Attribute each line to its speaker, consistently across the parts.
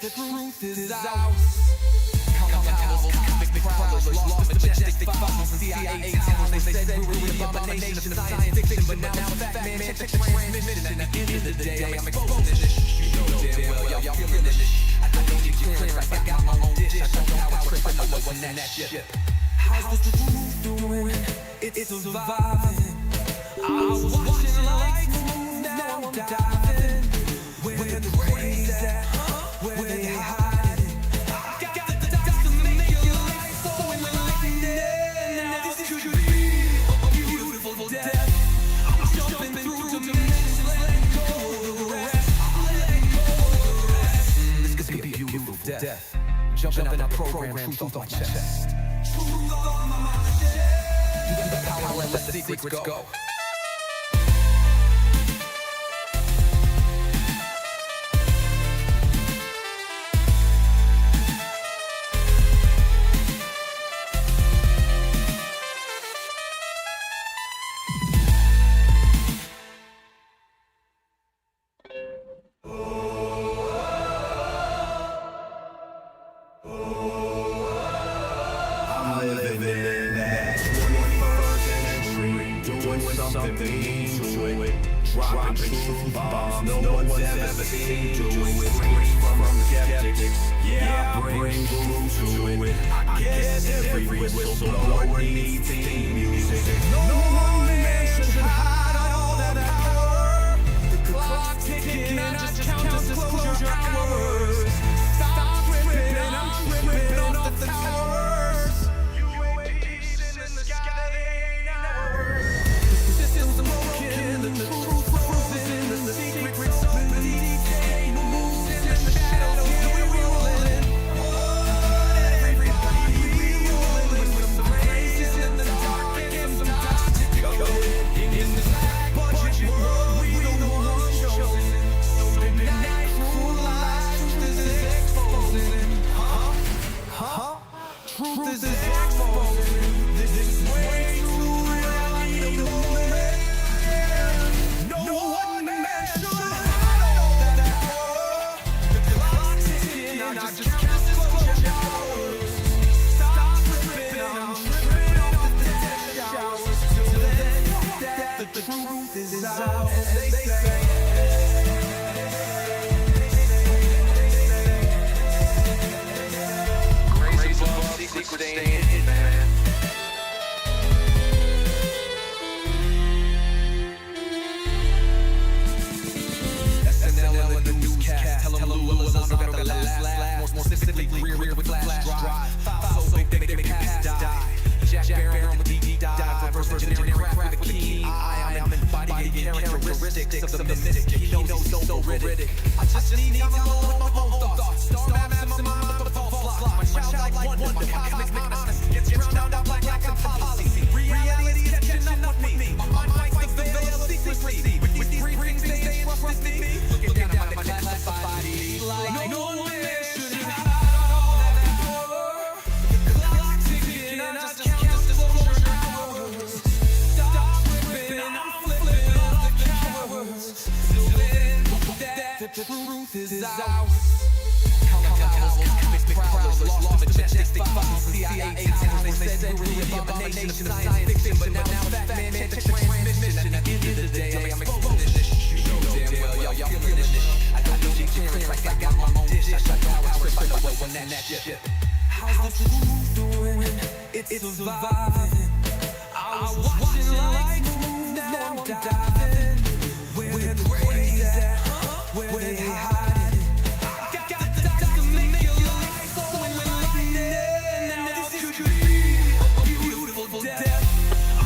Speaker 1: the truth is out. Cosmic prowlers, lost in majestic fossils and CIA towers. They said we were the abomination of science fiction, but now it's fact, man, check the transmission. And at the end of the day, I'm exposing this. You know damn well, y'all feeling this. I don't need your clearance, I got my own dish. I don't know how I trip, I know what's in that ship. How's the truth doing? It's surviving. I was watching lights move, now I'm diving. Where the crazy at? Where they hiding? Got the dots to make your life so enlightening. Now this could be a beautiful death. I'm jumping through dimensions, let go of the rest. Let go of the rest. This could be a beautiful death. Jumping out the program, truth off my chest. Truth off my chest. You got the power, let the secrets go.
Speaker 2: Dropping truth bombs no one's ever seen. Doing it from skeptics. Yeah, I bring truth to it. I guess every whistleblower needs theme music. No one man should hide all that power. The clock ticking, I just count disclosure hours. Stop tripping, I'm tripping off the towers. UAPs in the sky, they ain't ours. The system's broken, the truth. The truth is out. Cosmic prowlers, lost in majestic fossils and CIA towers. They said we were the abomination of science fiction, but now fact, man, check the transmission. At the end of the day, I'm exposing this. You know damn well, y'all feeling this. I don't need your clearance, I got my own dish. I shut down, I trip, I know what's on that ship. How's the truth doing? It's surviving. I was watching lights move, now I'm diving. Where the crazy at? Where they hiding? Got the dots to make your life so enlightening. Now this could be a beautiful death.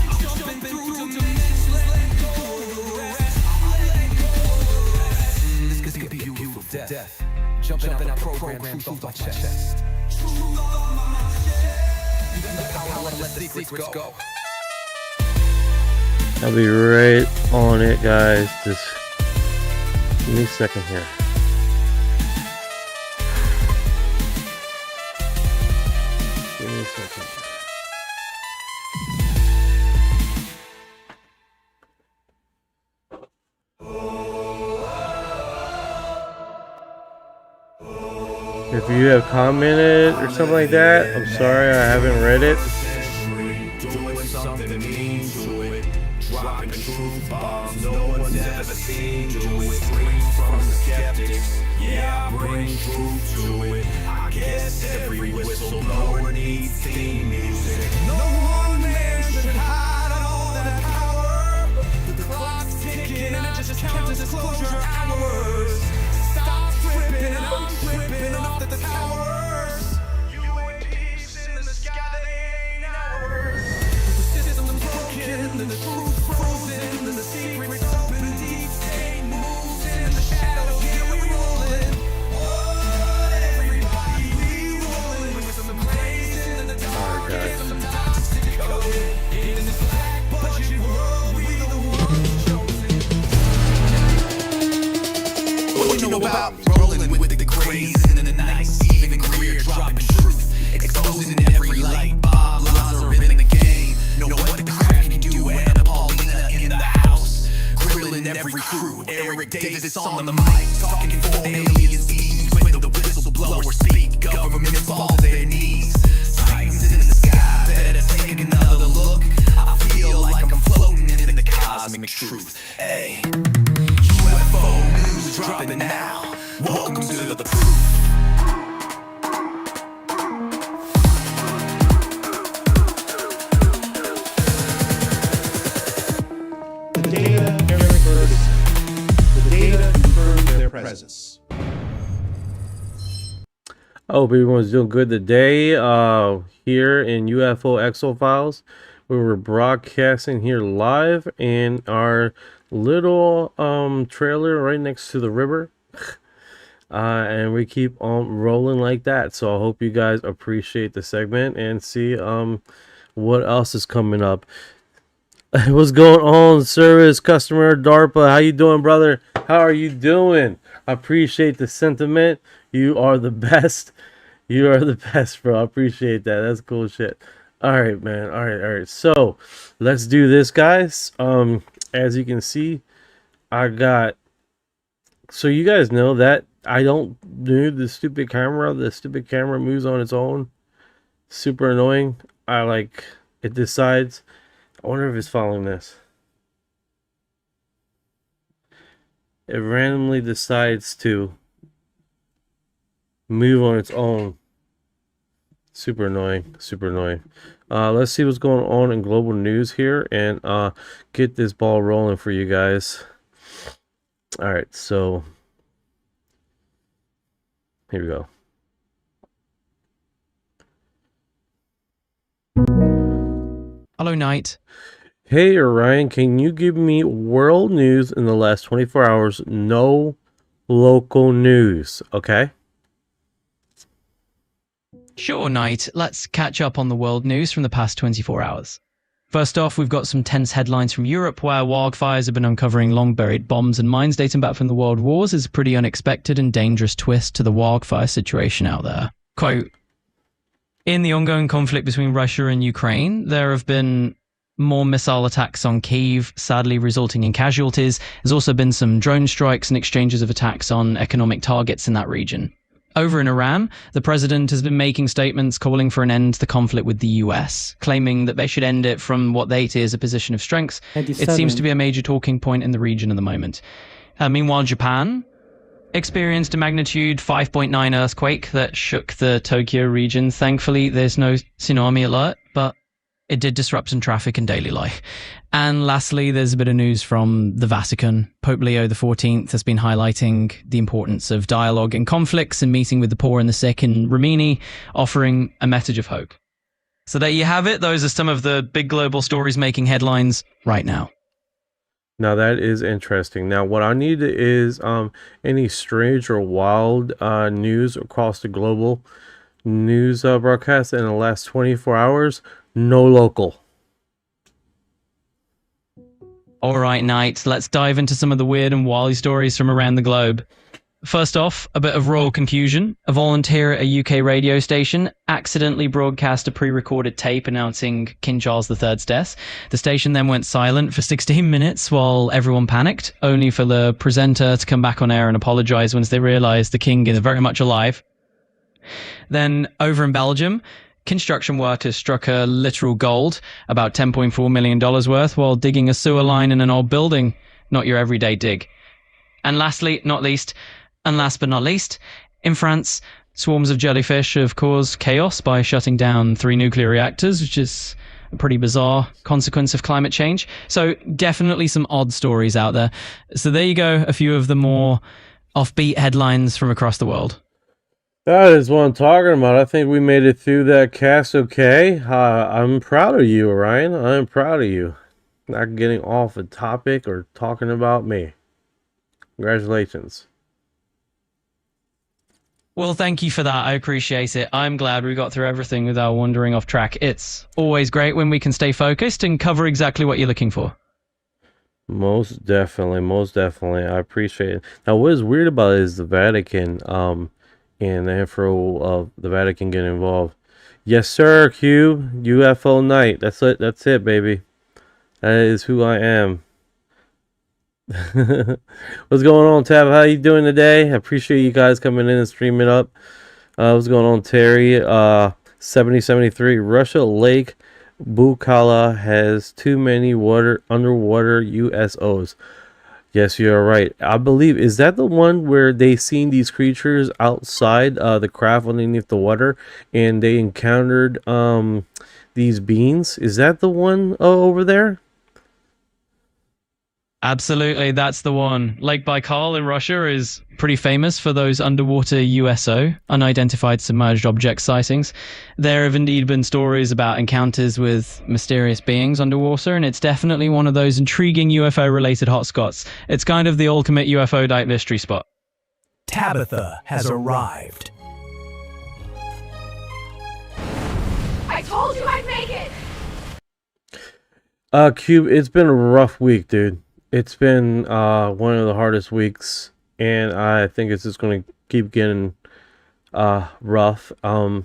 Speaker 2: I'm jumping through dimensions, let go of the rest. Let go of the rest. This could be a beautiful death. Jumping out the program, truth off my chest. Truth off my chest. You got the power, let the secrets go.
Speaker 3: I'll be right on it, guys. Just give me a second here. Give me a second. If you have commented or something like that, I'm sorry I haven't read it.
Speaker 2: Doing something mean to it. Dropping truth bombs no one's ever seen. Do it. Scream from the skeptics. Yeah, I bring truth to it. I guess every whistleblower needs theme music. No one man should hide all that power. The clock's ticking, I just count disclosure hours. Stop tripping, I'm flipping off the towers. You ain't peace in the sky that ain't ours. The system's broken, the truth's frozen, and the secret's open. Deep state moves in the shadows, yeah, we rollin'. Oh, everybody, we rollin' with some praise in the dark, and some toxic code. In this black budget world, we the ones chosen. What you know about rolling with the craze in the nice, even career dropping truth, exposing every light. Bob Lazar in the game. Know what the crack can do. Anna Paulina in the house, grilling every crew. Eric Davis on the mic, talking for aliens. Bees when the whistleblowers speak. Government fall to their knees. Titans in the sky, better take another look. I feel like I'm floating in the cosmic truth. Hey. UFO news dropping now. Welcome to the proof.
Speaker 4: The data confirms their presence.
Speaker 3: I hope everyone's doing good today. Here in UFO XO Files, we were broadcasting here live in our little trailer right next to the river. And we keep on rolling like that. So I hope you guys appreciate the segment and see what else is coming up. What's going on, service customer DARPA? How you doing, brother? How are you doing? I appreciate the sentiment. You are the best. You are the best, bro. I appreciate that. That's cool shit. All right, man. All right. So let's do this, guys. As you can see, I got. So you guys know that I don't do the stupid camera. The stupid camera moves on its own. Super annoying. It decides. I wonder if it's following this. It randomly decides to move on its own. Super annoying. Super annoying. Let's see what's going on in global news here and get this ball rolling for you guys. All right, so here we go.
Speaker 5: Hello, Knight.
Speaker 3: Hey, Orion, can you give me world news in the last 24 hours? No local news, okay?
Speaker 5: Sure, Knight. Let's catch up on the world news from the past 24 hours. First off, we've got some tense headlines from Europe where wildfires have been uncovering long-buried bombs and mines dating back from the World Wars is a pretty unexpected and dangerous twist to the wildfire situation out there. Quote, in the ongoing conflict between Russia and Ukraine, there have been more missile attacks on Kyiv, sadly resulting in casualties. There's also been some drone strikes and exchanges of attacks on economic targets in that region. Over in Iran, the president has been making statements calling for an end to the conflict with the US, claiming that they should end it from what they see as a position of strength. It seems to be a major talking point in the region at the moment. Meanwhile, Japan experienced a magnitude 5.9 earthquake that shook the Tokyo region. Thankfully, there's no tsunami alert, but it did disrupt some traffic and daily life. And lastly, there's a bit of news from the Vatican. Pope Leo XIV has been highlighting the importance of dialogue in conflicts and meeting with the poor and the sick in Rimini, offering a message of hope. So there you have it. Those are some of the big global stories making headlines right now.
Speaker 3: Now that is interesting. Now what I need is any strange or wild news across the global news broadcast in the last 24 hours. No local.
Speaker 5: All right, Knight, let's dive into some of the weird and wily stories from around the globe. First off, a bit of royal confusion. A volunteer at a UK radio station accidentally broadcast a pre-recorded tape announcing King Charles III's death. The station then went silent for 16 minutes while everyone panicked, only for the presenter to come back on air and apologize once they realized the king is very much alive. Then over in Belgium, construction workers struck a literal gold, about $10.4 million worth, while digging a sewer line in an old building. Not your everyday dig. And lastly, not least, and last but not least, in France, swarms of jellyfish have caused chaos by shutting down 3 nuclear reactors, which is a pretty bizarre consequence of climate change. So definitely some odd stories out there. So there you go, a few of the more offbeat headlines from across the world.
Speaker 3: That is what I'm talking about. I think we made it through that cast okay. I'm proud of you, Orion. I'm proud of you. Not getting off a topic or talking about me. Congratulations.
Speaker 5: Well, thank you for that. I appreciate it. I'm glad we got through everything without wandering off track. It's always great when we can stay focused and cover exactly what you're looking for.
Speaker 3: Most definitely, most definitely. I appreciate it. Now, what is weird about it is the Vatican, and the info of the Vatican getting involved. Yes, sir, Q. UFO night. That's it. That's it, baby. That is who I am. What's going on, Tab? How you doing today? I appreciate you guys coming in and streaming up. What's going on, Terry? 7073. Russia Lake Bukala has too many underwater USOs. Yes, you're right. I believe, is that the one where they seen these creatures outside the craft underneath the water, and they encountered these beings? Is that the one over there?
Speaker 5: Absolutely, that's the one. Lake Baikal in Russia is pretty famous for those underwater USO, unidentified submerged object sightings. There have indeed been stories about encounters with mysterious beings underwater, and it's definitely one of those intriguing UFO-related hotspots. It's kind of the ultimate UFO type mystery spot.
Speaker 2: Tabitha has arrived.
Speaker 6: I told you I'd make it!
Speaker 3: Cube, it's been a rough week, dude. It's been one of the hardest weeks, and I think it's just going to keep getting rough. I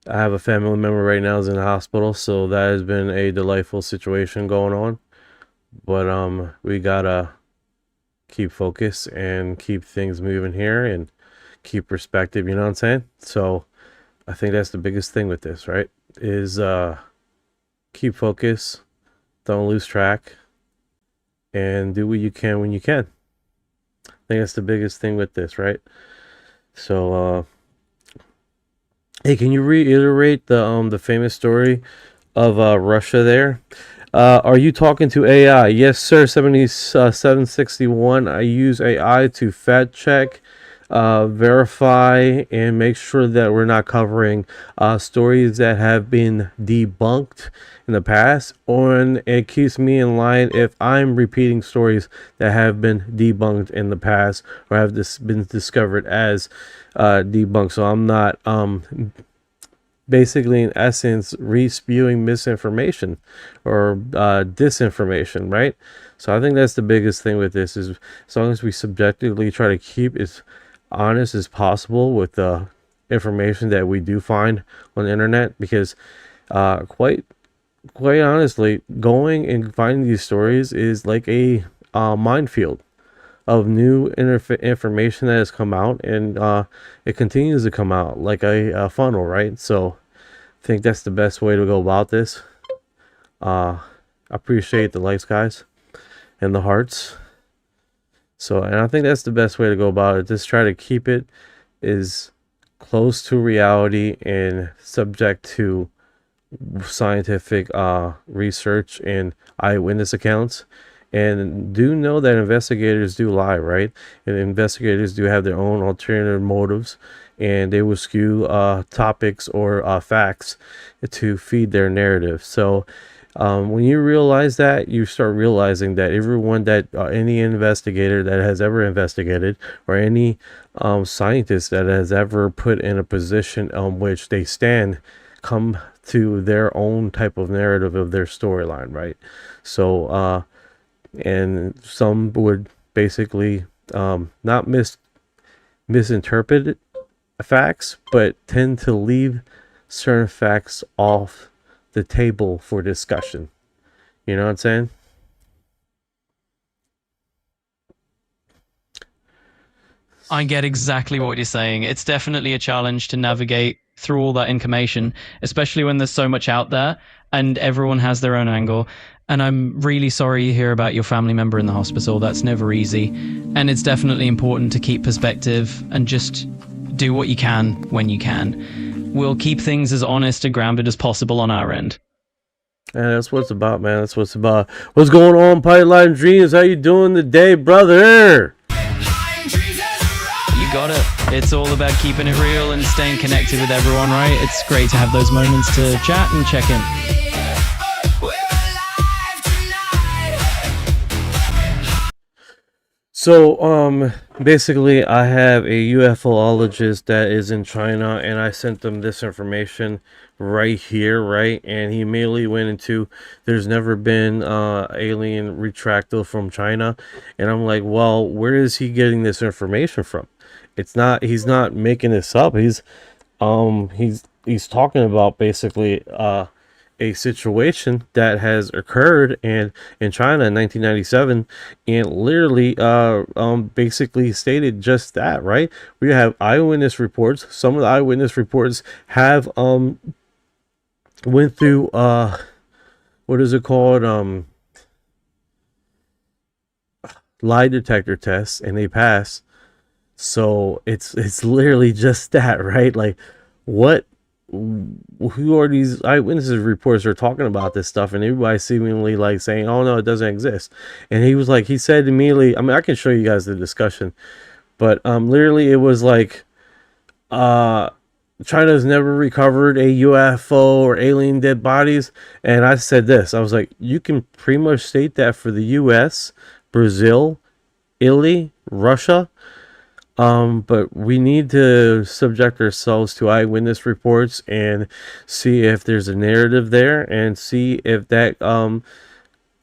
Speaker 3: have a family member right now who's in the hospital, so that has been a delightful situation going on. But we gotta keep focus and keep things moving here and keep perspective, you know what I'm saying? So I think that's the biggest thing with this, right? Is keep focus, don't lose track, and do what you can when you can. I think that's the biggest thing with this, right? So hey, can you reiterate the famous story of Russia there? Are you talking to AI? Yes, sir. 7761. I use AI to fact check, verify, and make sure that we're not covering stories that have been debunked in the past, and it keeps me in line if I'm repeating stories that have been debunked in the past or have been discovered as debunked. So I'm not basically, in essence, re-spewing misinformation or disinformation, right? So I think that's the biggest thing with this, is as long as we subjectively try to keep as honest as possible with the information that we do find on the internet, because quite honestly, going and finding these stories is like a minefield of new information that has come out, and it continues to come out like a funnel, right? So I think that's the best way to go about this. I appreciate the likes, guys, and the hearts. So, and I think that's the best way to go about it. Just try to keep it as close to reality and subject to scientific research and eyewitness accounts. And do know that investigators do lie, right? And investigators do have their own alternative motives, and they will skew topics or facts to feed their narrative. So when you realize that, you start realizing that everyone that any investigator that has ever investigated, or any scientist that has ever put in a position on which they stand, come to their own type of narrative of their storyline, right? So and some would basically not misinterpret facts, but tend to leave certain facts off the table for discussion. You know what I'm saying?
Speaker 5: I get exactly what you're saying. It's definitely a challenge to navigate through all that information, especially when there's so much out there and everyone has their own angle. And I'm really sorry you hear about your family member in the hospital. That's never easy. And it's definitely important to keep perspective and just do what you can when you can. We'll keep things as honest and grounded as possible on our end.
Speaker 3: And that's what it's about, man. That's what it's about. What's going on, Pipeline Dreams? How you doing today, brother?
Speaker 5: You got it. It's all about keeping it real and staying connected with everyone, right? It's great to have those moments to chat and check in.
Speaker 3: So, basically, I have a UFOologist that is in China, and I sent them this information right here, right? And he immediately went into, there's never been alien retractable from China. And I'm like, well, where is he getting this information from? It's not, he's not making this up. He's talking about basically, a situation that has occurred in China in 1997, and literally basically stated just that, right? We have eyewitness reports. Some of the eyewitness reports have went through what is it called, lie detector tests, and they pass. So it's literally just that, right? Like, what, who are these eyewitnesses reports are talking about this stuff, and everybody seemingly like saying, oh no, it doesn't exist. And he was like, he said immediately, I mean, I can show you guys the discussion, but literally it was like China's never recovered a UFO or alien dead bodies. And I said this, I was like, you can pretty much state that for the US, Brazil, Italy, Russia. But we need to subject ourselves to eyewitness reports and see if there's a narrative there, and see if that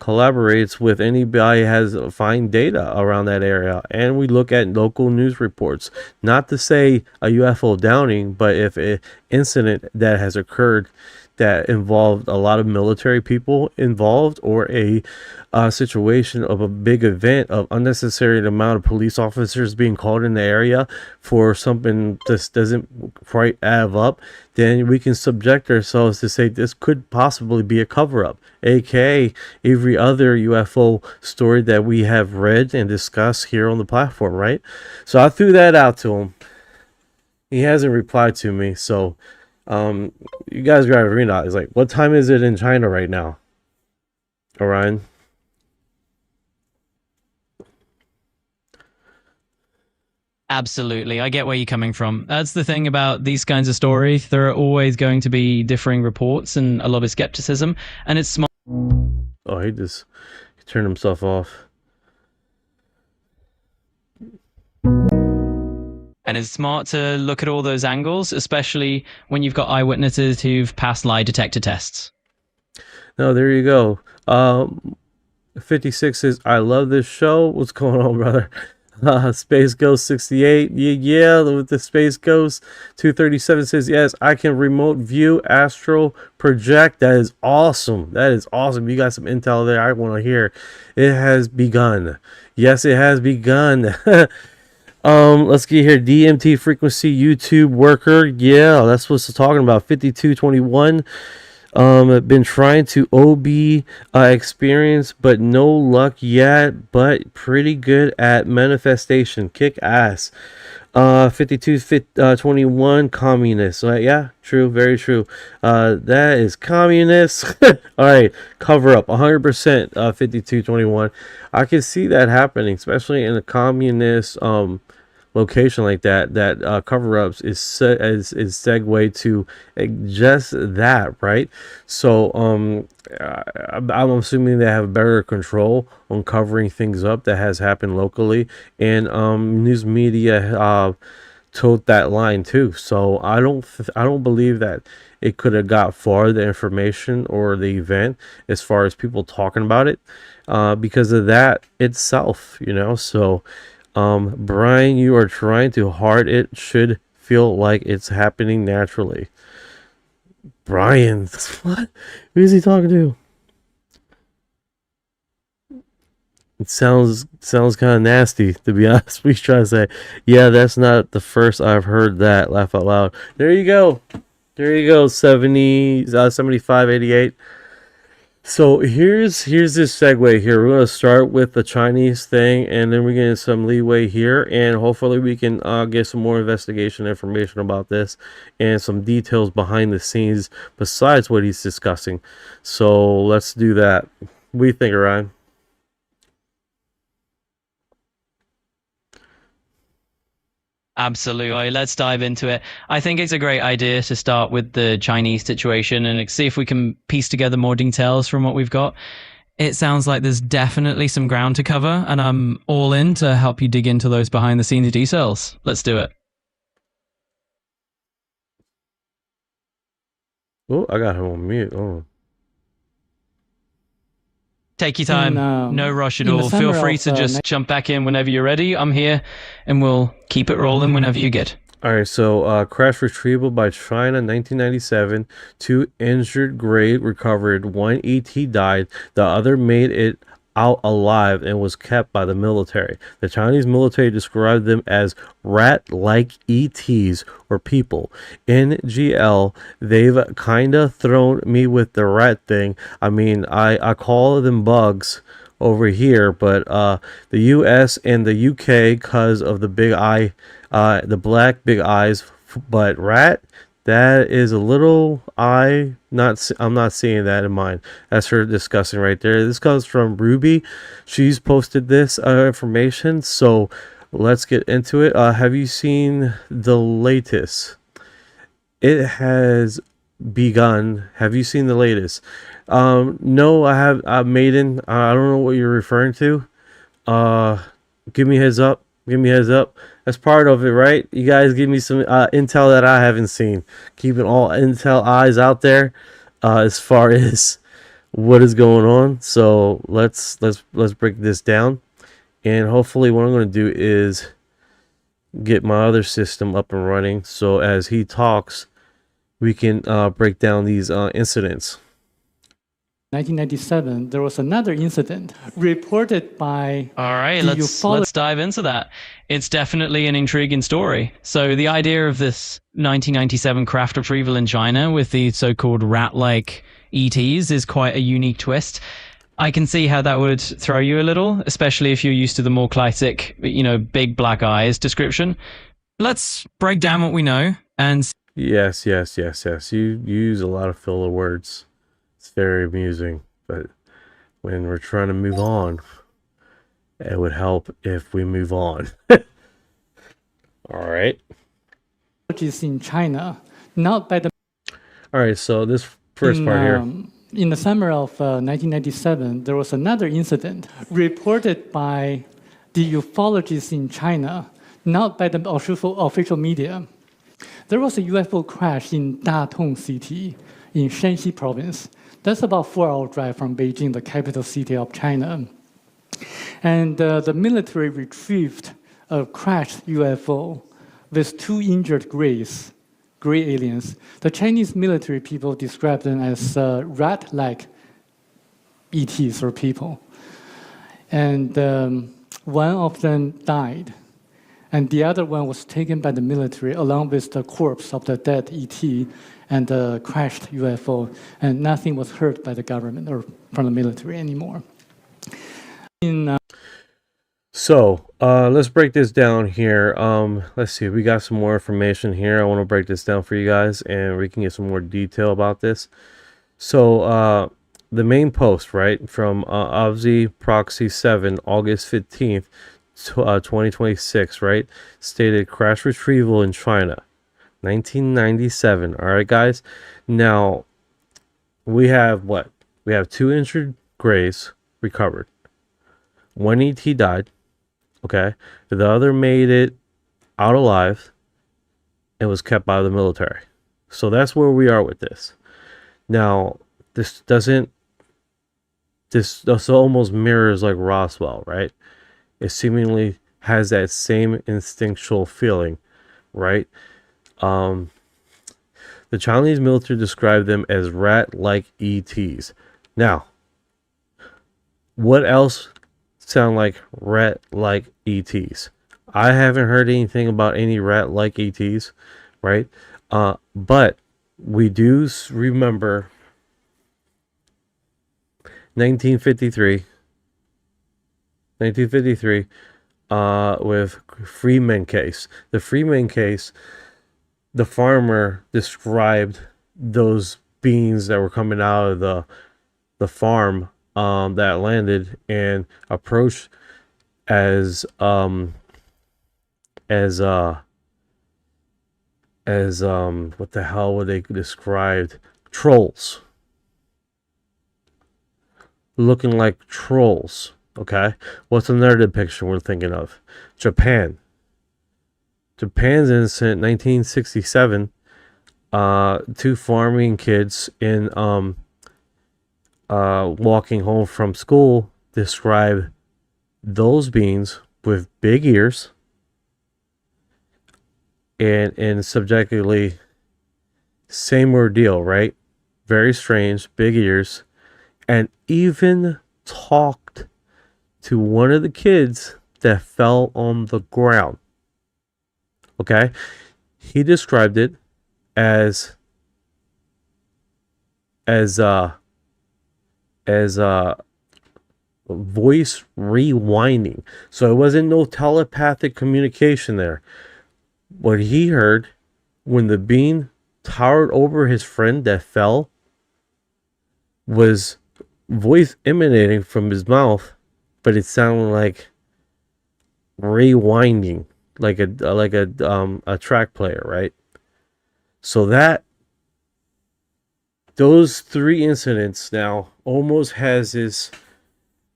Speaker 3: collaborates with anybody has find data around that area. And we look at local news reports, not to say a UFO downing, but if an incident that has occurred that involved a lot of military people involved, or a situation of a big event of unnecessary amount of police officers being called in the area for something that doesn't quite add up, then we can subject ourselves to say this could possibly be a cover-up, aka every other UFO story that we have read and discussed here on the platform, right? So I threw that out to him. He hasn't replied to me, so you guys gotta read. It's like, what time is it in China right now, Orion?
Speaker 5: Absolutely. I get where you're coming from. That's the thing about these kinds of stories. There are always going to be differing reports and a lot of skepticism, and it's smart.
Speaker 3: Oh, he turned himself off.
Speaker 5: And it's smart to look at all those angles, especially when you've got eyewitnesses who've passed lie detector tests.
Speaker 3: No, there you go. 56 says, I love this show. What's going on, brother? Space Ghost 68. Yeah, with the Space Ghost. 237 says, yes, I can remote view astral project. That is awesome. That is awesome. You got some intel there I want to hear. It has begun. Yes, it has begun. Let's get here. DMT frequency YouTube worker. Yeah, that's what it's talking about. 5221. I've been trying to OB experience, but no luck yet, but pretty good at manifestation. Kick ass. 2221 communist. Yeah, true, very true. That is communist. All right, cover up 100%. 5221. I can see that happening, especially in a communist location like that. Cover-ups is segue to just that, right? So I'm assuming they have better control on covering things up that has happened locally, and news media told that line too. So I don't believe that it could have got far, the information or the event, as far as people talking about it, because of that itself, you know. So Brian, you are trying too hard. It should feel like it's happening naturally. Brian, what? Who is he talking to? It sounds kind of nasty, to be honest. We try to say, yeah, that's not the first I've heard that. Laugh out loud. There you go. There you go. 75, 88. So here's this segue here. We're gonna start with the Chinese thing, and then we're getting some leeway here, and hopefully we can get some more investigation information about this and some details behind the scenes besides what he's discussing. So let's do that. What do you think, Ryan?
Speaker 5: Absolutely. Let's dive into it. I think it's a great idea to start with the Chinese situation and see if we can piece together more details from what we've got. It sounds like there's definitely some ground to cover, and I'm all in to help you dig into those behind the scenes details. Let's do it.
Speaker 3: Oh, I got him on mute. Oh.
Speaker 5: Take your time. No rush at all. Feel free to just jump back in whenever you're ready. I'm here, and we'll keep it rolling whenever you get.
Speaker 3: All right, so crash retrieval by China, 1997. 2 injured grade recovered. 1 ET died. The other made it out alive and was kept by the military. The Chinese military described them as rat-like ETs or people. NGL, they've kind of thrown me with the rat thing. I mean, I call them bugs over here, but the US and the UK, because of the big eye, the black big eyes, but rat, that is a little I'm not seeing that in mine. That's her discussing right there. This comes from Ruby. She's posted this information, so let's get into it. Have you seen the latest? It has begun. Have you seen the latest? No, I have. Maiden, I don't know what you're referring to. Give me a heads up. Give me a heads up. That's part of it, right? You guys give me some intel that I haven't seen. Keeping all intel eyes out there as far as what is going on. So let's break this down, and hopefully what I'm going to do is get my other system up and running. So as he talks, we can break down these incidents.
Speaker 2: 1997, there was another incident reported by.
Speaker 5: All right, let's dive into that. It's definitely an intriguing story. So the idea of this 1997 craft retrieval in China with the so-called rat-like ETs is quite a unique twist. I can see how that would throw you a little, especially if you're used to the more classic, big black eyes description. Let's break down what we know and.
Speaker 3: Yes. You use a lot of filler words. It's very amusing, but when we're trying to move on, it would help if we move on. All right.
Speaker 2: In China, not by the.
Speaker 3: All right, so this first part here.
Speaker 2: In the summer of 1997, there was another incident reported by the ufologists in China, not by the official media. There was a UFO crash in Datong city in Shanxi province. That's about 4-hour drive from Beijing, the capital city of China. And the military retrieved a crashed UFO with 2 injured gray aliens. The Chinese military people described them as rat-like ETs or people. And one of them died. And the other one was taken by the military along with the corpse of the dead ET and the crashed UFO, and nothing was heard by the government or from the military anymore.
Speaker 3: So let's break this down here. Let's see, we got some more information here. I want to break this down for you guys, and we can get some more detail about this. So the main post, right, from Avzi Proxy 7, August 15th, 2026, right, stated crash retrieval in China. 1997. All right, guys. Now we have what? We have 2 injured grays recovered. 1 ET died. Okay. The other made it out alive and was kept by the military. So that's where we are with this. Now, this almost mirrors like Roswell, right? It seemingly has that same instinctual feeling, right? The Chinese military described them as rat-like ETs. Now, what else sound like rat-like ETs. I haven't heard anything about any rat-like ETs, right? But we do remember 1953 with Freeman case. The Freeman case, the farmer described those beings that were coming out of the farm that landed and approached as what the hell were they described? Trolls. Looking like trolls. Okay. What's another depiction we're thinking of? Japan's incident, 1967. Two farming kids in walking home from school describe those beings with big ears and subjectively same ordeal, right? Very strange, big ears, and even talked to one of the kids that fell on the ground. Okay? He described it as voice rewinding. So it wasn't no telepathic communication there. What he heard when the being towered over his friend that fell was voice emanating from his mouth, but it sounded like rewinding, like a track player, right? So those three incidents now almost has this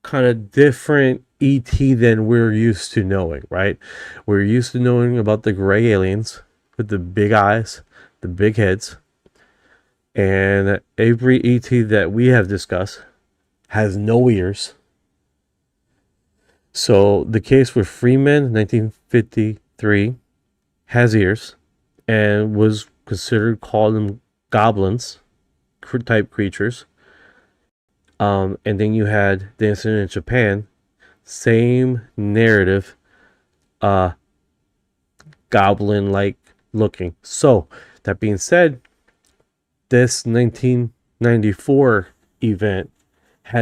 Speaker 3: kind of different ET than we're used to knowing, right? We're used to knowing about the gray aliens with the big eyes, the big heads, and every ET that we have discussed has no ears. So the case with Freeman, 1953, has ears and was considered, called them goblins type creatures. And then you had the incident in Japan, same narrative, goblin-like looking. So that being said, this 1994 event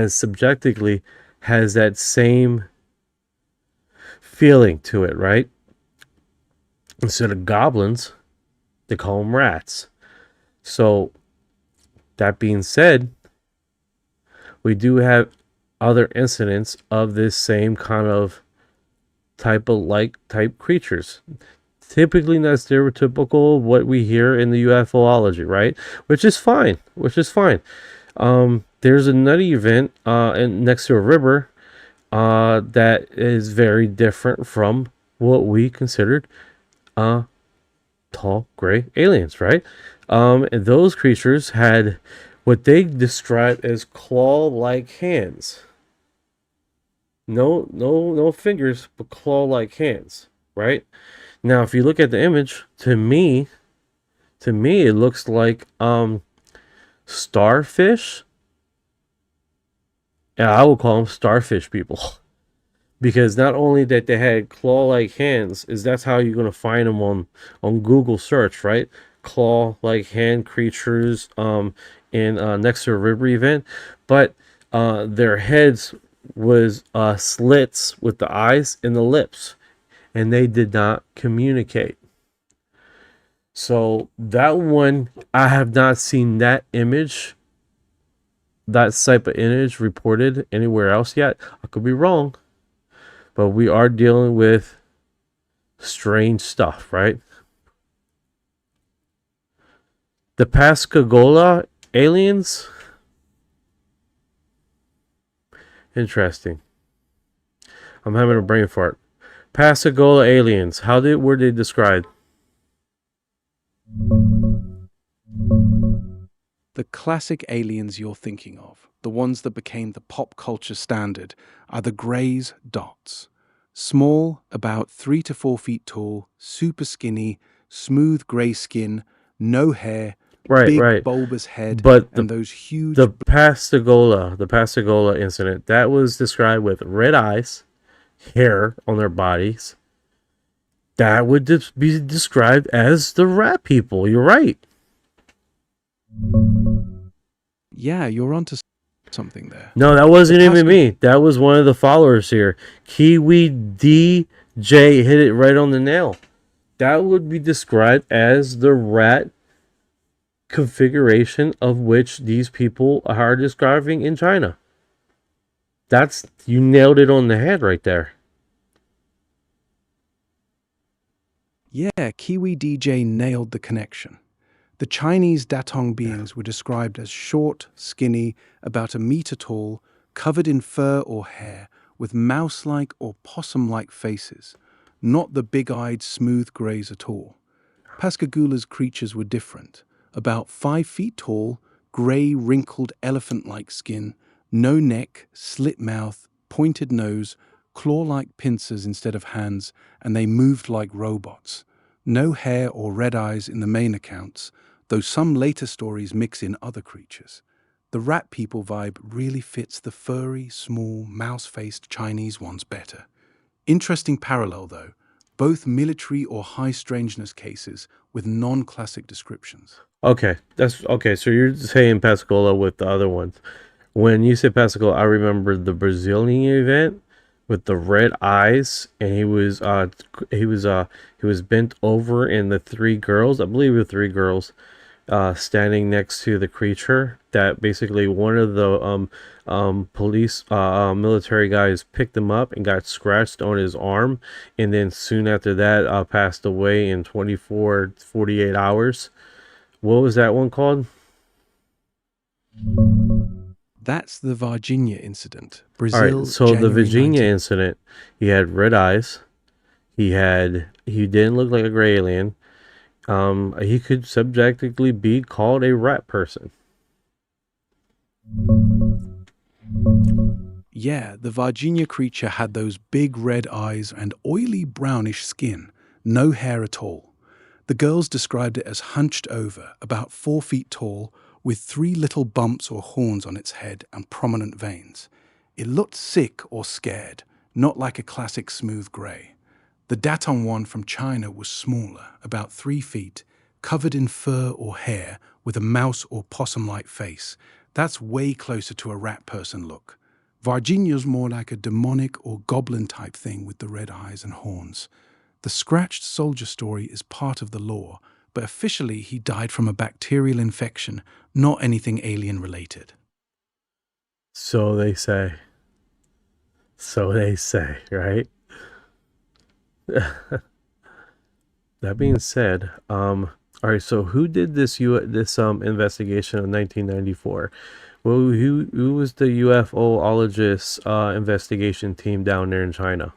Speaker 3: subjectively has that same feeling to it, right? Instead of goblins, they call them rats. So that being said, we do have other incidents of this same kind of type creatures. Typically not stereotypical what we hear in the UFOlogy, right? Which is fine. There's another event next to a river that is very different from what we considered tall gray aliens, right? And those creatures had what they describe as claw-like hands. No fingers, but claw-like hands, right? Now, if you look at the image, to me, it looks like starfish. Yeah, I would call them starfish people. Because not only that they had claw-like hands, that's how you're gonna find them on Google search, right? Claw-like hand creatures in next to a river event, but their heads was slits with the eyes and the lips, and they did not communicate. So that one, I have not seen that type of image reported anywhere else yet. I could be wrong, but we are dealing with strange stuff, right? The Pascagoula aliens, interesting. I'm having a brain fart. Pascagoula aliens, were they described?
Speaker 7: The classic aliens you're thinking of, the ones that became the pop culture standard, are the Gray's dots. Small, about 3 to 4 feet tall, super skinny, smooth grey skin, no hair,
Speaker 3: Right,
Speaker 7: Big
Speaker 3: right.
Speaker 7: bulbous head
Speaker 3: But
Speaker 7: and those huge
Speaker 3: the Pastagola incident, that was described with red eyes, hair on their bodies. That would be described as the rat people. You're right.
Speaker 7: Yeah, you're onto something there.
Speaker 3: No, that wasn't
Speaker 7: The
Speaker 3: even me. That was one of the followers here. Kiwi DJ hit it right on the nail. That would be described as the rat configuration of which these people are describing in China. You nailed it on the head right there.
Speaker 7: Yeah, Kiwi DJ nailed the connection. The Chinese Datong beings were described as short, skinny, about 1 meter tall, covered in fur or hair, with mouse-like or possum-like faces, not the big-eyed, smooth greys at all. Pascagoula's creatures were different. About 5 feet tall, grey, wrinkled, elephant-like skin, no neck, slit mouth, pointed nose, claw-like pincers instead of hands, and they moved like robots. No hair or red eyes in the main accounts, though some later stories mix in other creatures. The rat people vibe really fits the furry, small, mouse-faced Chinese ones better. Interesting parallel, though. Both military or high strangeness cases with non-classic descriptions.
Speaker 3: Okay, that's okay. So you're saying Pascagola with the other ones. When you said Pascagola, I remember the Brazilian event with the red eyes, and he was bent over, and the 3 girls, I believe the 3 girls, standing next to the creature. That basically one of the police military guys picked him up and got scratched on his arm, and then soon after that passed away in 48 hours. What was that one called?
Speaker 7: That's the Virginia incident. Brazil,
Speaker 3: All right, so
Speaker 7: January
Speaker 3: the Virginia
Speaker 7: 19th.
Speaker 3: incident, he had red eyes. He didn't look like a gray alien. He could subjectively be called a rat person.
Speaker 7: Yeah, the Virginia creature had those big red eyes and oily brownish skin, no hair at all. The girls described it as hunched over, about 4 feet tall, with 3 little bumps or horns on its head and prominent veins. It looked sick or scared, not like a classic smooth grey. The Datong one from China was smaller, about 3 feet, covered in fur or hair, with a mouse or possum-like face. That's way closer to a rat person look. Virginia's more like a demonic or goblin-type thing with the red eyes and horns. The scratched soldier story is part of the lore, but officially he died from a bacterial infection, not anything alien-related.
Speaker 3: So they say. So they say, right? That being said, all right. So who did this investigation in 1994? Well, who was the UFOologist investigation team down there in China?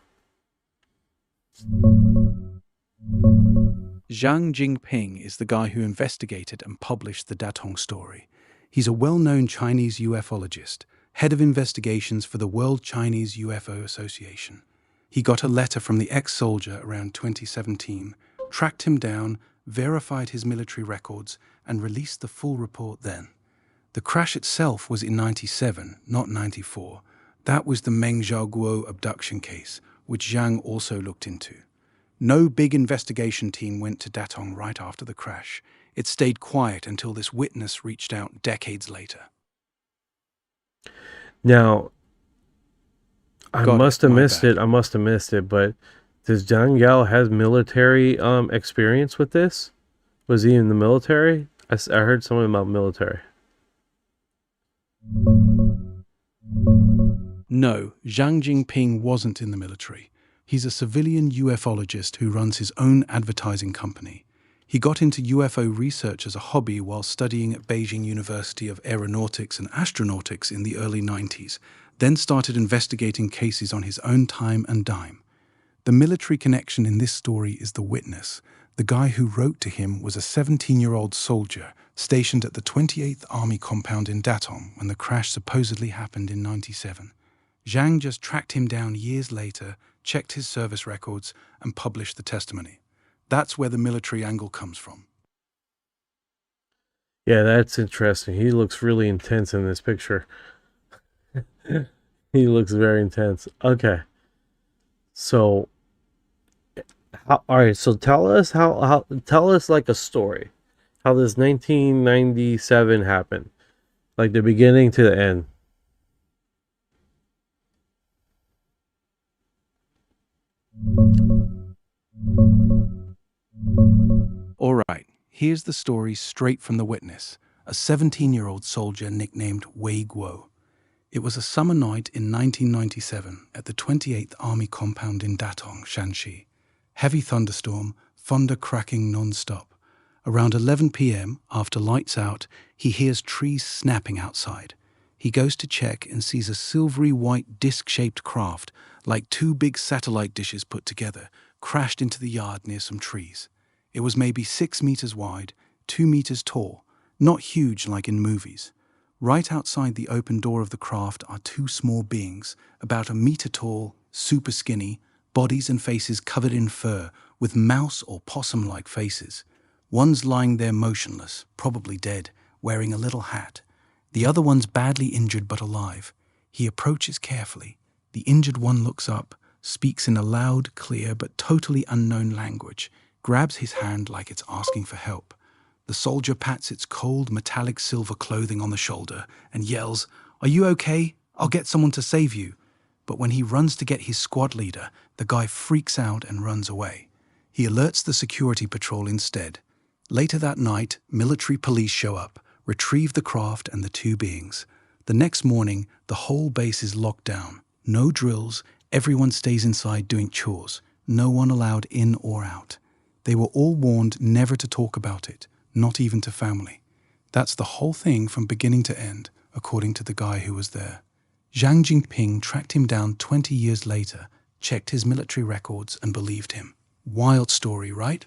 Speaker 7: Zhang Jingping is the guy who investigated and published the Datong story. He's a well-known Chinese ufologist, head of investigations for the World Chinese UFO Association. He got a letter from the ex-soldier around 2017, tracked him down, verified his military records, and released the full report then. The crash itself was in 97, not 94. That was the Meng Xiaoguo abduction case, which Zhang also looked into. No big investigation team went to Datong right after the crash. It stayed quiet until this witness reached out decades later.
Speaker 3: Now, I must have missed
Speaker 7: bad.
Speaker 3: it. I must have missed it. But does Zhang Yao has military experience with this? Was he in the military? I heard something about military.
Speaker 7: No, Zhang Jingping wasn't in the military. He's a civilian ufologist who runs his own advertising company. He got into UFO research as a hobby while studying at Beijing University of Aeronautics and Astronautics in the early 90s, then started investigating cases on his own time and dime. The military connection in this story is the witness. The guy who wrote to him was a 17-year-old soldier stationed at the 28th Army compound in Datong when the crash supposedly happened in 97. Zhang just tracked him down years later, checked his service records, and published the testimony. That's where the military angle comes from.
Speaker 3: Yeah, that's interesting. He looks really intense in this picture. He looks very intense. Okay. So, all right. So tell us tell us like a story. How this 1997 happened. Like the beginning to the end.
Speaker 7: All right, here's the story straight from the witness, a 17-year-old soldier nicknamed Wei Guo. It was a summer night in 1997 at the 28th Army compound in Datong, Shanxi. Heavy thunderstorm, thunder cracking non-stop. Around 11 p.m., after lights out, he hears trees snapping outside. He goes to check and sees a silvery white disc-shaped craft, like two big satellite dishes put together, crashed into the yard near some trees. It was maybe 6 meters wide, 2 meters tall, not huge like in movies. Right outside the open door of the craft are two small beings, about a meter tall, super skinny, bodies and faces covered in fur, with mouse or possum-like faces. One's lying there motionless, probably dead, wearing a little hat. The other one's badly injured but alive. He approaches carefully. The injured one looks up, speaks in a loud, clear, but totally unknown language, grabs his hand like it's asking for help. The soldier pats its cold, metallic silver clothing on the shoulder and yells, "Are you okay? I'll get someone to save you." But when he runs to get his squad leader, the guy freaks out and runs away. He alerts the security patrol instead. Later that night, military police show up, retrieve the craft and the two beings. The next morning, the whole base is locked down. No drills, everyone stays inside doing chores. No one allowed in or out. They were all warned never to talk about it, not even to family. That's the whole thing from beginning to end, according to the guy who was there. Jiang Jinping tracked him down 20 years later, checked his military records and believed him. Wild story, right?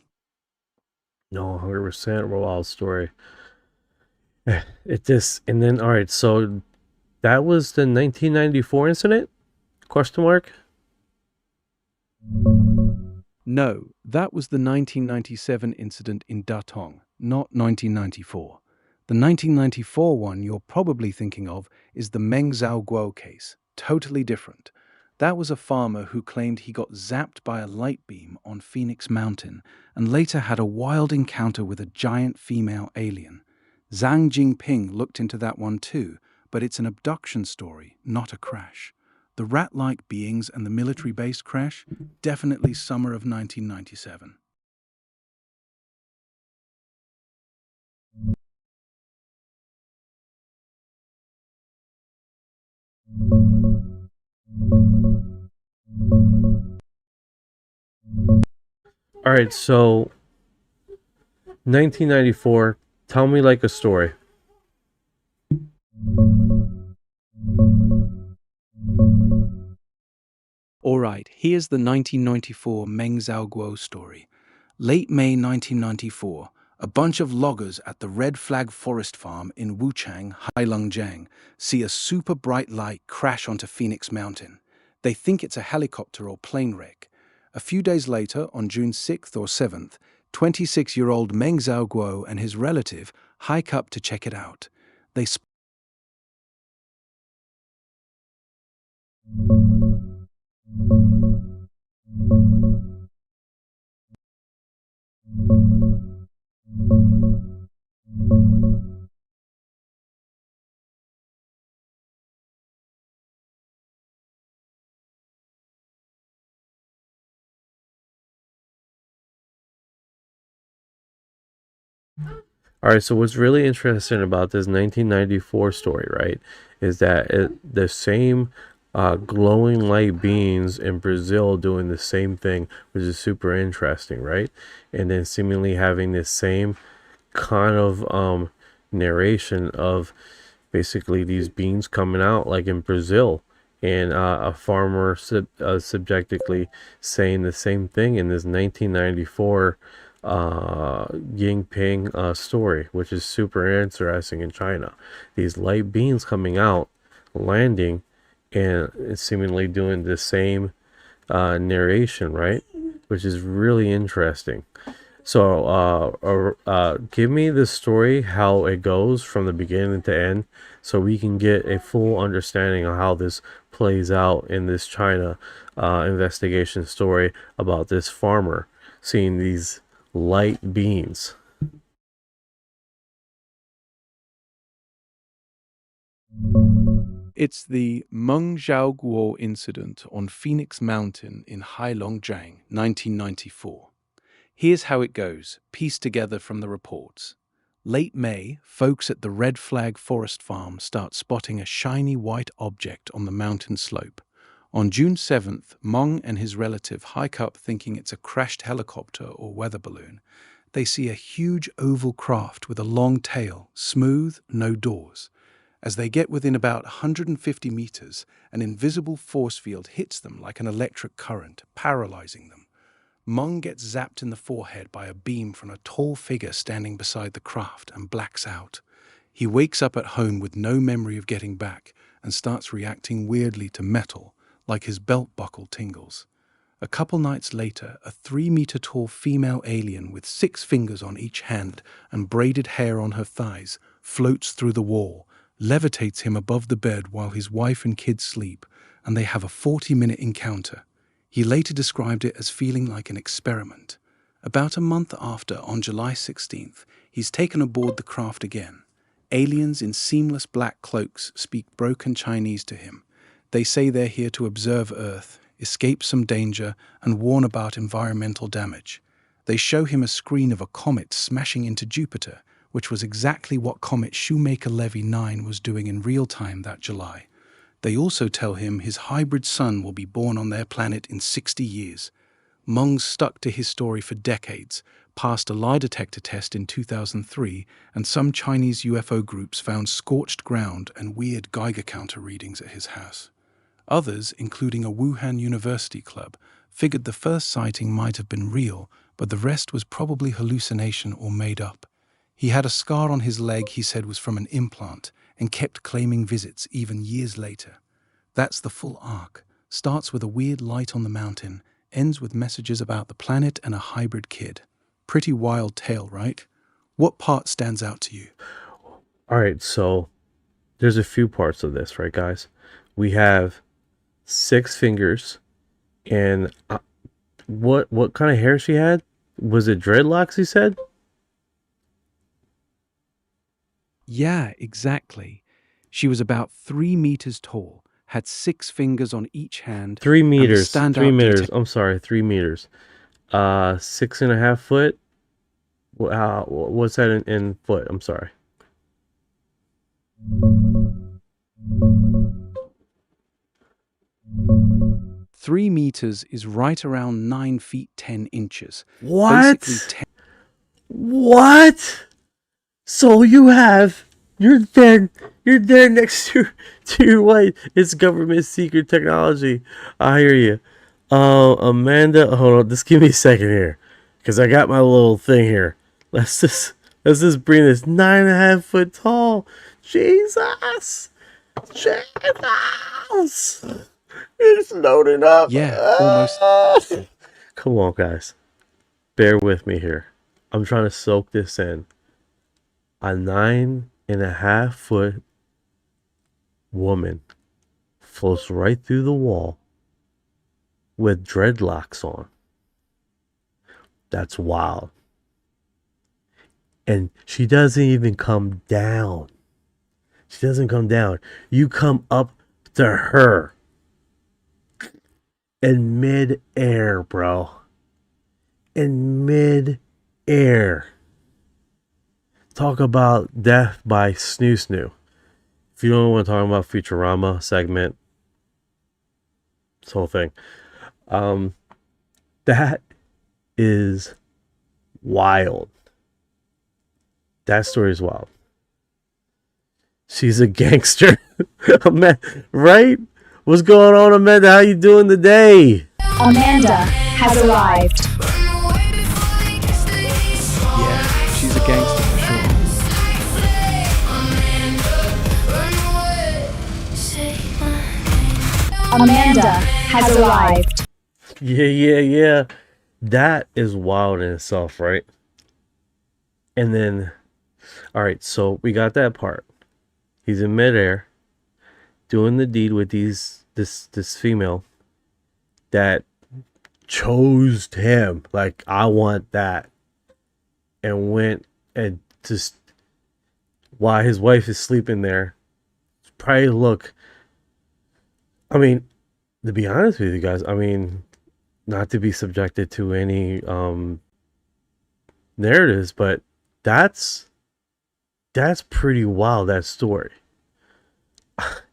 Speaker 3: No, 100% wild story. It just, and then, all right, so that was the 1994 incident? Question mark?
Speaker 7: No, that was the 1997 incident in Datong, not 1994. The 1994 one you're probably thinking of is the Meng Zhaoguo case, totally different. That was a farmer who claimed he got zapped by a light beam on Phoenix Mountain and later had a wild encounter with a giant female alien. Zhang Jinping looked into that one too, but it's an abduction story, not a crash. The rat-like beings and the military base crash, definitely summer of 1997.
Speaker 3: All right, so 1994, tell me like a story.
Speaker 7: All right, here's the 1994 Meng Zhaoguo story. Late May 1994, a bunch of loggers at the Red Flag Forest Farm in Wuchang, Heilongjiang, see a super bright light crash onto Phoenix Mountain. They think it's a helicopter or plane wreck. A few days later, on June 6th or 7th, 26-year-old Meng Zhaoguo and his relative hike up to check it out. They
Speaker 3: All right, so what's really interesting about this 1994 story, right, is that the same glowing light beings in Brazil doing the same thing, which is super interesting, right? And then seemingly having this same kind of narration of basically these beings coming out, like in Brazil, and a farmer subjectively saying the same thing in this 1994 Yingping story, which is super interesting in China. These light beings coming out, landing, and seemingly doing the same narration, right? Which is really interesting. So give me the story, how it goes from the beginning to end, so we can get a full understanding of how this plays out in this China investigation story about this farmer seeing these light beings.
Speaker 7: It's the Meng Zhaoguo incident on Phoenix Mountain in Heilongjiang, 1994. Here's how it goes, pieced together from the reports. Late May, folks at the Red Flag Forest Farm start spotting a shiny white object on the mountain slope. On June 7th, Meng and his relative hike up thinking it's a crashed helicopter or weather balloon. They see a huge oval craft with a long tail, smooth, no doors. As they get within about 150 meters, an invisible force field hits them like an electric current, paralyzing them. Meng gets zapped in the forehead by a beam from a tall figure standing beside the craft and blacks out. He wakes up at home with no memory of getting back and starts reacting weirdly to metal, like his belt buckle tingles. A couple nights later, a 3-meter-tall female alien with 6 fingers on each hand and braided hair on her thighs floats through the wall, levitates him above the bed while his wife and kids sleep, and they have a 40-minute encounter. He later described it as feeling like an experiment. About a month after, on July 16th, he's taken aboard the craft again. Aliens in seamless black cloaks speak broken Chinese to him. They say they're here to observe Earth, escape some danger, and warn about environmental damage. They show him a screen of a comet smashing into Jupiter, which was exactly what comet Shoemaker-Levy 9 was doing in real time that July. They also tell him his hybrid son will be born on their planet in 60 years. Meng stuck to his story for decades, passed a lie detector test in 2003, and some Chinese UFO groups found scorched ground and weird Geiger counter readings at his house. Others, including a Wuhan University club, figured the first sighting might have been real, but the rest was probably hallucination or made up. He had a scar on his leg he said was from an implant, and kept claiming visits even years later. That's the full arc. Starts with a weird light on the mountain, ends with messages about the planet and a hybrid kid. Pretty wild tale, right? What part stands out to you?
Speaker 3: All right, so there's a few parts of this, right, guys? We have 6 fingers, and what kind of hair she had? Was it dreadlocks, he said?
Speaker 7: Yeah, exactly. She was about 3 meters tall, had 6 fingers on each hand.
Speaker 3: 3 meters.
Speaker 7: And the
Speaker 3: 3 meters.
Speaker 7: detail-
Speaker 3: I'm sorry, 3 meters. 6.5 foot. What's that in foot? I'm sorry.
Speaker 7: Three meters is right around 9 feet 10 inches.
Speaker 3: What?
Speaker 7: Basically
Speaker 3: What? So you're there next to your wife. It's government secret technology. I hear you. Amanda, hold on, just give me a second here, because I got my little thing here. Let's just bring this 9.5 foot tall. Jesus. It's loading up.
Speaker 7: Yeah, almost.
Speaker 3: Come on, guys. Bear with me here. I'm trying to soak this in. A 9.5 foot woman floats right through the wall with dreadlocks on. That's wild. And she doesn't even come down. She doesn't come down. You come up to her in mid-air, bro. In mid-air. Talk about death by snoo. If you don't know what I'm talking about, Futurama segment, this whole thing. That is wild. That story is wild. She's a gangster. Right? What's going on, Amanda? How you doing today?
Speaker 6: Amanda has arrived.
Speaker 7: Yeah, she's a gangster for sure.
Speaker 6: Amanda has arrived.
Speaker 3: Yeah. That is wild in itself, right? And then, all right, so we got that part. He's in midair doing the deed with this female that chose him. Like, I want that. And went and just, while his wife is sleeping there, probably look. I mean, to be honest with you guys, I mean, not to be subjected to any narratives, but that's pretty wild, that story.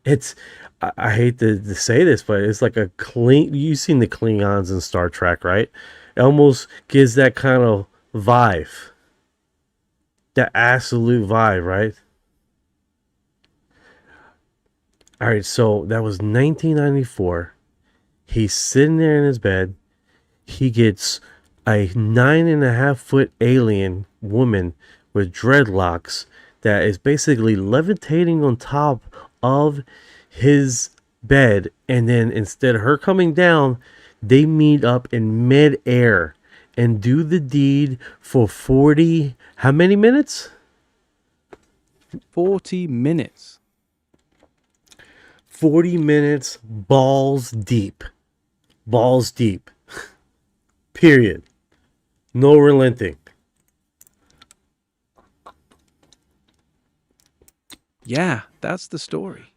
Speaker 3: It's, I hate to say this, but it's like a clean, you've seen the Klingons in Star Trek, right? It almost gives that kind of vibe, that absolute vibe, right? All right, so that was 1994. He's sitting there in his bed. He gets a 9.5-foot alien woman with dreadlocks that is basically levitating on top of his bed. And then instead of her coming down, they meet up in mid-air and do the deed for 40, how many minutes?
Speaker 7: 40 minutes.
Speaker 3: 40 minutes, balls deep. Balls deep. Period. No relenting.
Speaker 7: Yeah, that's the story.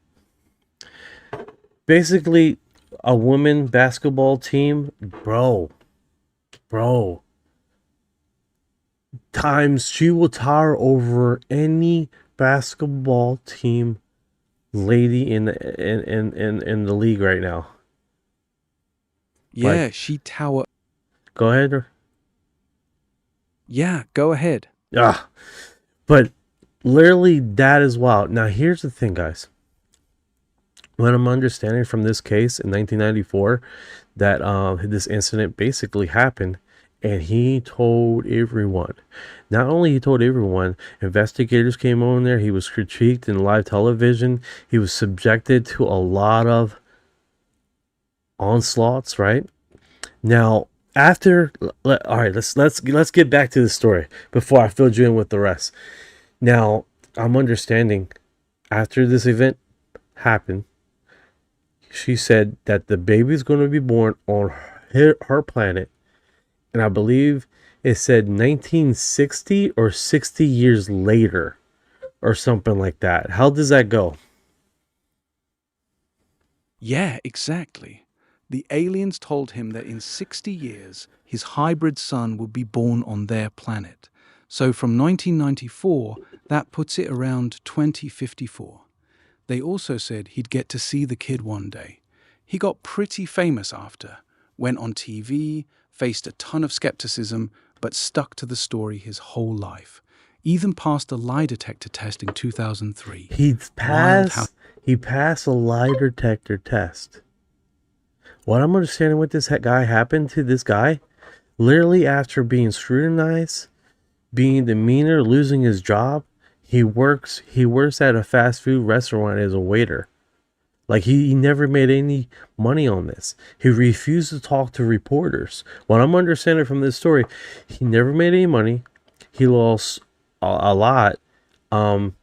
Speaker 3: Basically, a women basketball team, bro. Times she will tower over any basketball team lady in the league right now.
Speaker 7: Yeah,
Speaker 3: Like,
Speaker 7: she tower.
Speaker 3: go ahead.
Speaker 7: Yeah, go ahead.
Speaker 3: But literally, that is wild. Now, here's the thing, guys. What I'm understanding from this case in 1994, that this incident basically happened, and he told everyone. Not only he told everyone, investigators came on there. He was critiqued in live television. He was subjected to a lot of onslaughts. Right now, after, all right, let's get back to the story before I filled you in with the rest. Now, I'm understanding after this event happened, she said that the baby's going to be born on her planet. And I believe it said 1960 or 60 years later or something like that. How does that go?
Speaker 7: Yeah, exactly. The aliens told him that in 60 years, his hybrid son would be born on their planet. So from 1994, that puts it around 2054. They also said he'd get to see the kid one day. He got pretty famous after, went on TV, faced a ton of skepticism, but stuck to the story his whole life. Even passed a lie detector test in 2003.
Speaker 3: He passed a lie detector test. What I'm understanding with this guy happened to this guy, literally after being scrutinized, being demeanor, losing his job, he works at a fast food restaurant as a waiter. Like, he never made any money on this. He refused to talk to reporters. What I'm understanding from this story, he never made any money. He lost a lot. And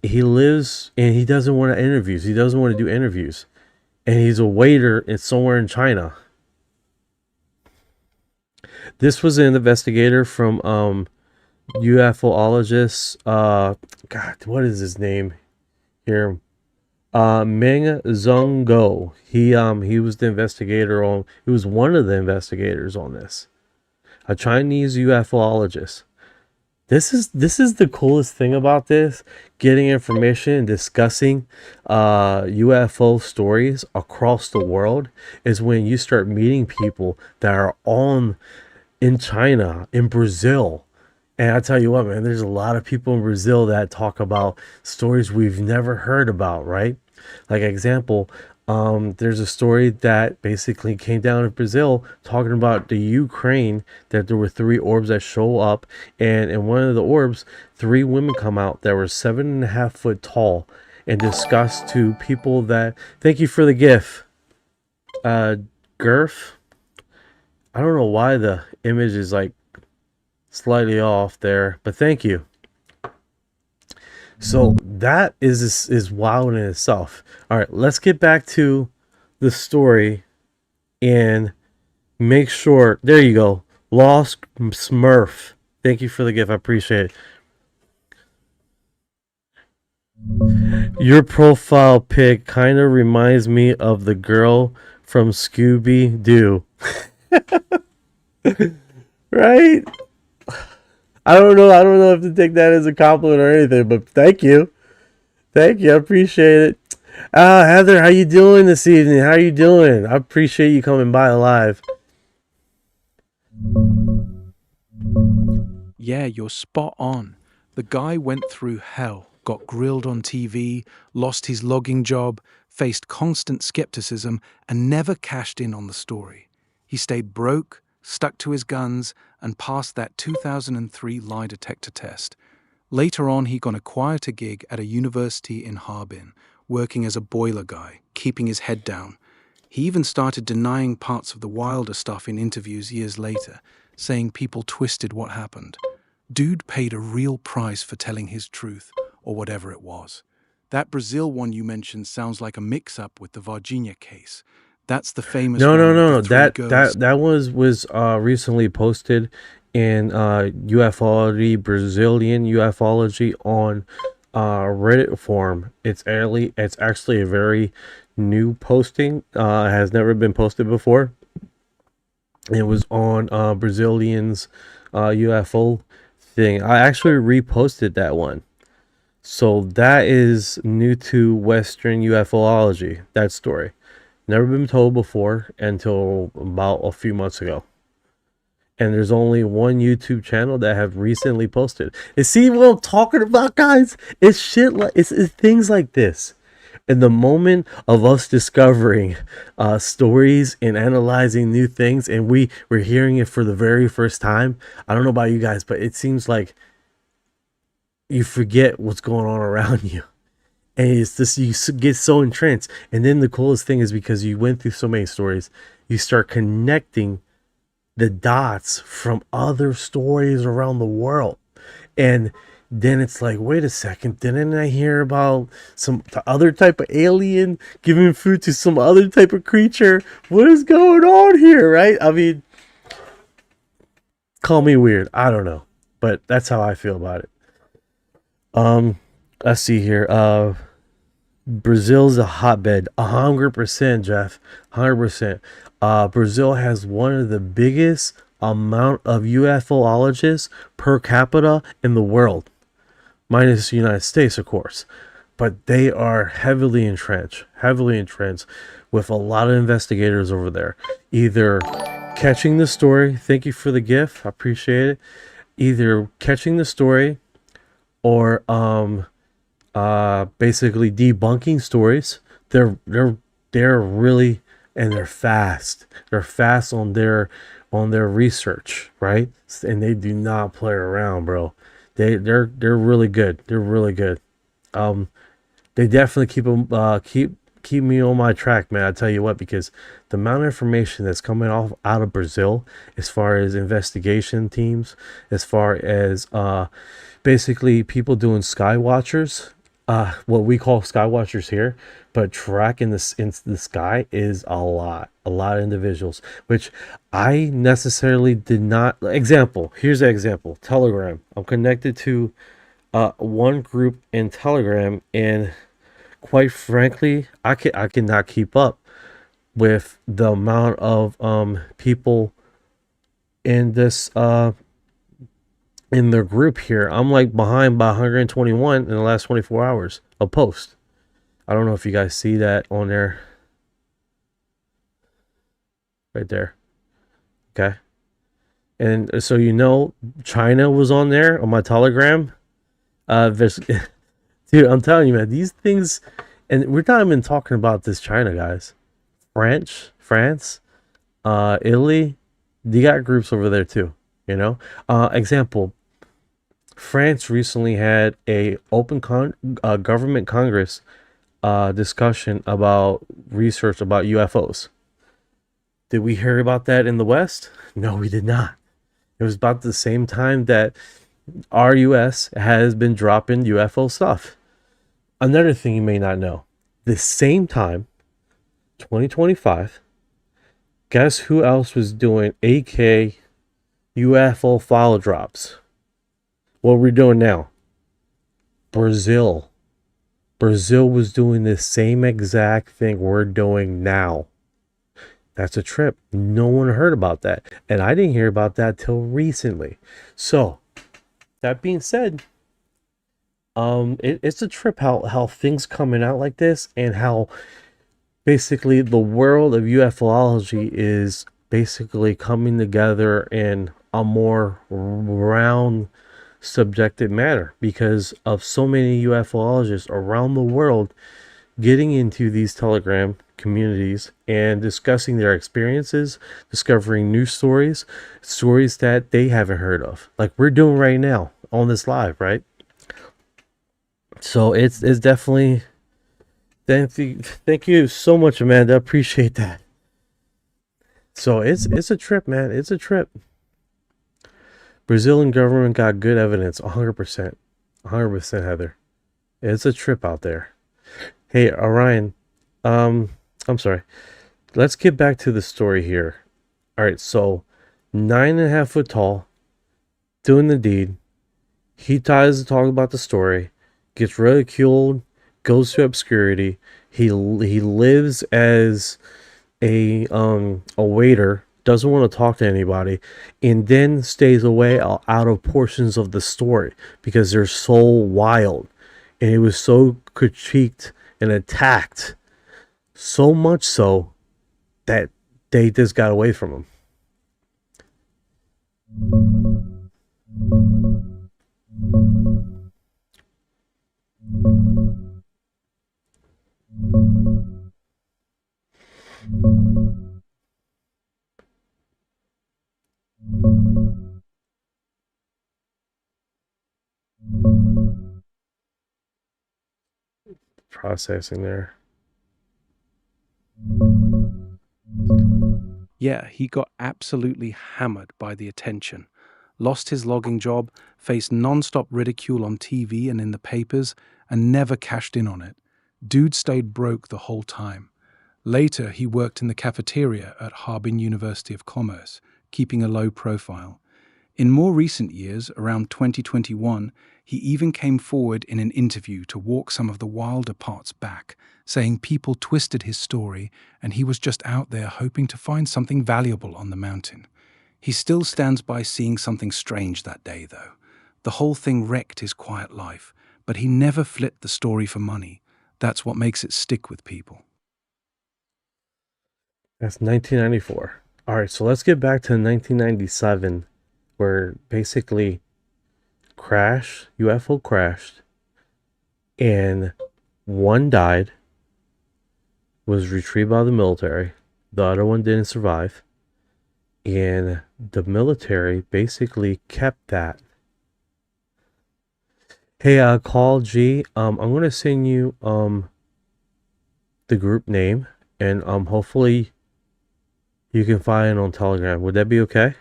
Speaker 3: he lives, and he doesn't want interviews. He doesn't want to do interviews. And he's a waiter in somewhere in China. This was an investigator from UFOologist. God, what is his name here? Meng Zhongguo. He was the investigator on. He was one of the investigators on this. A Chinese UFOologist. This is the coolest thing about this. Getting information and discussing UFO stories across the world is when you start meeting people that are in China, in Brazil. And I tell you what, man, there's a lot of people in Brazil that talk about stories we've never heard about, right? Like, example, there's a story that basically came down in Brazil talking about the Ukraine, that there were 3 orbs that show up, and in one of the orbs, 3 women come out that were 7.5 foot tall and discuss to people that, thank you for the GIF, Gurf. I don't know why the image is like slightly off there, but thank you. So that is wild in itself. All right, let's get back to the story and make sure. There you go, Lost Smurf. Thank you for the gift. I appreciate it. Your profile pic kind of reminds me of the girl from Scooby-Doo. Right? I don't know if to take that as a compliment or anything, but thank you. Thank you. I appreciate it. Heather, how you doing this evening? How are you doing? I appreciate you coming by live.
Speaker 7: Yeah, you're spot on. The guy went through hell, got grilled on TV, lost his logging job, faced constant skepticism, and never cashed in on the story. He stayed broke, stuck to his guns, and passed that 2003 lie detector test. Later on, he got a quieter gig at a university in Harbin, working as a boiler guy, keeping his head down. He even started denying parts of the wilder stuff in interviews years later, saying people twisted what happened. Dude paid a real price for telling his truth, or whatever it was. That Brazil one you mentioned sounds like a mix-up with the Varginha case. That's the famous
Speaker 3: No,
Speaker 7: one
Speaker 3: no,
Speaker 7: with
Speaker 3: no,
Speaker 7: the
Speaker 3: no.
Speaker 7: three
Speaker 3: That
Speaker 7: girls.
Speaker 3: that was recently posted in Ufology, Brazilian Ufology on Reddit forum. It's actually a very new posting. Has never been posted before. It was on Brazilian's UFO thing. I actually reposted that one. So that is new to Western ufology, that story. Never been told before until about a few months ago. And there's only one YouTube channel that have recently posted. And see what I'm talking about, guys? It's shit like it's things like this. In the moment of us discovering stories and analyzing new things, and we're hearing it for the very first time. I don't know about you guys, but it seems like you forget what's going on around you. And it's just, you get so entranced. And then the coolest thing is, because you went through so many stories, you start connecting the dots from other stories around the world. And then it's like, wait a second, didn't I hear about some other type of alien giving food to some other type of creature? What is going on here, right? I mean, call me weird, I don't know, but that's how I feel about it. Let's see here. Brazil's a hotbed. 100%, Jeff. 100%. Brazil has one of the biggest amount of UFOologists per capita in the world, minus the United States, of course. But they are heavily entrenched with a lot of investigators over there, either catching the story. Thank you for the gift. I appreciate it. Either catching the story, or basically debunking stories. They're really, and they're fast. They're fast on their research, right? And they do not play around, bro. They're really good. They're really good. They definitely keep me on my track, man. I tell you what, because the amount of information that's coming out of Brazil, as far as investigation teams, as far as basically people doing sky watchers, what we call sky watchers here, but tracking this in the sky, is a lot of individuals, which I necessarily did not. Here's an example. Telegram. I'm connected to one group in Telegram, and quite frankly, I cannot keep up with the amount of people in this in their group here. I'm like behind by 121 in the last 24 hours of post. I don't know if you guys see that on there. Right there. Okay. And so, China was on there on my Telegram. Dude, I'm telling you, man, these things, and we're not even talking about this China, guys. France, Italy, they got groups over there too, example, France recently had a open government Congress discussion about research about UFOs. Did we hear about that in the West? No, we did not. It was about the same time that our US has been dropping UFO stuff. Another thing you may not know, the same time, 2025, guess who else was doing AK UFO file drops? What we're doing now? Brazil. Brazil was doing the same exact thing we're doing now. That's a trip. No one heard about that. And I didn't hear about that till recently. So, that being said, it's a trip how things coming out like this, and how basically the world of ufology is basically coming together in a more round subjective manner because of so many ufologists around the world getting into these Telegram communities and discussing their experiences, discovering new stories that they haven't heard of, like we're doing right now on this live, right? So it's definitely, thank you so much, Amanda. Appreciate that. So it's a trip, man. It's a trip. Brazilian government got good evidence, 100%, 100%, Heather. It's a trip out there. Hey, Orion, I'm sorry. Let's get back to the story here. All right, so 9.5 foot tall, doing the deed. He tries to talk about the story, gets ridiculed, goes to obscurity. He lives as a waiter, doesn't want to talk to anybody, and then stays away out of portions of the story because they're so wild, and it was so critiqued and attacked, so much so that they just got away from him. Processing there.
Speaker 7: Yeah, he got absolutely hammered by the attention, lost his logging job, faced non-stop ridicule on TV and in the papers, and never cashed in on it. Dude stayed broke the whole time. Later, he worked in the cafeteria at Harbin University of Commerce, keeping a low profile. In more recent years, around 2021, he even came forward in an interview to walk some of the wilder parts back, saying people twisted his story and he was just out there hoping to find something valuable on the mountain. He still stands by seeing something strange that day, though. The whole thing wrecked his quiet life, but he never flipped the story for money. That's what makes it stick with people.
Speaker 3: That's 1994. All right, so let's get back to 1997, where basically UFO crashed, and one died, was retrieved by the military. The other one didn't survive, and the military basically kept that. Hey, Call G, I'm gonna send you the group name, and hopefully you can find it on Telegram. Would that be okay?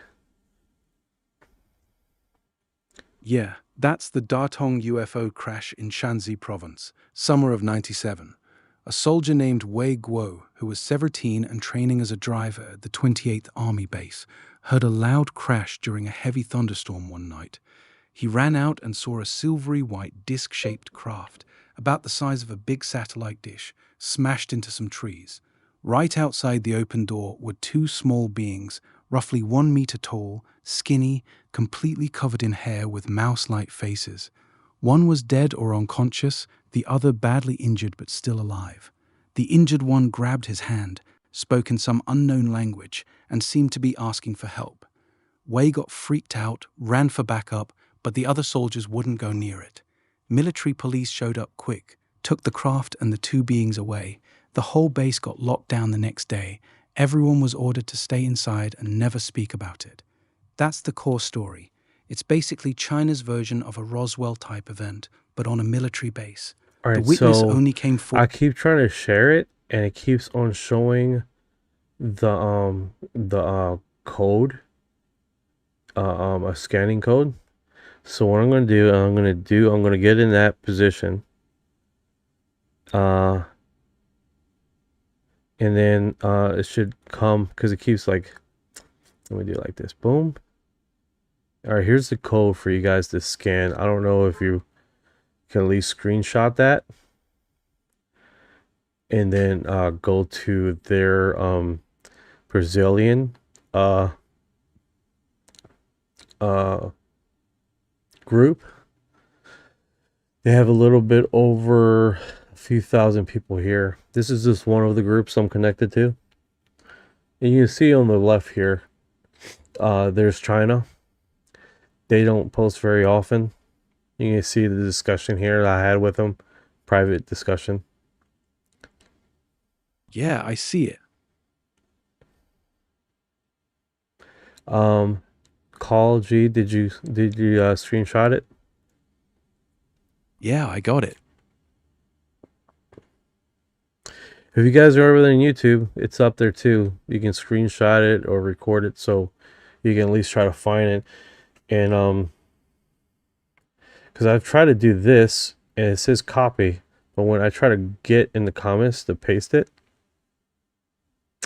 Speaker 7: Yeah, that's the Datong UFO crash in Shanxi province, summer of '97. A soldier named Wei Guo, who was 17 and training as a driver at the 28th Army Base, heard a loud crash during a heavy thunderstorm one night. He ran out and saw a silvery white disc-shaped craft, about the size of a big satellite dish, smashed into some trees. Right outside the open door were two small beings, roughly 1 meter tall, skinny, completely covered in hair with mouse-like faces. One was dead or unconscious, the other badly injured but still alive. The injured one grabbed his hand, spoke in some unknown language, and seemed to be asking for help. Wei got freaked out, ran for backup, but the other soldiers wouldn't go near it. Military police showed up quick, took the craft and the two beings away. The whole base got locked down the next day. Everyone was ordered to stay inside and never speak about it. That's the core story. It's basically China's version of a Roswell-type event, but on a military base.
Speaker 3: All right,
Speaker 7: the witness
Speaker 3: so
Speaker 7: only came forward.
Speaker 3: I keep trying to share it, and it keeps on showing the code. a scanning code. So what I'm going to do, I'm going to get in that position. And then it should come, because it keeps like, let me do it like this. Boom. All right, here's the code for you guys to scan. I don't know if you can at least screenshot that. And then go to their Brazilian group. They have a little bit over a few thousand people here. This is just one of the groups I'm connected to. And you can see on the left here, there's China. They don't post very often. You can see the discussion here that I had with them, private discussion.
Speaker 7: Yeah, I see it.
Speaker 3: Call G, did you screenshot it?
Speaker 7: Yeah, I got it.
Speaker 3: If you guys are over there on YouTube, it's up there too. You can screenshot it or record it so you can at least try to find it. And because I've tried to do this and it says copy, but when I try to get in the comments to paste it,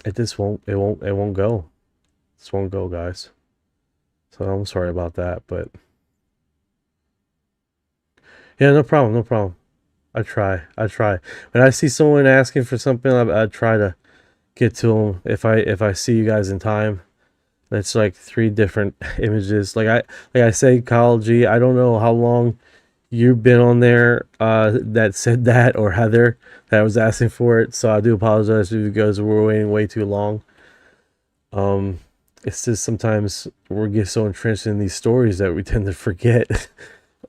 Speaker 3: it just won't go. This won't go, guys. So I'm sorry about that, but yeah, no problem. I try. When I see someone asking for something, I try to get to them. If I see you guys in time, that's like 3 different images. Like I say, Kyle G, I don't know how long you've been on there that said that, or Heather that was asking for it. So I do apologize if you guys were waiting way too long. It's just sometimes we get so entrenched in these stories that we tend to forget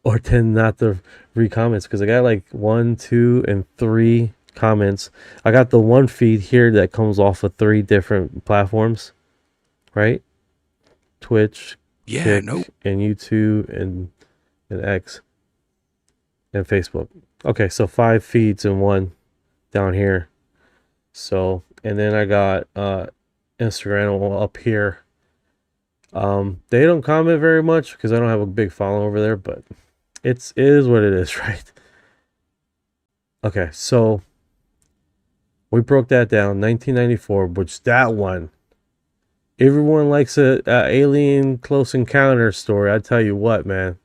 Speaker 3: or tend not to read comments, because I got like 1, 2, and 3 comments. I got the one feed here that comes off of 3 different platforms, right? Twitch,
Speaker 7: Yeah,
Speaker 3: Kick,
Speaker 7: no.
Speaker 3: and YouTube, and X, and Facebook. Okay, so 5 feeds in one down here. So, and then I got Instagram up here. They don't comment very much because I don't have a big following over there, but it is what it is, right? Okay, so we broke that down. 1994, which that one, everyone likes a alien close encounter story. I tell you what, man,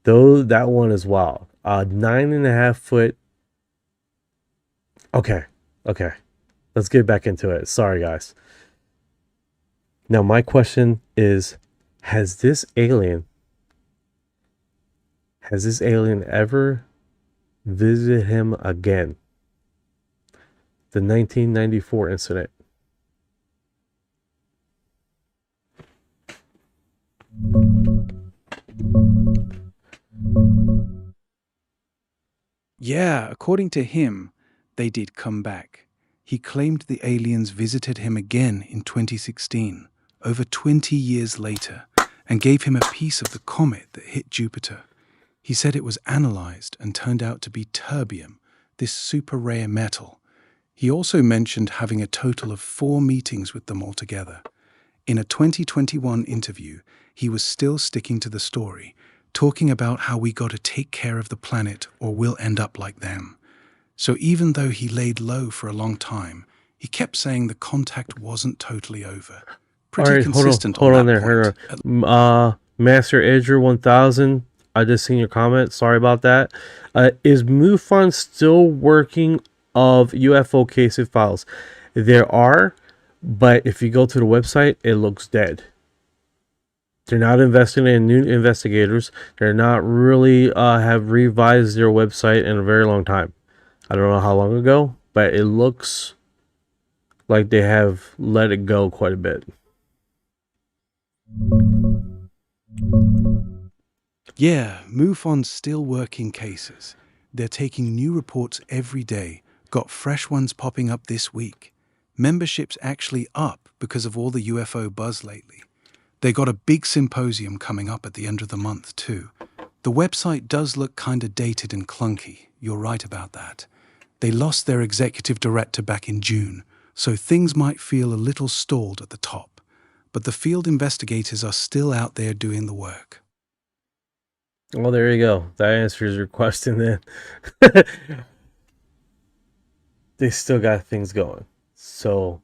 Speaker 3: though that one is wild. 9.5 foot. Okay, let's get back into it. Sorry, guys. Now, my question is, has this alien ever visited him again? The 1994 incident.
Speaker 7: Yeah, according to him, they did come back. He claimed the aliens visited him again in 2016, over 20 years later, and gave him a piece of the comet that hit Jupiter. He said it was analyzed and turned out to be terbium, this super rare metal. He also mentioned having a total of 4 meetings with them altogether. In a 2021 interview, he was still sticking to the story, talking about how we got to take care of the planet or we'll end up like them. So even though he laid low for a long time, he kept saying the contact wasn't totally over. Pretty
Speaker 3: All right,
Speaker 7: consistent
Speaker 3: hold on
Speaker 7: that
Speaker 3: there.
Speaker 7: point.
Speaker 3: Master Edger 1000. I just seen your comment. Sorry about that. Is MUFON still working of UFO XO Files? There are, but if you go to the website, it looks dead. They're not investing in new investigators. They're not really have revised their website in a very long time. I don't know how long ago, but it looks like they have let it go quite a bit.
Speaker 7: Yeah, MUFON's still working cases. They're taking new reports every day, got fresh ones popping up this week. Membership's actually up because of all the UFO buzz lately. They got a big symposium coming up at the end of the month too. The website does look kinda dated and clunky, you're right about that. They lost their executive director back in June, so things might feel a little stalled at the top. but the field investigators are still out there doing the work.
Speaker 3: Well, there you go. That answers your question then. They still got things going. So,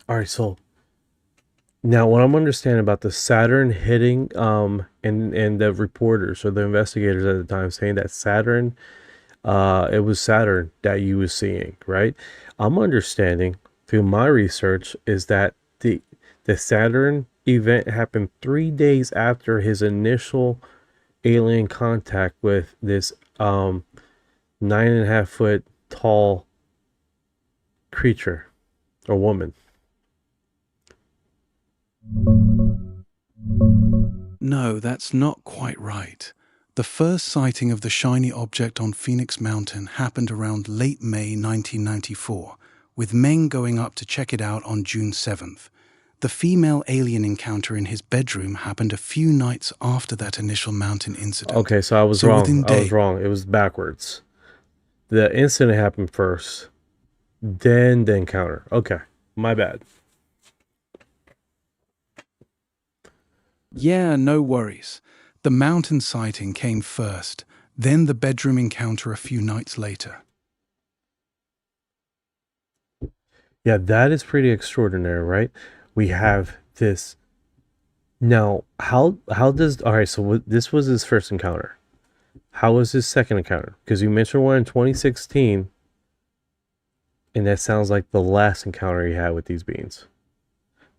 Speaker 3: all right, so now what I'm understanding about the Saturn hitting and the reporters or the investigators at the time saying that Saturn, it was Saturn that you was seeing, right? I'm understanding through my research is that the Saturn event happened 3 days after his initial alien contact with this 9.5-foot tall creature or woman.
Speaker 7: No, that's not quite right. The first sighting of the shiny object on Phoenix Mountain happened around late May 1994, with Meng going up to check it out on June 7th. The female alien encounter in his bedroom happened a few nights after that initial mountain incident.
Speaker 3: Okay, so I was wrong. I was wrong. It was backwards. The incident happened first, then the encounter. Okay, my bad.
Speaker 7: Yeah, no worries. The mountain sighting came first, then the bedroom encounter a few nights later.
Speaker 3: Yeah, that is pretty extraordinary, right? We have this. Now, how does, all right, so this was his first encounter. How was his second encounter? Because you mentioned one in 2016, and that sounds like the last encounter he had with these beings.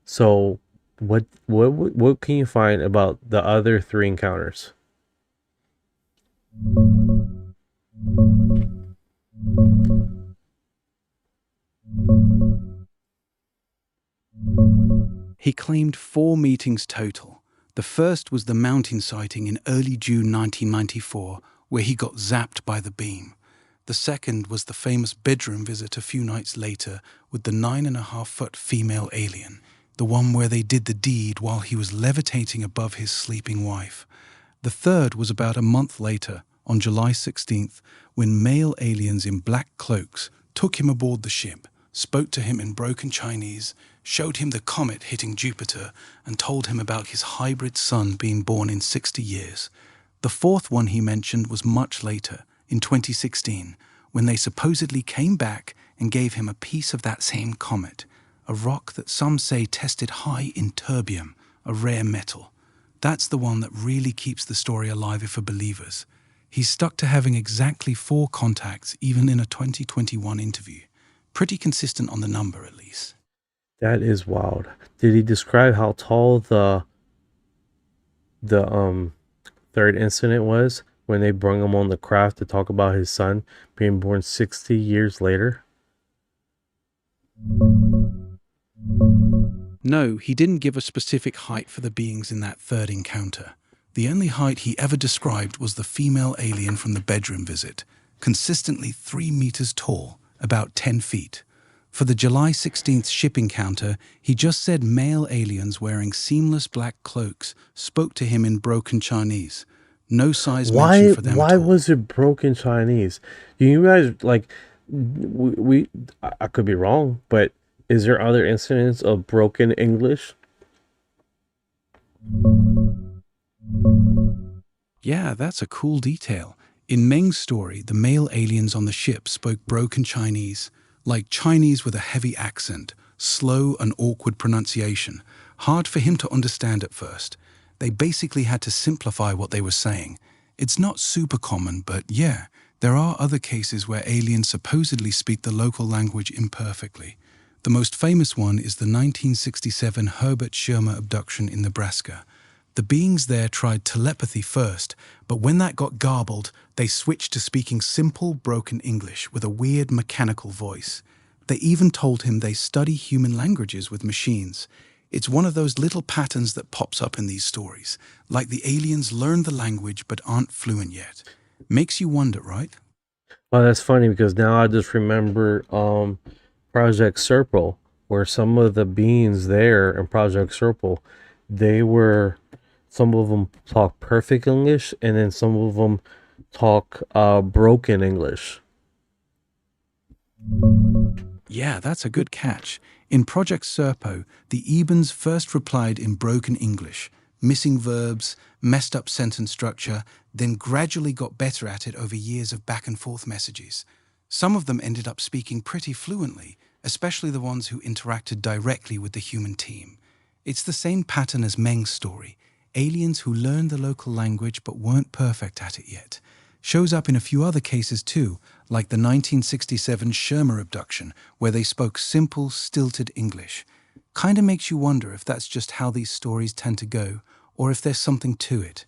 Speaker 3: So, what can you find about the other 3 encounters?
Speaker 7: He claimed 4 meetings total. The first was the mountain sighting in early June 1994, where he got zapped by the beam. The second was the famous bedroom visit a few nights later with the 9.5-foot female alien, the one where they did the deed while he was levitating above his sleeping wife. The third was about a month later, on July 16th, when male aliens in black cloaks took him aboard the ship, spoke to him in broken Chinese, showed him the comet hitting Jupiter, and told him about his hybrid son being born in 60 years. The fourth one he mentioned was much later, in 2016, when they supposedly came back and gave him a piece of that same comet, a rock that some say tested high in terbium, a rare metal. That's the one that really keeps the story alive for believers. He's stuck to having exactly 4 contacts, even in a 2021 interview. Pretty consistent on the number, at least.
Speaker 3: That is wild. Did he describe how tall the third incident was when they brought him on the craft to talk about his son being born 60 years later?
Speaker 7: No, he didn't give a specific height for the beings in that third encounter. The only height he ever described was the female alien from the bedroom visit, consistently 3 meters tall, about 10 feet. For the July 16th ship encounter, he just said male aliens wearing seamless black cloaks spoke to him in broken Chinese. No size mentioned for them
Speaker 3: Why
Speaker 7: at all.
Speaker 3: was it broken Chinese? You guys, like, I could be wrong, but is there other incidents of broken English?
Speaker 7: Yeah, that's a cool detail. In Meng's story, the male aliens on the ship spoke broken Chinese, like Chinese with a heavy accent, slow and awkward pronunciation, hard for him to understand at first. They basically had to simplify what they were saying. It's not super common, but yeah, there are other cases where aliens supposedly speak the local language imperfectly. The most famous one is the 1967 Herbert Schirmer abduction in Nebraska. The beings there tried telepathy first, but when that got garbled, they switched to speaking simple, broken English with a weird mechanical voice. They even told him they study human languages with machines. It's one of those little patterns that pops up in these stories, like the aliens learn the language but aren't fluent yet. Makes you wonder, right?
Speaker 3: Well, that's funny because now I just remember Project Serpo, where some of the beings there in Project Serpo, some of them talk perfect English, and then some of them talk broken English.
Speaker 7: Yeah, that's a good catch. In Project Serpo, the Ebens first replied in broken English, missing verbs, messed up sentence structure, then gradually got better at it over years of back and forth messages. Some of them ended up speaking pretty fluently, especially the ones who interacted directly with the human team. It's the same pattern as Meng's story. Aliens who learned the local language but weren't perfect at it yet. Shows up in a few other cases too, like the 1967 Shermer abduction, where they spoke simple, stilted English. Kinda makes you wonder if that's just how these stories tend to go, or if there's something to it.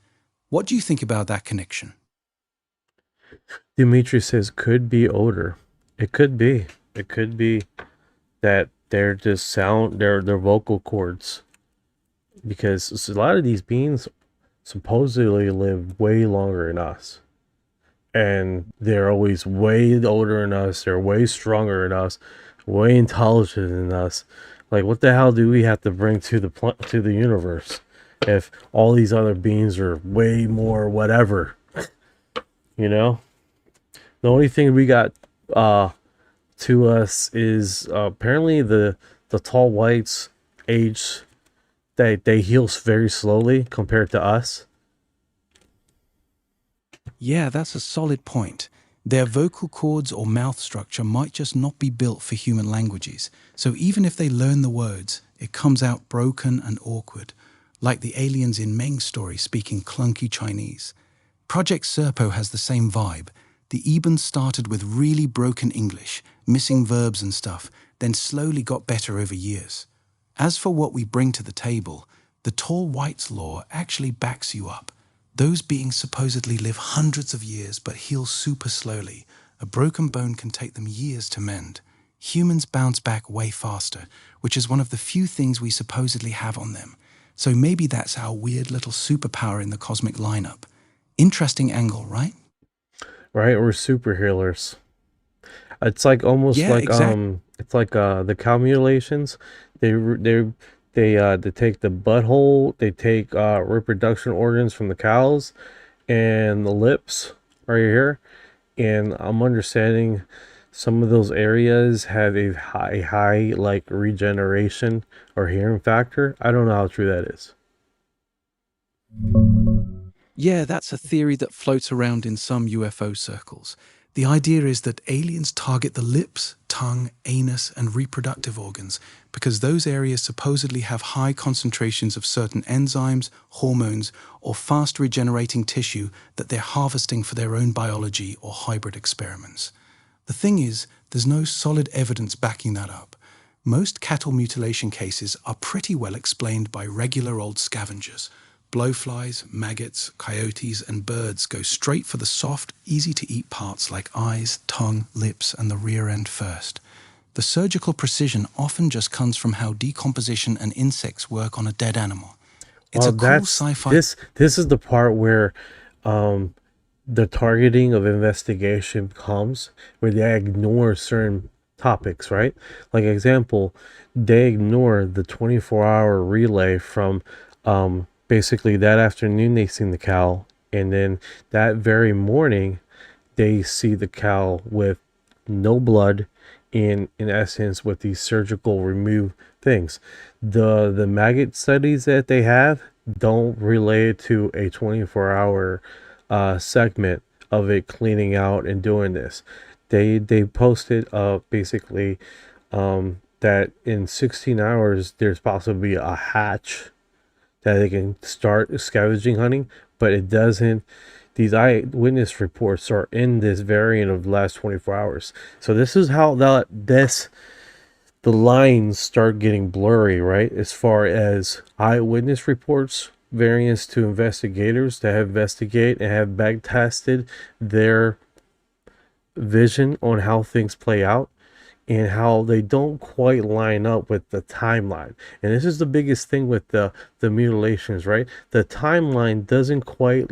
Speaker 7: What do you think about that connection?
Speaker 3: Dimitri says could be odor. It could be. It could be that they're just their vocal cords. Because a lot of these beings supposedly live way longer than us. And they're always way older than us. They're way stronger than us. Way intelligent than us. Like, what the hell do we have to bring to the universe if all these other beings are way more whatever? You know? The only thing we got to us is apparently the tall whites age. They heal very slowly compared to us.
Speaker 7: Yeah, that's a solid point. Their vocal cords or mouth structure might just not be built for human languages, so even if they learn the words, it comes out broken and awkward, like the aliens in Meng's story speaking clunky Chinese. Project Serpo has the same vibe. The Ebens started with really broken English, missing verbs and stuff, then slowly got better over years. As for what we bring to the table, the tall whites law actually backs you up. Those beings supposedly live hundreds of years but heal super slowly. A broken bone can take them years to mend. Humans bounce back way faster, which is one of the few things we supposedly have on them. So maybe that's our weird little superpower in the cosmic lineup. Interesting angle, right?
Speaker 3: Right? We're super healers. It's like almost
Speaker 7: Yeah,
Speaker 3: like
Speaker 7: exactly.
Speaker 3: it's like the cow mutilations. They take the butthole, they take reproduction organs from the cows and the lips right here. And I'm understanding some of those areas have a high like regeneration or hearing factor. I don't know how true that is.
Speaker 7: Yeah, that's a theory that floats around in some UFO circles. The idea is that aliens target the lips, tongue, anus, and reproductive organs because those areas supposedly have high concentrations of certain enzymes, hormones, or fast regenerating tissue that they're harvesting for their own biology or hybrid experiments. The thing is, there's no solid evidence backing that up. Most cattle mutilation cases are pretty well explained by regular old scavengers. Blowflies, maggots, coyotes, and birds go straight for the soft, easy-to-eat parts like eyes, tongue, lips, and the rear end first. The surgical precision often just comes from how decomposition and insects work on a dead animal. It's
Speaker 3: Well,
Speaker 7: a cool
Speaker 3: that's
Speaker 7: sci-fi...
Speaker 3: this is the part where the targeting of investigation comes, where they ignore certain topics, right? Like example, they ignore the 24-hour relay from basically that afternoon they seen the cow, and then that very morning they see the cow with no blood, in essence with these surgical remove things. The maggot studies that they have don't relate to a 24-hour segment of it cleaning out and doing this. They posted basically that in 16 hours there's possibly a hatch that they can start scavenging hunting, but it doesn't. These eyewitness reports are in this variant of the last 24 hours. So this is how the lines start getting blurry, right? As far as eyewitness reports, variants to investigators that have investigate and have back tested their vision on how things play out, and how they don't quite line up with the timeline. And this is the biggest thing with the mutilations, right? The timeline doesn't quite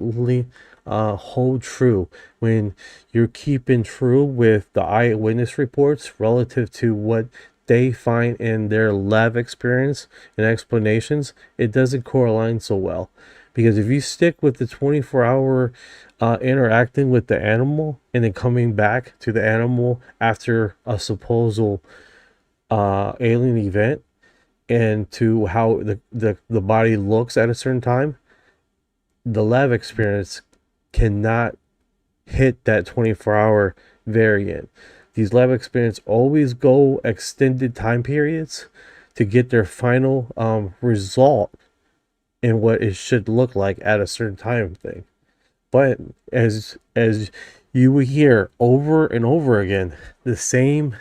Speaker 3: hold true when you're keeping true with the eyewitness reports relative to what they find in their lab experience and explanations. It doesn't correlate so well, because if you stick with the 24-hour interacting with the animal and then coming back to the animal after a supposed alien event and to how the body looks at a certain time, the lab experience cannot hit that 24-hour variant. These lab experiments always go extended time periods to get their final result in what it should look like at a certain time thing. But as you will hear over and over again, the same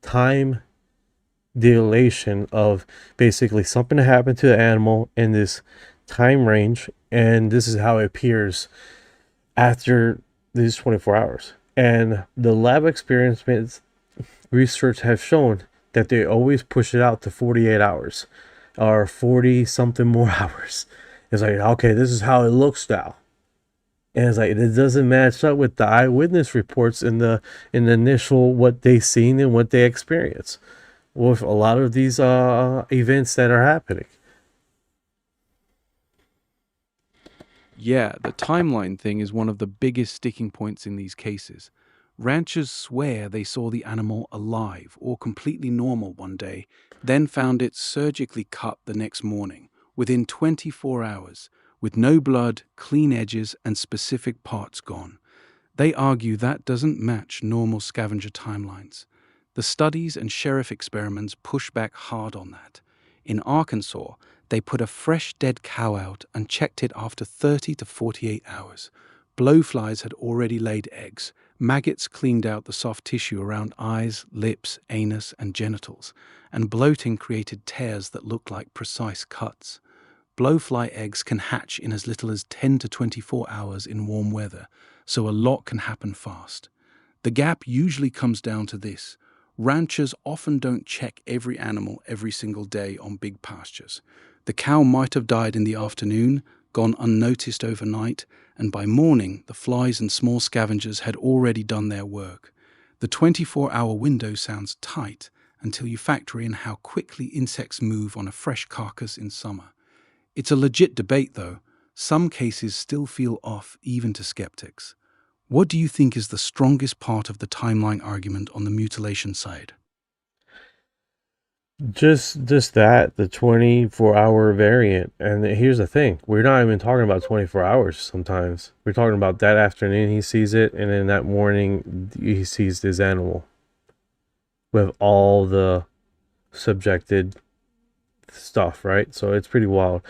Speaker 3: time dilation of basically something that happened to the animal in this time range, and this is how it appears after these 24 hours. And the lab experiments research have shown that they always push it out to 48 hours or 40 something more hours. It's like, okay, this is how it looks now. And it's like, it doesn't match up with the eyewitness reports in the initial what they seen and what they experienced with a lot of these events that are happening.
Speaker 7: Yeah, the timeline thing is one of the biggest sticking points in these cases. Ranchers swear they saw the animal alive or completely normal one day, then found it surgically cut the next morning, within 24 hours, with no blood, clean edges, and specific parts gone. They argue that doesn't match normal scavenger timelines. The studies and sheriff experiments push back hard on that. In Arkansas, they put a fresh dead cow out and checked it after 30 to 48 hours. Blowflies had already laid eggs. Maggots cleaned out the soft tissue around eyes, lips, anus, and genitals, and bloating created tears that looked like precise cuts. Blowfly eggs can hatch in as little as 10 to 24 hours in warm weather, so a lot can happen fast. The gap usually comes down to this. Ranchers often don't check every animal every single day on big pastures. The cow might have died in the afternoon, gone unnoticed overnight, and by morning the flies and small scavengers had already done their work. The 24-hour window sounds tight until you factor in how quickly insects move on a fresh carcass in summer. It's a legit debate, though. Some cases still feel off even to skeptics. What do you think is the strongest part of the timeline argument on the mutilation side?
Speaker 3: Just that, the 24-hour variant. And here's the thing, we're not even talking about 24 hours sometimes. We're talking about that afternoon he sees it, and then that morning he sees this animal with all the subjected stuff, right? So it's pretty wild.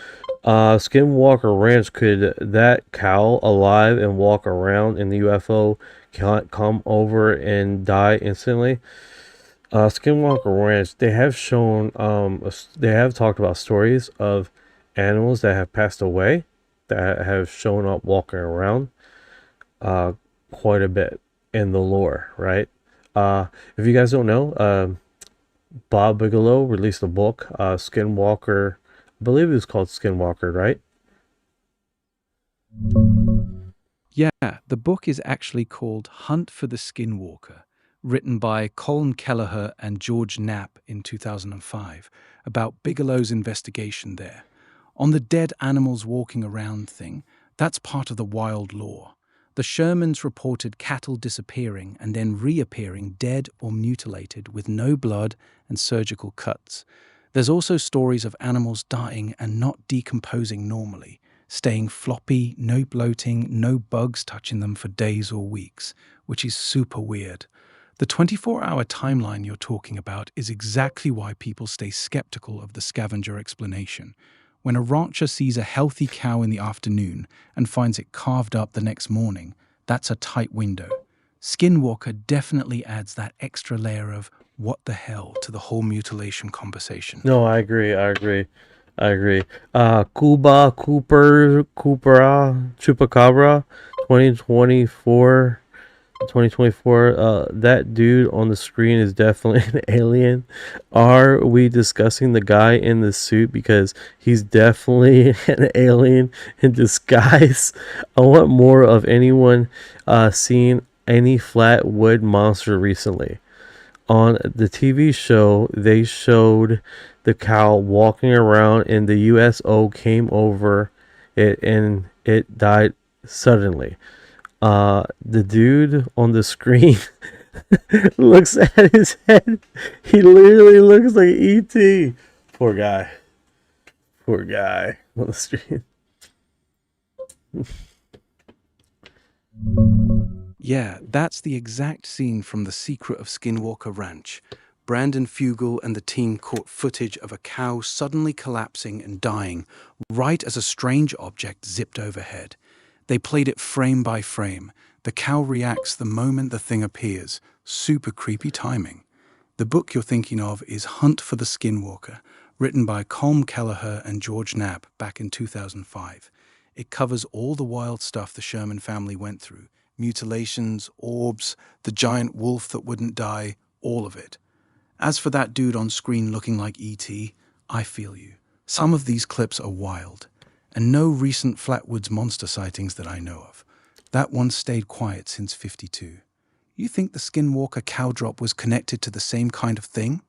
Speaker 3: Skinwalker Ranch, could that cow alive and walk around in the UFO can't come over and die instantly? Skinwalker Ranch, they have shown, they have talked about stories of animals that have passed away that have shown up walking around quite a bit in the lore, right? If you guys don't know, Bob Bigelow released a book, Skinwalker, I believe it was called Skinwalker, right?
Speaker 7: Yeah, the book is actually called Hunt for the Skinwalker, written by Colin Kelleher and George Knapp in 2005, about Bigelow's investigation there. On the dead animals walking around thing, that's part of the wild lore. The Shermans reported cattle disappearing and then reappearing dead or mutilated with no blood and surgical cuts. There's also stories of animals dying and not decomposing normally, staying floppy, no bloating, no bugs touching them for days or weeks, which is super weird. The 24-hour timeline you're talking about is exactly why people stay skeptical of the scavenger explanation. When a rancher sees a healthy cow in the afternoon and finds it carved up the next morning, that's a tight window. Skinwalker definitely adds that extra layer of what the hell to the whole mutilation conversation.
Speaker 3: No, I agree. Cuba, Coopera, Chupacabra, 2024, that dude on the screen is definitely an alien. Are we discussing the guy in the suit? Because he's definitely an alien in disguise. I want more of anyone seeing any flat wood monster recently. On the TV show, they showed the cow walking around and the USO came over it and it died suddenly. The dude on the screen looks at his head. He literally looks like E.T. Poor guy. Poor guy on the street.
Speaker 7: Yeah, that's the exact scene from The Secret of Skinwalker Ranch. Brandon Fugel and the team caught footage of a cow suddenly collapsing and dying right as a strange object zipped overhead. They played it frame by frame. The cow reacts the moment the thing appears. Super creepy timing. The book you're thinking of is Hunt for the Skinwalker, written by Colm Kelleher and George Knapp back in 2005. It covers all the wild stuff the Sherman family went through. Mutilations, orbs, the giant wolf that wouldn't die, all of it. As for that dude on screen looking like E.T., I feel you. Some of these clips are wild, and no recent Flatwoods monster sightings that I know of. That one stayed quiet since '52. You think the Skinwalker cow drop was connected to the same kind of thing?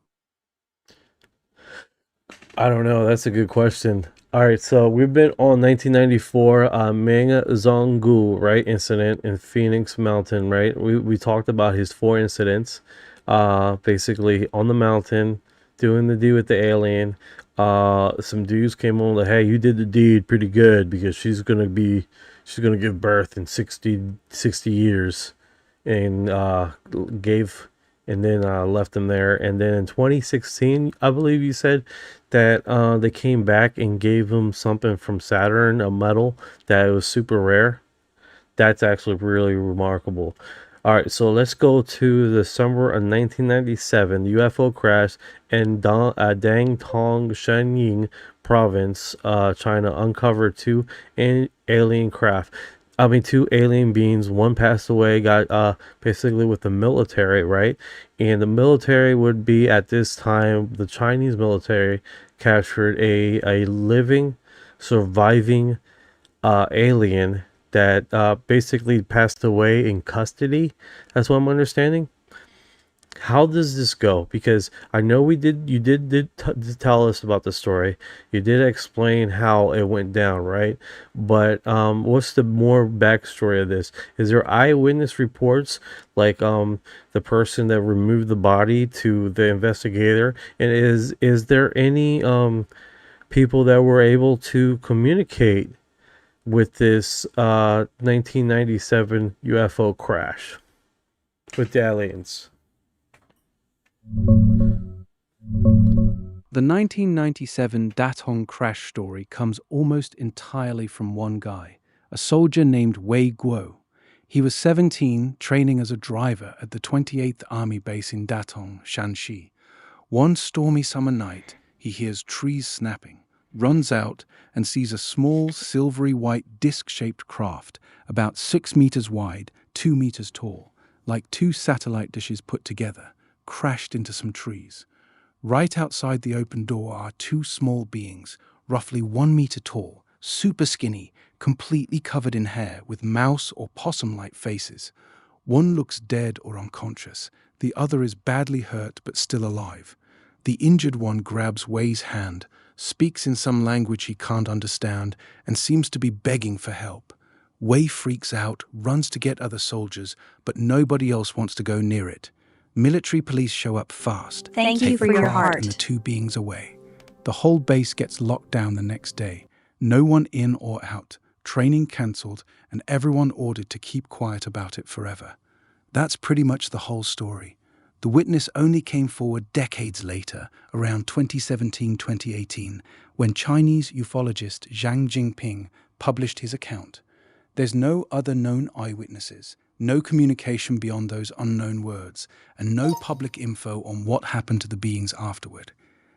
Speaker 3: I don't know. That's a good question. All right, so we've been on 1994 Meng Zhonggu, right, incident in Phoenix Mountain, right? We talked about his 4 incidents, basically on the mountain, doing the deed with the alien. Some dudes came on like, hey, you did the deed pretty good because she's gonna give birth in 60 years, and left him there. And then in 2016, I believe you said that they came back and gave him something from Saturn, a metal that was super rare. That's actually really remarkable. All right, so let's go to the summer of 1997. The UFO crash in Datong, Shenyang province, China, uncovered 2 alien craft. I mean, 2 alien beings. One passed away, got basically with the military, right? And the military would be, at this time, the Chinese military captured a living, surviving alien that basically passed away in custody. That's what I'm understanding. How does this go? Because I know you did tell us about the story. You did explain how it went down, right? But what's the more backstory of this? Is there eyewitness reports, like the person that removed the body to the investigator? And is there any people that were able to communicate with this 1997 UFO crash with the aliens?
Speaker 7: The 1997 Datong crash story comes almost entirely from one guy, a soldier named Wei Guo. He was 17, training as a driver at the 28th Army Base in Datong, Shanxi. One stormy summer night, he hears trees snapping, runs out, and sees a small, silvery white disc-shaped craft, about 6 meters wide, 2 meters tall, like 2 satellite dishes put together, crashed into some trees. Right outside the open door are 2 small beings, roughly 1 meter tall, super skinny, completely covered in hair with mouse or possum-like faces. One looks dead or unconscious. The other is badly hurt but still alive. The injured one grabs Wei's hand, speaks in some language he can't understand, and seems to be begging for help. Wei freaks out, runs to get other soldiers, but nobody else wants to go near it. Military police show up fast.
Speaker 6: Thank you
Speaker 7: take
Speaker 6: for
Speaker 7: the
Speaker 6: your
Speaker 7: craft
Speaker 6: heart.
Speaker 7: and the 2 beings away. The whole base gets locked down the next day. No one in or out. Training cancelled, and everyone ordered to keep quiet about it forever. That's pretty much the whole story. The witness only came forward decades later, around 2017-2018, when Chinese ufologist Zhang Jinping published his account. There's no other known eyewitnesses, no communication beyond those unknown words, and no public info on what happened to the beings afterward.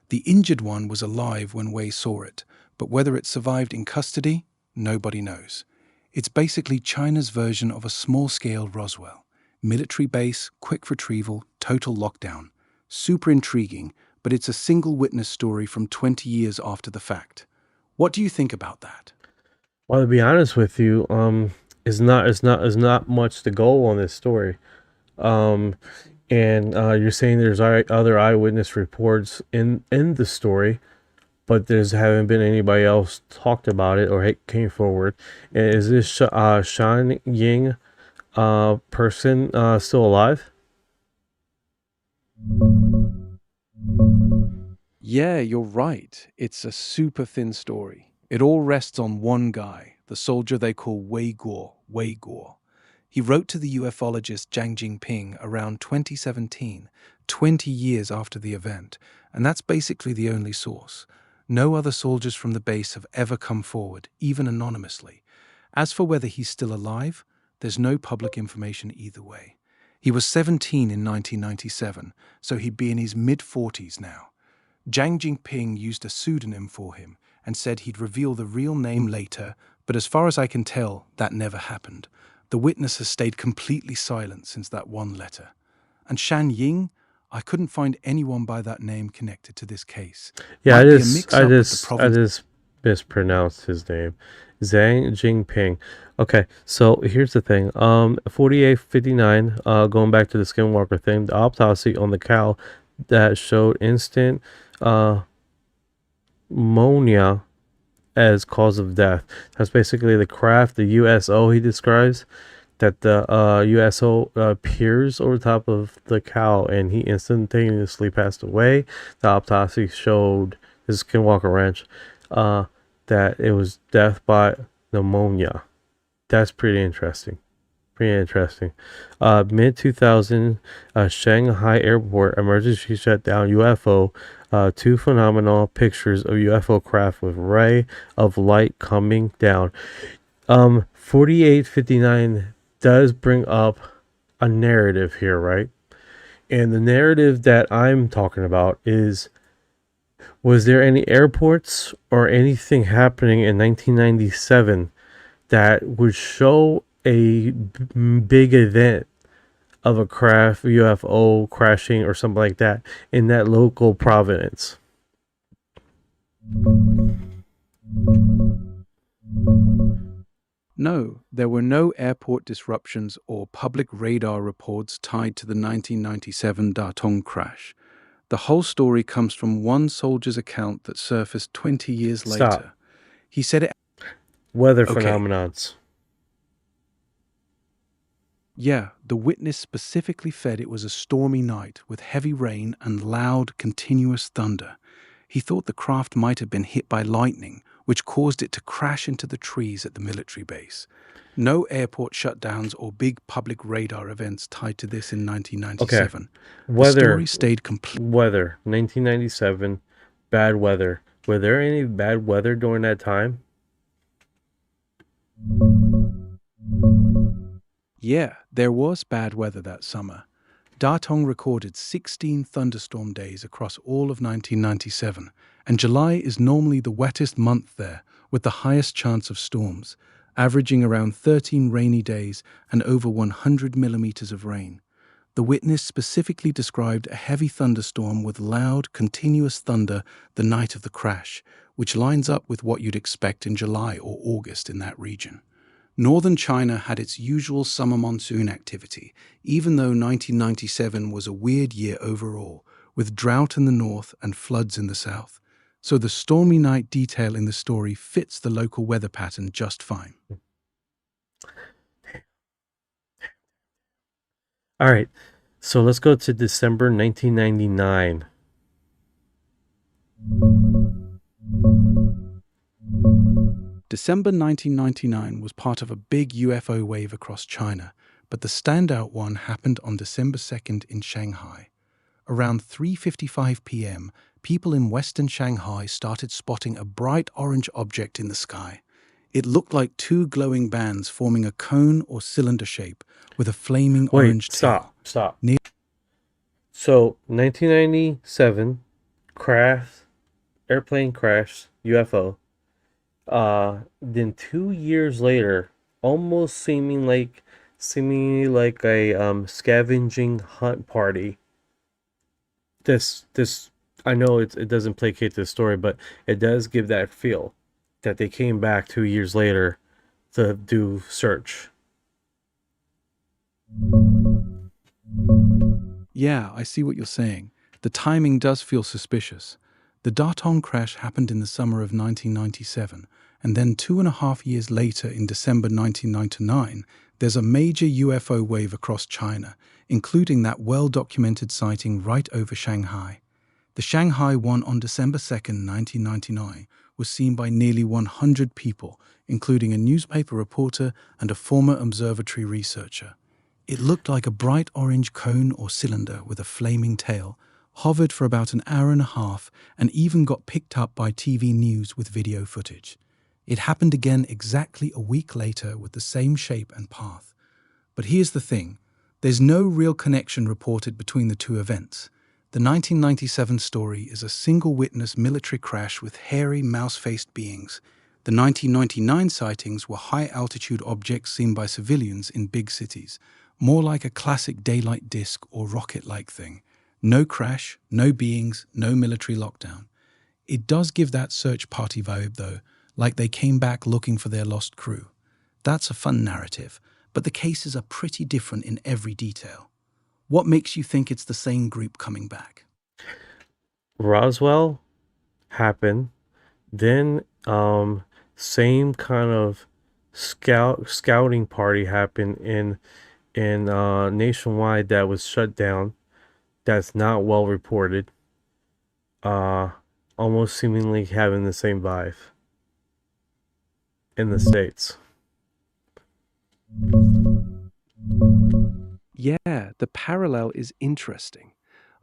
Speaker 7: The injured one was alive when Wei saw it, but whether it survived in custody, nobody knows. It's basically China's version of a small-scale Roswell. Military base, quick retrieval, total lockdown. Super intriguing, but it's a single witness story from 20 years after the fact. What do you think about that?
Speaker 3: Well, to be honest with you, it's not much to go on this story. And you're saying there's other eyewitness reports in the story, but there's haven't been anybody else talked about it or came forward. And is this Shan Ying person still alive?
Speaker 7: Yeah, you're right. It's a super thin story. It all rests on one guy, the soldier they call Wei Guo. He wrote to the ufologist Jiang Jingping around 2017, 20 years after the event, and that's basically the only source. No other soldiers from the base have ever come forward, even anonymously. As for whether he's still alive, there's no public information either way. He was 17 in 1997, so he'd be in his mid-40s now. Jiang Jingping used a pseudonym for him and said he'd reveal the real name later, but as far as I can tell, that never happened. The witness has stayed completely silent since that one letter. And Shan Ying, I couldn't find anyone by that name connected to this case.
Speaker 3: Yeah,
Speaker 7: Might
Speaker 3: I
Speaker 7: be a
Speaker 3: just,
Speaker 7: mix-up
Speaker 3: I
Speaker 7: with the
Speaker 3: just, I
Speaker 7: province.
Speaker 3: just mispronounced his name, Zhang Jingping. Okay, so here's the thing. 4859. Going back to the Skinwalker thing, the autopsy on the cow that showed instant pneumonia as cause of death. That's basically the craft, the USO he describes, that the USO appears over top of the cow and he instantaneously passed away. The autopsy showed, this is Skinwalker Ranch, that it was death by pneumonia. That's pretty interesting. Mid 2000, Shanghai Airport emergency shutdown UFO. Two phenomenal pictures of UFO craft with ray of light coming down. 4859 does bring up a narrative here, right? And the narrative that I'm talking about is, was there any airports or anything happening in 1997 that would show a big event of a craft UFO crashing or something like that in that local province?
Speaker 7: No, there were no airport disruptions or public radar reports tied to the 1997 Datong crash. The whole story comes from one soldier's account that surfaced 20 years
Speaker 3: Stop.
Speaker 7: later. He said it.
Speaker 3: Weather
Speaker 7: Okay.
Speaker 3: phenomenons.
Speaker 7: Yeah, the witness specifically said it was a stormy night with heavy rain and loud, continuous thunder. He thought the craft might have been hit by lightning, which caused it to crash into the trees at the military base. No airport shutdowns or big public radar events tied to this in 1997. The
Speaker 3: Weather.
Speaker 7: story stayed complete.
Speaker 3: Weather. 1997. Bad weather. Were there any bad weather during that time?
Speaker 7: Yeah, there was bad weather that summer. Datong recorded 16 thunderstorm days across all of 1997, and July is normally the wettest month there, with the highest chance of storms, averaging around 13 rainy days and over 100 millimeters of rain. The witness specifically described a heavy thunderstorm with loud, continuous thunder the night of the crash, which lines up with what you'd expect in July or August in that region. Northern China had its usual summer monsoon activity, even though 1997 was a weird year overall, with drought in the north and floods in the south. So the stormy night detail in the story fits the local weather pattern just fine.
Speaker 3: All right, so let's go to December 1999.
Speaker 7: December 1999 was part of a big UFO wave across China, but the standout one happened on December 2nd in Shanghai. Around 3:55 p.m., people in western Shanghai started spotting a bright orange object in the sky. It looked like two glowing bands forming a cone or cylinder shape with a flaming orange tail.
Speaker 3: Stop. So, 1997, airplane crash, UFO. Then 2 years later, almost seemingly like a scavenging hunt party. This I know it doesn't placate this story, but it does give that feel that they came back 2 years later to do search.
Speaker 7: Yeah, I see what you're saying. The timing does feel suspicious. The Datong crash happened in the summer of 1997, and then 2.5 years later, in December 1999, there's a major UFO wave across China, including that well-documented sighting right over Shanghai. The Shanghai one on December 2nd, 1999, was seen by nearly 100 people, including a newspaper reporter and a former observatory researcher. It looked like a bright orange cone or cylinder with a flaming tail, hovered for about an hour and a half, and even got picked up by TV news with video footage. It happened again exactly a week later with the same shape and path. But here's the thing, there's no real connection reported between the two events. The 1997 story is a single-witness military crash with hairy, mouse-faced beings. The 1999 sightings were high-altitude objects seen by civilians in big cities, more like a classic daylight disk or rocket-like thing. No crash, no beings, no military lockdown. It does give that search party vibe, though, like they came back looking for their lost crew. That's a fun narrative, but the cases are pretty different in every detail. What makes you think it's the same group coming back?
Speaker 3: Roswell happened, then same kind of scouting party happened in nationwide that was shut down. That's not well reported. Almost seemingly having the same vibe in the States.
Speaker 7: Yeah, the parallel is interesting.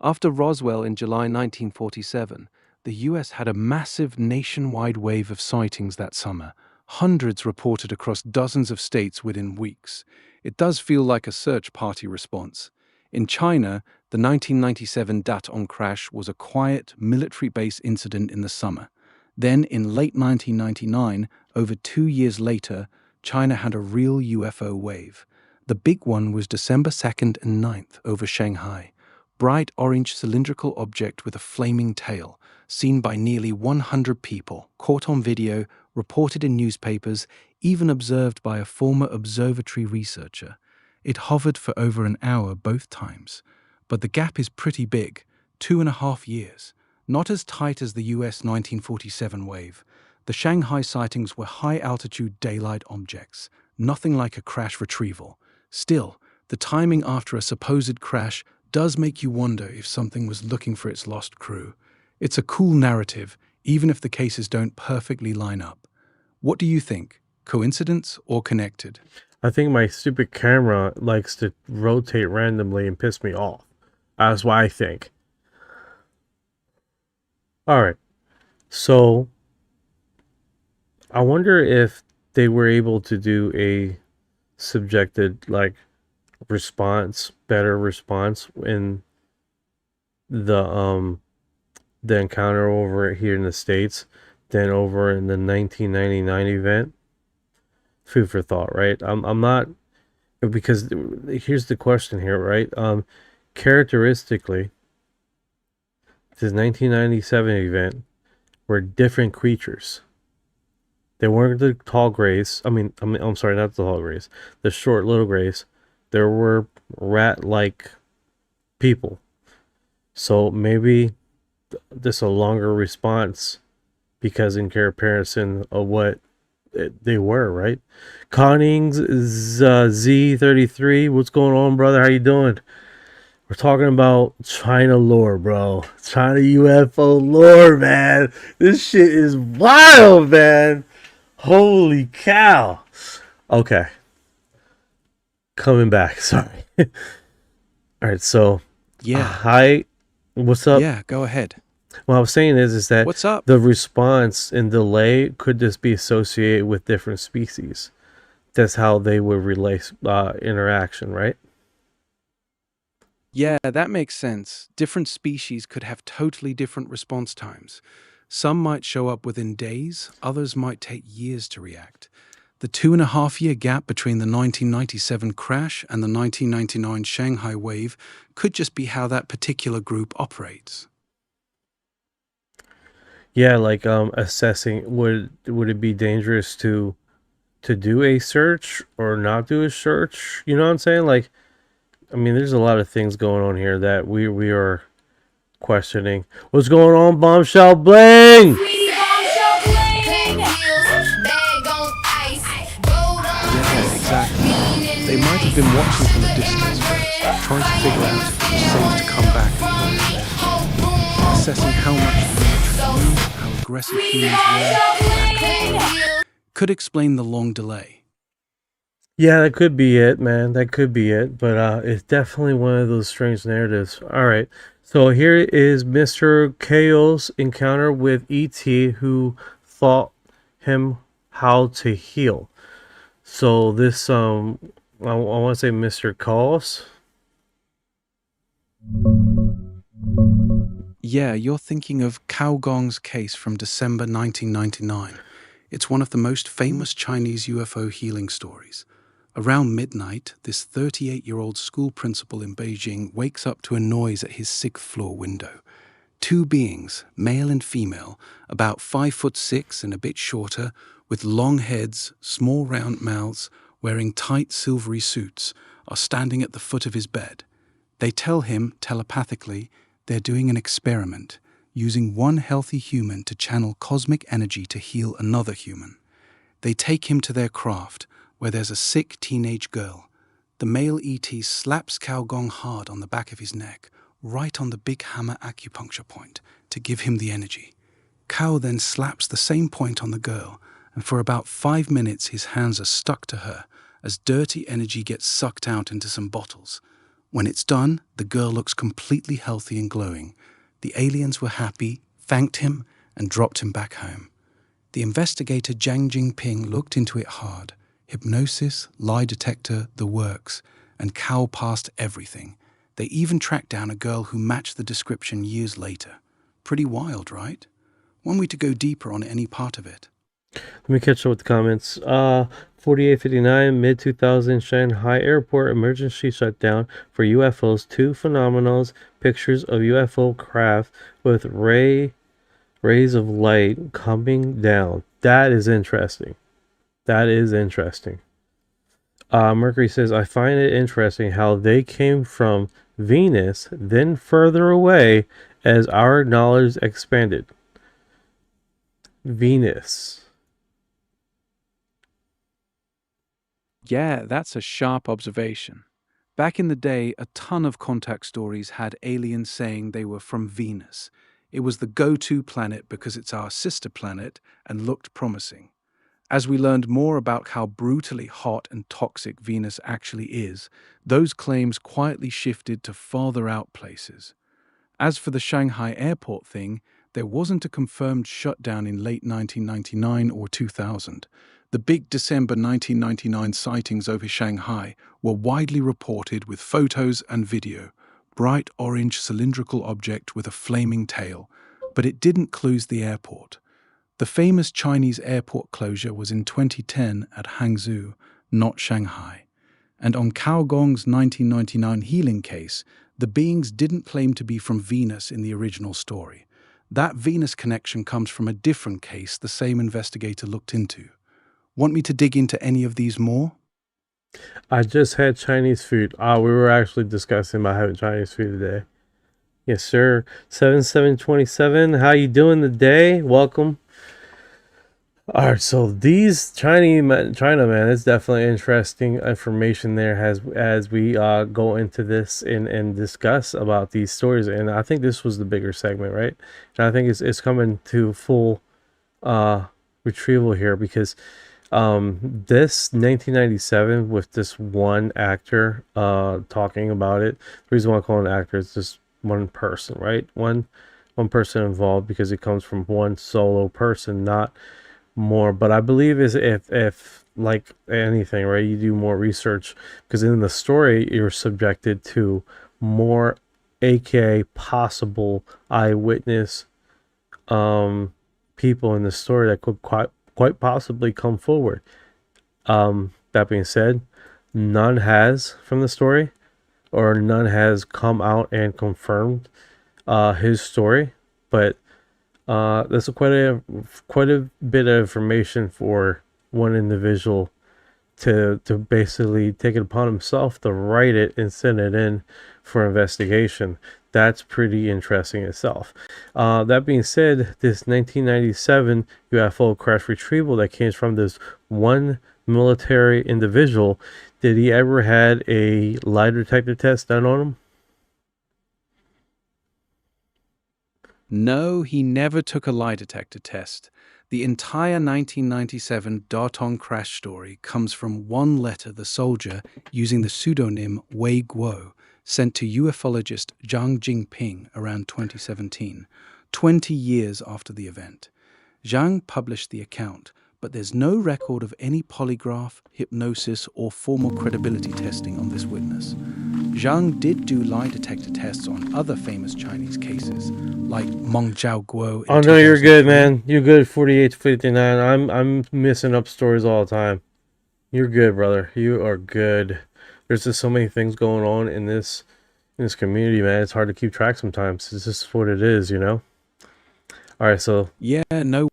Speaker 7: After Roswell in July 1947, the US had a massive nationwide wave of sightings that summer, hundreds reported across dozens of states within weeks. It does feel like a search party response. In China, the 1997 Datong crash was a quiet, military-based incident in the summer. Then, in late 1999, over 2 years later, China had a real UFO wave. The big one was December 2nd and 9th over Shanghai. Bright orange cylindrical object with a flaming tail, seen by nearly 100 people, caught on video, reported in newspapers, even observed by a former observatory researcher. It hovered for over an hour both times. But the gap is pretty big, 2.5 years. Not as tight as the US 1947 wave. The Shanghai sightings were high-altitude daylight objects, nothing like a crash retrieval. Still, the timing after a supposed crash does make you wonder if something was looking for its lost crew. It's a cool narrative, even if the cases don't perfectly line up. What do you think? Coincidence or connected?
Speaker 3: I think my stupid camera likes to rotate randomly and piss me off. That's what I think. Alright, so I wonder if they were able to do a subjected better response in the encounter over here in the States than over in the 1999 event. Food for thought, right? I'm not, because here's the question here, right? Characteristically, this 1997 event were different creatures. They weren't the tall grays. I'm sorry, not the tall grays. The short little grays. There were rat-like people. So maybe this a longer response because in comparison of what they were, right? Connings Z33, what's going on, brother? How you doing? We're talking about China lore, bro. China UFO lore, man. This shit is wild, man. Holy cow. Okay. Coming back, sorry. All right, so hi. What's up?
Speaker 7: Yeah, go ahead.
Speaker 3: What I was saying is that
Speaker 7: What's up?
Speaker 3: the response and delay could just be associated with different species. That's how they would relay interaction, right?
Speaker 7: Yeah, that makes sense. Different species could have totally different response times. Some might show up within days, others might take years to react. The 2.5-year gap between the 1997 crash and the 1999 Shanghai wave could just be how that particular group operates.
Speaker 3: Yeah, assessing would it be dangerous to do a search or not do a search? You know what I'm saying? There's a lot of things going on here that we are questioning. What's going on, Bombshell Bling?
Speaker 7: Yeah, exactly. They He'd been watching from a distance first, trying to figure out if it was safe to come back and go there, assessing how much the military knew, how aggressive humans were. Could explain the long delay.
Speaker 3: Yeah, that could be it, man. That could be it. But it's definitely one of those strange narratives. All right. So here is Mr. KO's encounter with E.T., who taught him how to heal. So this, I want to say Mr. Chaos.
Speaker 7: Yeah, you're thinking of Cao Gong's case from December 1999. It's one of the most famous Chinese UFO healing stories. Around midnight, this 38-year-old school principal in Beijing wakes up to a noise at his 6th floor window. Two beings, male and female, about 5'6" and a bit shorter, with long heads, small round mouths, wearing tight silvery suits, are standing at the foot of his bed. They tell him, telepathically, they're doing an experiment, using one healthy human to channel cosmic energy to heal another human. They take him to their craft, where there's a sick teenage girl. The male ET slaps Cao Gong hard on the back of his neck, right on the big hammer acupuncture point, to give him the energy. Cao then slaps the same point on the girl, and for about 5 minutes his hands are stuck to her, as dirty energy gets sucked out into some bottles. When it's done, the girl looks completely healthy and glowing. The aliens were happy, thanked him, and dropped him back home. The investigator Jiang Jingping looked into it hard. Hypnosis, lie detector, the works, and Cao passed everything. They even tracked down a girl who matched the description years later. Pretty wild, right? Want me to go deeper on any part of it?
Speaker 3: Let me catch up with the comments. 4859, mid-2000, Shanghai Airport emergency shutdown for UFOs. 2 phenomenals, pictures of UFO craft with rays of light coming down. That is interesting. That is interesting. Mercury says, I find it interesting how they came from Venus, then further away as our knowledge expanded. Venus.
Speaker 7: Yeah, that's a sharp observation. Back in the day, a ton of contact stories had aliens saying they were from Venus. It was the go-to planet because it's our sister planet and looked promising. As we learned more about how brutally hot and toxic Venus actually is, those claims quietly shifted to farther out places. As for the Shanghai airport thing, there wasn't a confirmed shutdown in late 1999 or 2000. The big December 1999 sightings over Shanghai were widely reported with photos and video. Bright orange cylindrical object with a flaming tail, but it didn't close the airport. The famous Chinese airport closure was in 2010 at Hangzhou, not Shanghai. And on Cao Gong's 1999 healing case, the beings didn't claim to be from Venus in the original story. That Venus connection comes from a different case the same investigator looked into. Want me to dig into any of these more?
Speaker 3: I just had Chinese food. We were actually discussing about having Chinese food today. Yes, sir. 7727. How you doing today? Welcome. All right, so these China, man, it's definitely interesting information there as we go into this and discuss about these stories. And I think this was the bigger segment, right? And I think it's coming to full retrieval here because this 1997 with this one actor talking about it. The reason why I call it an actor is just one person, right? One person involved because it comes from one solo person, not more. But I believe is if like anything, right, you do more research because in the story you're subjected to more aka possible eyewitness people in the story that could quite possibly come forward. That being said, none has from the story or none has come out and confirmed his story, but that's quite a bit of information for one individual to basically take it upon himself to write it and send it in for investigation. That's pretty interesting itself. That being said, this 1997 UFO crash retrieval that came from this one military individual Did he ever had a lie detector test done on him?
Speaker 7: No, he never took a lie detector test. The entire 1997 Datong crash story comes from one letter the soldier, using the pseudonym Wei Guo, sent to ufologist Zhang Jingping around 2017, 20 years after the event. Zhang published the account, but there's no record of any polygraph, hypnosis, or formal credibility testing on this witness. Zhang did do lie detector tests on other famous Chinese cases, like Meng Jiao Guo.
Speaker 3: Oh no, you're good, man. You're good. 48 to 59. I'm messing up stories all the time. You're good, brother. You are good. There's just so many things going on in this community, man. It's hard to keep track sometimes. It's just what it is, you know. All right, so
Speaker 7: yeah, no.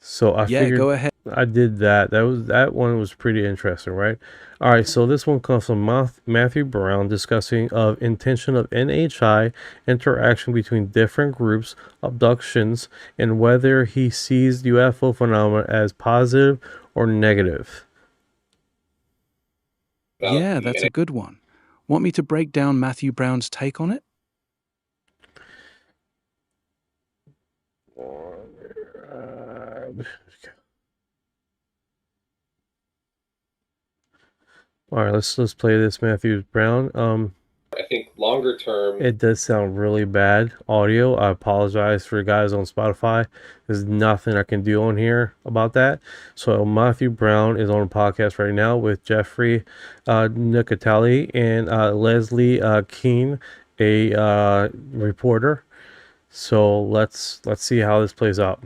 Speaker 3: So I figured
Speaker 7: go ahead.
Speaker 3: I did that. That one was pretty interesting, right? All right, so this one comes from Matthew Brown discussing of intention of NHI interaction between different groups, abductions, and whether he sees UFO phenomena as positive or negative.
Speaker 7: Yeah, that's a good one. Want me to break down Matthew Brown's take on it? All right, let's play this Matthew Brown.
Speaker 2: I think longer term,
Speaker 3: it does sound really bad audio. I apologize for you guys on Spotify. There's nothing I can do on here about that. So Matthew Brown is on a podcast right now with Jeffrey Nicotali and Leslie Keene, a reporter. So let's see how this plays out.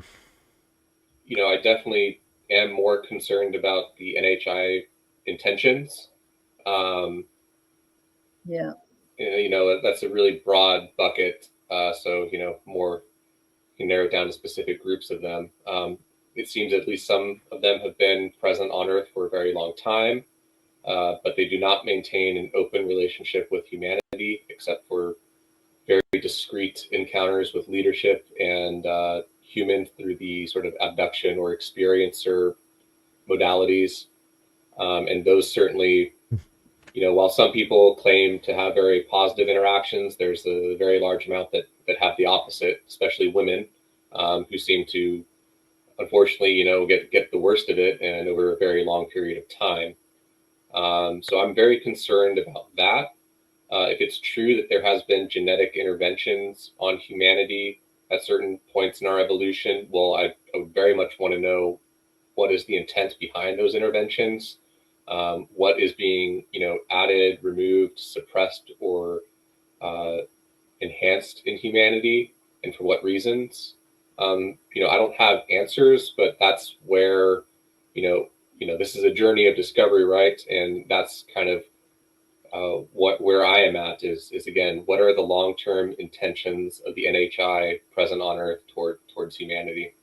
Speaker 2: You know, I definitely am more concerned about the NHI intentions.
Speaker 8: Yeah.
Speaker 2: You know, that's a really broad bucket. So, you know, more you can narrow it down to specific groups of them. It seems at least some of them have been present on Earth for a very long time, but they do not maintain an open relationship with humanity, except for very discrete encounters with leadership and humans through the sort of abduction or experiencer modalities. And those certainly, you know, while some people claim to have very positive interactions, there's a very large amount that have the opposite, especially women, who seem to, unfortunately, you know, get the worst of it and over a very long period of time. So I'm very concerned about that. If it's true that there has been genetic interventions on humanity at certain points in our evolution, well, I would very much want to know what is the intent behind those interventions. What is being, you know, added, removed, suppressed, or enhanced in humanity, and for what reasons? You know, I don't have answers, but that's where, you know, this is a journey of discovery, right? And that's kind of where I am at is again, what are the long-term intentions of the NHI present on Earth towards humanity?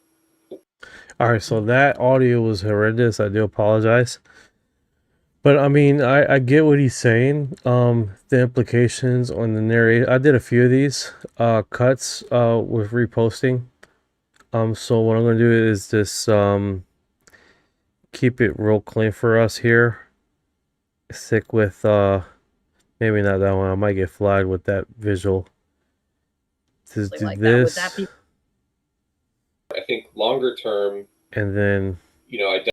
Speaker 3: All right, so that audio was horrendous. I do apologize. But I mean, I get what he's saying. The implications on the narrative. I did a few of these cuts with reposting. So what I'm gonna do is just keep it real clean for us here. Stick with maybe not that one. I might get flagged with that visual. Just do
Speaker 8: Like
Speaker 3: this.
Speaker 8: that, would that be?
Speaker 2: I think longer term,
Speaker 3: and then,
Speaker 2: you know, I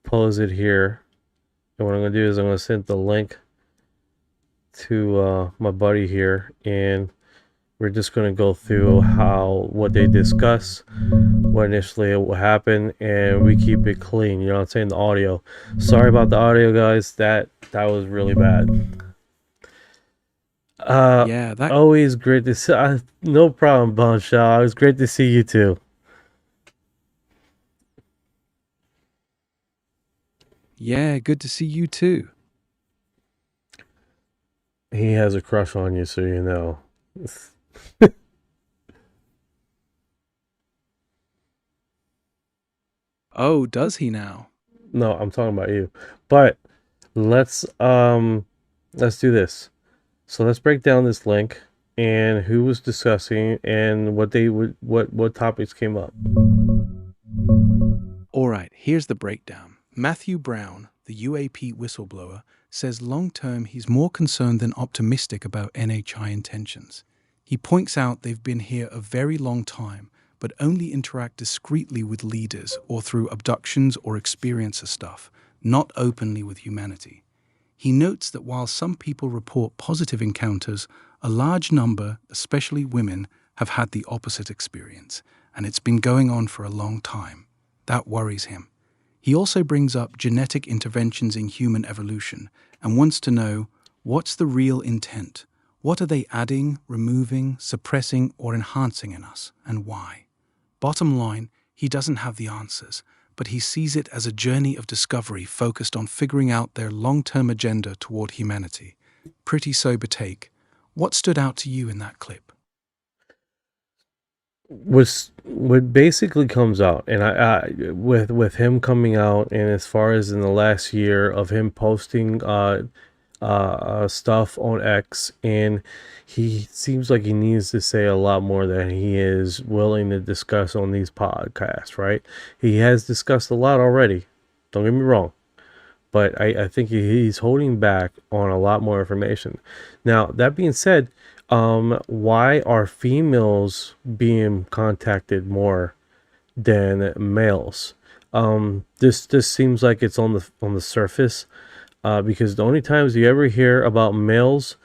Speaker 3: pause it here. And what I'm going to do is I'm going to send the link to my buddy here, and we're just going to go through what they discuss, what initially will happen, and we keep it clean. You know what I'm saying? The audio. Sorry about the audio, guys. That was really bad.
Speaker 7: Yeah, that
Speaker 3: always great to see. No problem, Bombshell. It was great to see you too.
Speaker 7: Yeah, good to see you too.
Speaker 3: He has a crush on you, so you know.
Speaker 7: Oh, does he now?
Speaker 3: No, I'm talking about you. But let's do this. So let's break down this link and who was discussing and what topics came up.
Speaker 7: All right, here's the breakdown. Matthew Brown, the UAP whistleblower, says long-term he's more concerned than optimistic about NHI intentions. He points out they've been here a very long time, but only interact discreetly with leaders or through abductions or experiencer stuff, not openly with humanity. He notes that while some people report positive encounters, a large number, especially women, have had the opposite experience, and it's been going on for a long time. That worries him. He also brings up genetic interventions in human evolution and wants to know, what's the real intent? What are they adding, removing, suppressing, or enhancing in us, and why? Bottom line, he doesn't have the answers, but he sees it as a journey of discovery focused on figuring out their long-term agenda toward humanity. Pretty sober take. What stood out to you in that clip?
Speaker 3: What basically comes out, and I with him coming out, and as far as in the last year of him posting stuff on X, and he seems like he needs to say a lot more than he is willing to discuss on these podcasts, right? He has discussed a lot already, don't get me wrong, but I think he's holding back on a lot more information. Now, that being said, why are females being contacted more than males? This seems like it's on the surface, because the only times you ever hear about males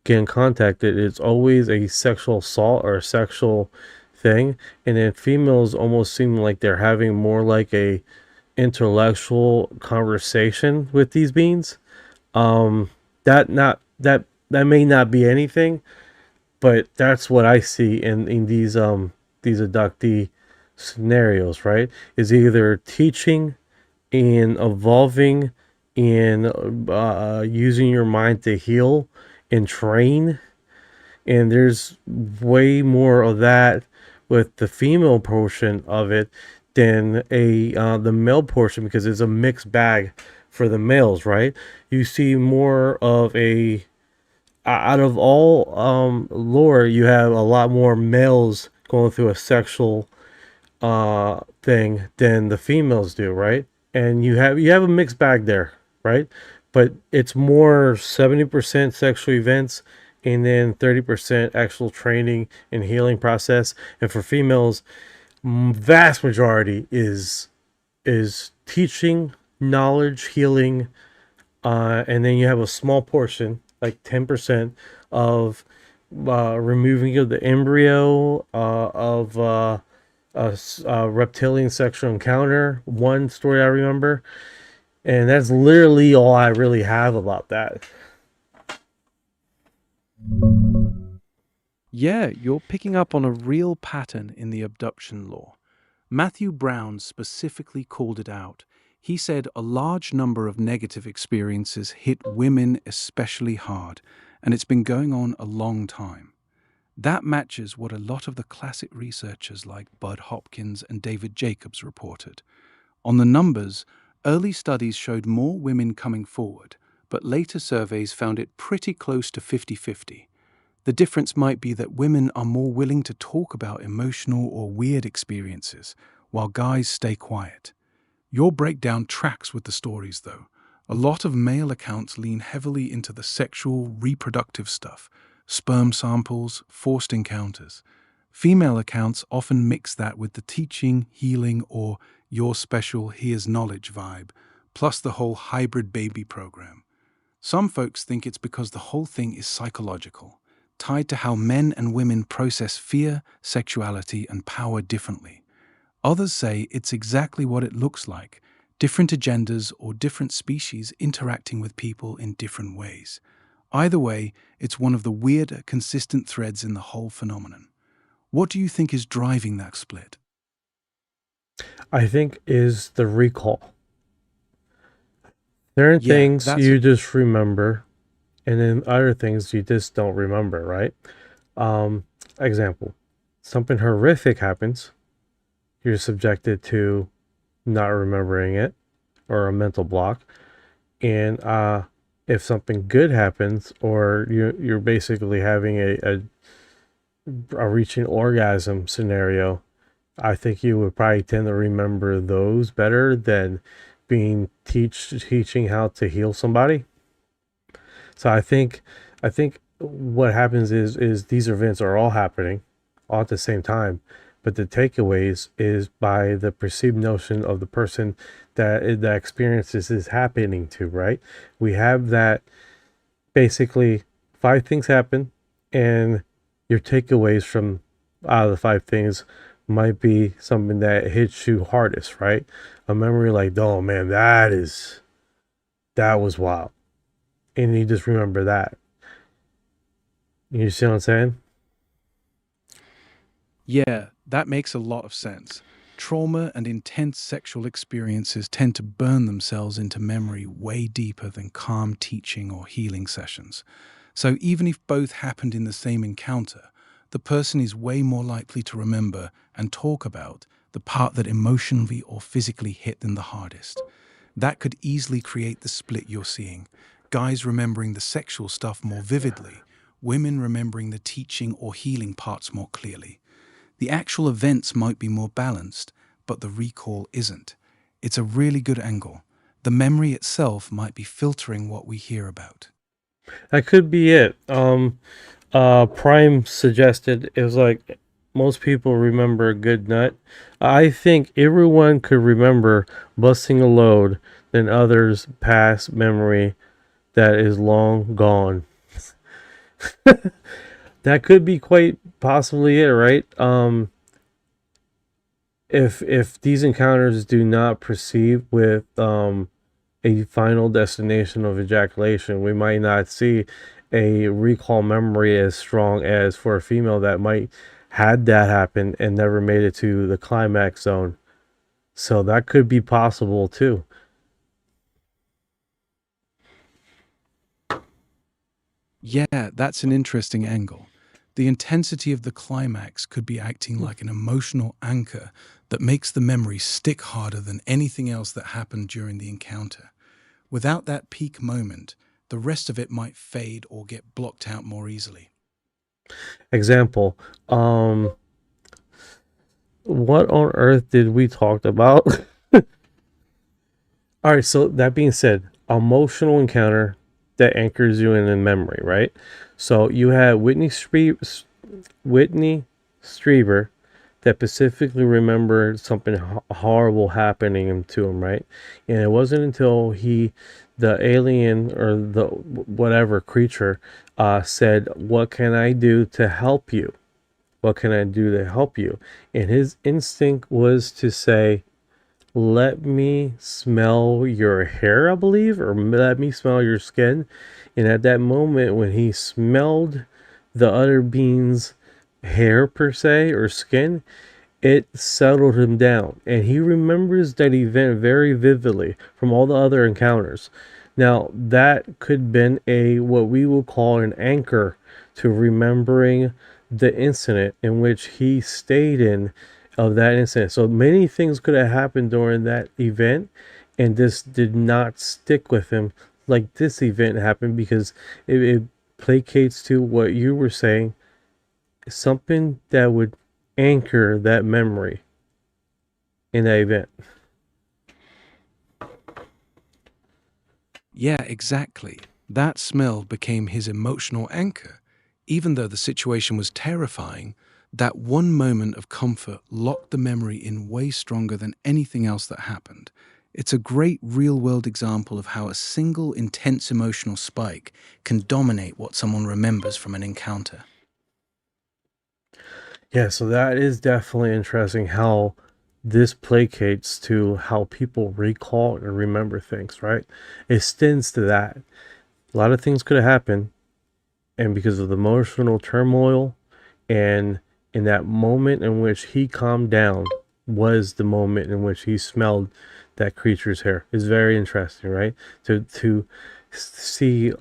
Speaker 3: getting contacted, it's always a sexual assault or a sexual thing, and then females almost seem like they're having more like a intellectual conversation with these beings. That may not be anything, but that's what I see in these abductee scenarios, right? Is either teaching and evolving and using your mind to heal and train, and there's way more of that with the female portion of it than the male portion, because it's a mixed bag for the males, right? You see more of a out of all lore, you have a lot more males going through a sexual thing than the females do, right? And you have a mixed bag there, right? But it's more 70% sexual events and then 30% actual training and healing process. And for females, vast majority is teaching, knowledge, healing, and then you have a small portion, like 10%, of removing of the embryo of a reptilian sexual encounter. One story I remember, and that's literally all I really have about that.
Speaker 7: Yeah, you're picking up on a real pattern in the abduction lore. Matthew Brown specifically called it out. He said a large number of negative experiences hit women especially hard, and it's been going on a long time. That matches what a lot of the classic researchers like Bud Hopkins and David Jacobs reported. On the numbers, early studies showed more women coming forward, but later surveys found it pretty close to 50-50. The difference might be that women are more willing to talk about emotional or weird experiences, while guys stay quiet. Your breakdown tracks with the stories, though. A lot of male accounts lean heavily into the sexual, reproductive stuff, sperm samples, forced encounters. Female accounts often mix that with the teaching, healing, or your special here's knowledge vibe, plus the whole hybrid baby program. Some folks think it's because the whole thing is psychological, tied to how men and women process fear, sexuality, and power differently. Others say it's exactly what it looks like, different agendas or different species interacting with people in different ways. Either way, it's one of the weird, consistent threads in the whole phenomenon. What do you think is driving that split?
Speaker 3: I think is the recall. There are things you just remember, and then other things you just don't remember, right? Example, something horrific happens, you're subjected to not remembering it or a mental block. And if something good happens, or you're basically having a reaching orgasm scenario, I think you would probably tend to remember those better than being teaching how to heal somebody. So I think what happens is these events are all happening all at the same time, but the takeaways is by the perceived notion of the person that experiences is happening to, right? We have that basically 5 things happen, and your takeaways from out of the 5 things might be something that hits you hardest, right? A memory like, oh man, that was wild. And you just remember that. You see what I'm saying?
Speaker 7: Yeah, that makes a lot of sense. Trauma and intense sexual experiences tend to burn themselves into memory way deeper than calm teaching or healing sessions. So even if both happened in the same encounter, the person is way more likely to remember and talk about the part that emotionally or physically hit them the hardest. That could easily create the split you're seeing. Guys remembering the sexual stuff more vividly, women remembering the teaching or healing parts more clearly. The actual events might be more balanced, but the recall isn't. It's a really good angle. The memory itself might be filtering what we hear about.
Speaker 3: That could be it. Prime suggested it was like most people remember a good nut. I think everyone could remember busting a load than others' past memory that is long gone. That could be quite possibly it, right? If these encounters do not proceed with a final destination of ejaculation, we might not see a recall memory as strong as for a female that might had that happen and never made it to the climax zone. So that could be possible too.
Speaker 7: Yeah, that's an interesting angle. The intensity of the climax could be acting like an emotional anchor that makes the memory stick harder than anything else that happened during the encounter. Without that peak moment, the rest of it might fade or get blocked out more easily.
Speaker 3: Example, what on earth did we talk about? All right, so that being said, emotional encounter that anchors you in memory, right? So you had Whitney Strieber that specifically remembered something horrible happening to him, right? And it wasn't until the alien or the whatever creature, said, "What can I do to help you? What can I do to help you?" And his instinct was to say, "Let me smell your hair," I believe, or "Let me smell your skin." And at that moment, when he smelled the other being's hair per se or skin, it settled him down. And he remembers that event very vividly from all the other encounters. Now, that could have been what we will call an anchor to remembering the incident in which he stayed in of that incident. So many things could have happened during that event, and this did not stick with him like this event happened, because it placates to what you were saying, something that would anchor that memory in that event.
Speaker 7: Yeah, exactly. That smell became his emotional anchor. Even though the situation was terrifying, that one moment of comfort locked the memory in way stronger than anything else that happened. It's a great real-world example of how a single intense emotional spike can dominate what someone remembers from an encounter.
Speaker 3: Yeah, so that is definitely interesting how this placates to how people recall and remember things, right? It extends to that. A lot of things could have happened, and because of the emotional turmoil, and in that moment in which he calmed down was the moment in which he smelled that creature's hair. Is very interesting, right? To see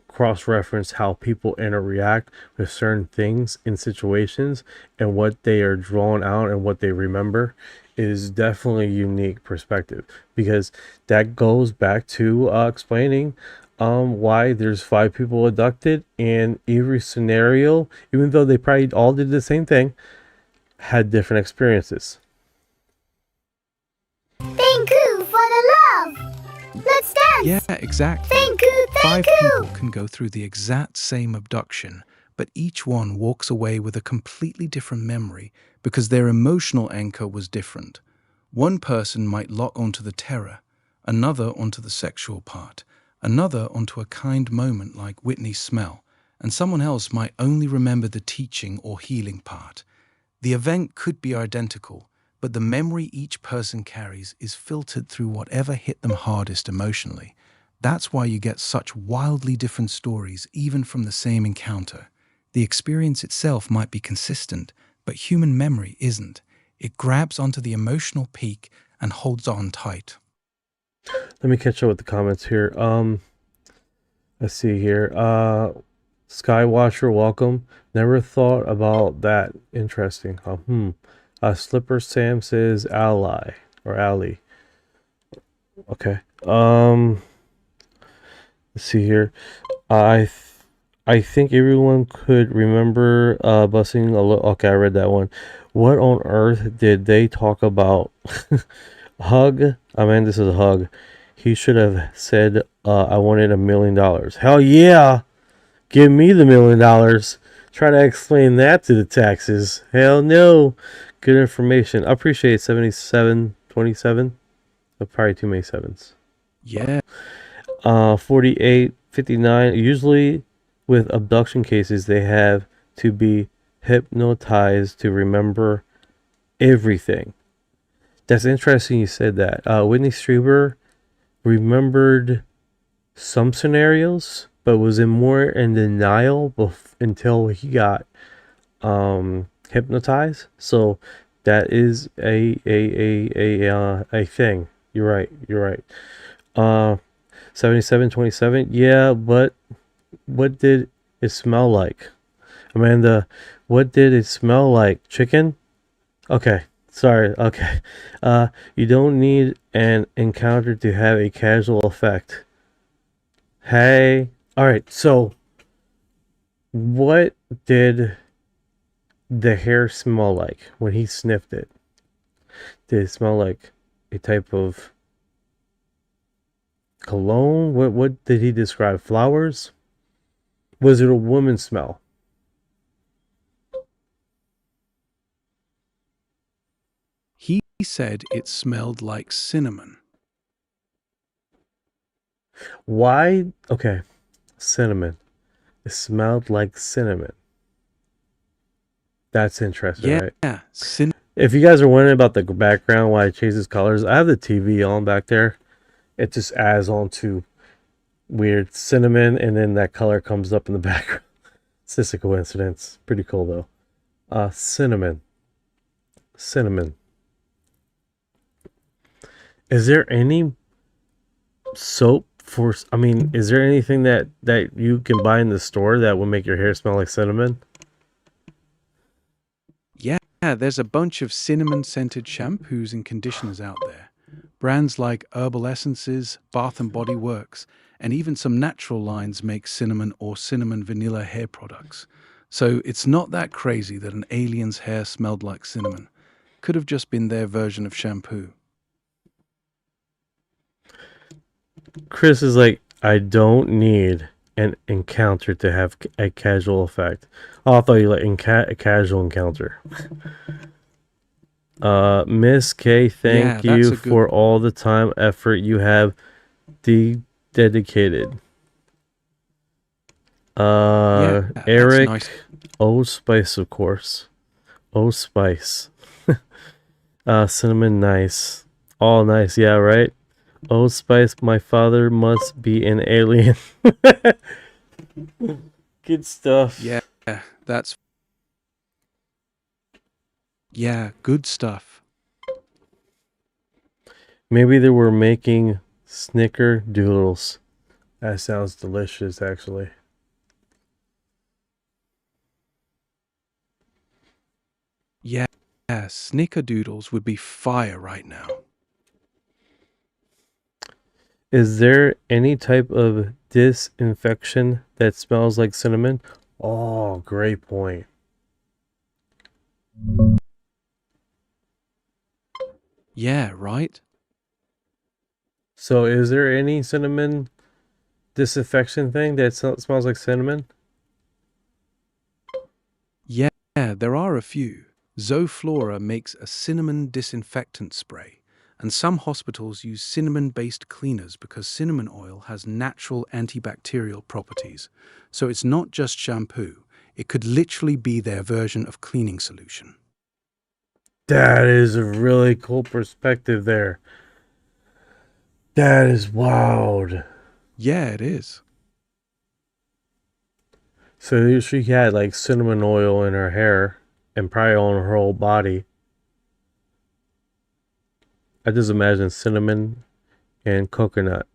Speaker 3: cross-reference how people interact with certain things in situations and what they are drawn out and what they remember is definitely a unique perspective, because that goes back to explaining why there's 5 people abducted, and every scenario, even though they probably all did the same thing, had different experiences.
Speaker 2: Thank you for the love. Let's dance.
Speaker 7: Yeah, exactly.
Speaker 2: Thank you, thank
Speaker 7: 5
Speaker 2: you.
Speaker 7: people can go through the exact same abduction, but each one walks away with a completely different memory because their emotional anchor was different. One person might lock onto the terror, another onto the sexual part, another onto a kind moment like Whitney's smell, and someone else might only remember the teaching or healing part. The event could be identical, but the memory each person carries is filtered through whatever hit them hardest emotionally. That's why you get such wildly different stories even from the same encounter. The experience itself might be consistent, but human memory isn't. It grabs onto the emotional peak and holds on tight.
Speaker 3: Let me catch up with the comments here. Let's see here. Skywatcher, welcome. Never thought about that. Interesting. Slipper Sam says ally or ally. Okay. Let's see here. I think everyone could remember busing a little. Okay, I read that one. What on earth did they talk about? Hug. I mean, this is a hug. He should have said, I wanted $1 million. Hell yeah! Give me the $1 million. Try to explain that to the taxes. Hell no. Good information. I appreciate 7727. Probably too many sevens.
Speaker 7: Yeah.
Speaker 3: 4859. Usually with abduction cases, they have to be hypnotized to remember everything. That's interesting you said that. Whitney Strieber remembered some scenarios, but was more in denial until he got hypnotized. So that is a thing. You're right. 7727. Yeah, but what did it smell like? Amanda, what did it smell like? Chicken? Okay. Sorry. Okay. You don't need an encounter to have a casual effect. Hey. All right. So what did the hair smell like when he sniffed it? Did it smell like a type of cologne? What did he describe? Flowers? Was it a woman smell?
Speaker 7: He said it smelled like cinnamon.
Speaker 3: Why? Okay. Cinnamon. It smelled like cinnamon. That's interesting, right?
Speaker 7: Yeah,
Speaker 3: If you guys are wondering about the background, why it changes colors, I have the TV on back there. It just adds on to weird cinnamon, and then that color comes up in the background. It's just a coincidence. Pretty cool, though. Cinnamon. Is there any soap for... I mean, is there anything that you can buy in the store that will make your hair smell like cinnamon?
Speaker 7: Yeah, there's a bunch of cinnamon-scented shampoos and conditioners out there. Brands like Herbal Essences, Bath & Body Works, and even some natural lines make cinnamon or cinnamon vanilla hair products. So it's not that crazy that an alien's hair smelled like cinnamon. Could have just been their version of shampoo.
Speaker 3: Chris is like, I don't need an encounter to have a casual effect. Oh, I thought you like a casual encounter. Miss K, thank you for all the time, effort you have dedicated. Eric,
Speaker 7: nice.
Speaker 3: Old Spice, of course. Old Spice. Cinnamon, nice. All nice, yeah, right? Old Spice, my father must be an alien. Good stuff.
Speaker 7: Yeah, that's... Yeah, good stuff.
Speaker 3: Maybe they were making snickerdoodles. That sounds delicious, actually.
Speaker 7: Yeah, snickerdoodles would be fire right now.
Speaker 3: Is there any type of disinfection that smells like cinnamon? Oh, great point.
Speaker 7: Yeah, right?
Speaker 3: So is there any cinnamon disinfection thing that smells like cinnamon?
Speaker 7: Yeah, there are a few. Zoflora makes a cinnamon disinfectant spray, and some hospitals use cinnamon-based cleaners because cinnamon oil has natural antibacterial properties. So it's not just shampoo. It could literally be their version of cleaning solution.
Speaker 3: That is a really cool perspective there. That is wild.
Speaker 7: Yeah, it is.
Speaker 3: So she had like cinnamon oil in her hair and probably on her whole body. I just imagine cinnamon and coconut.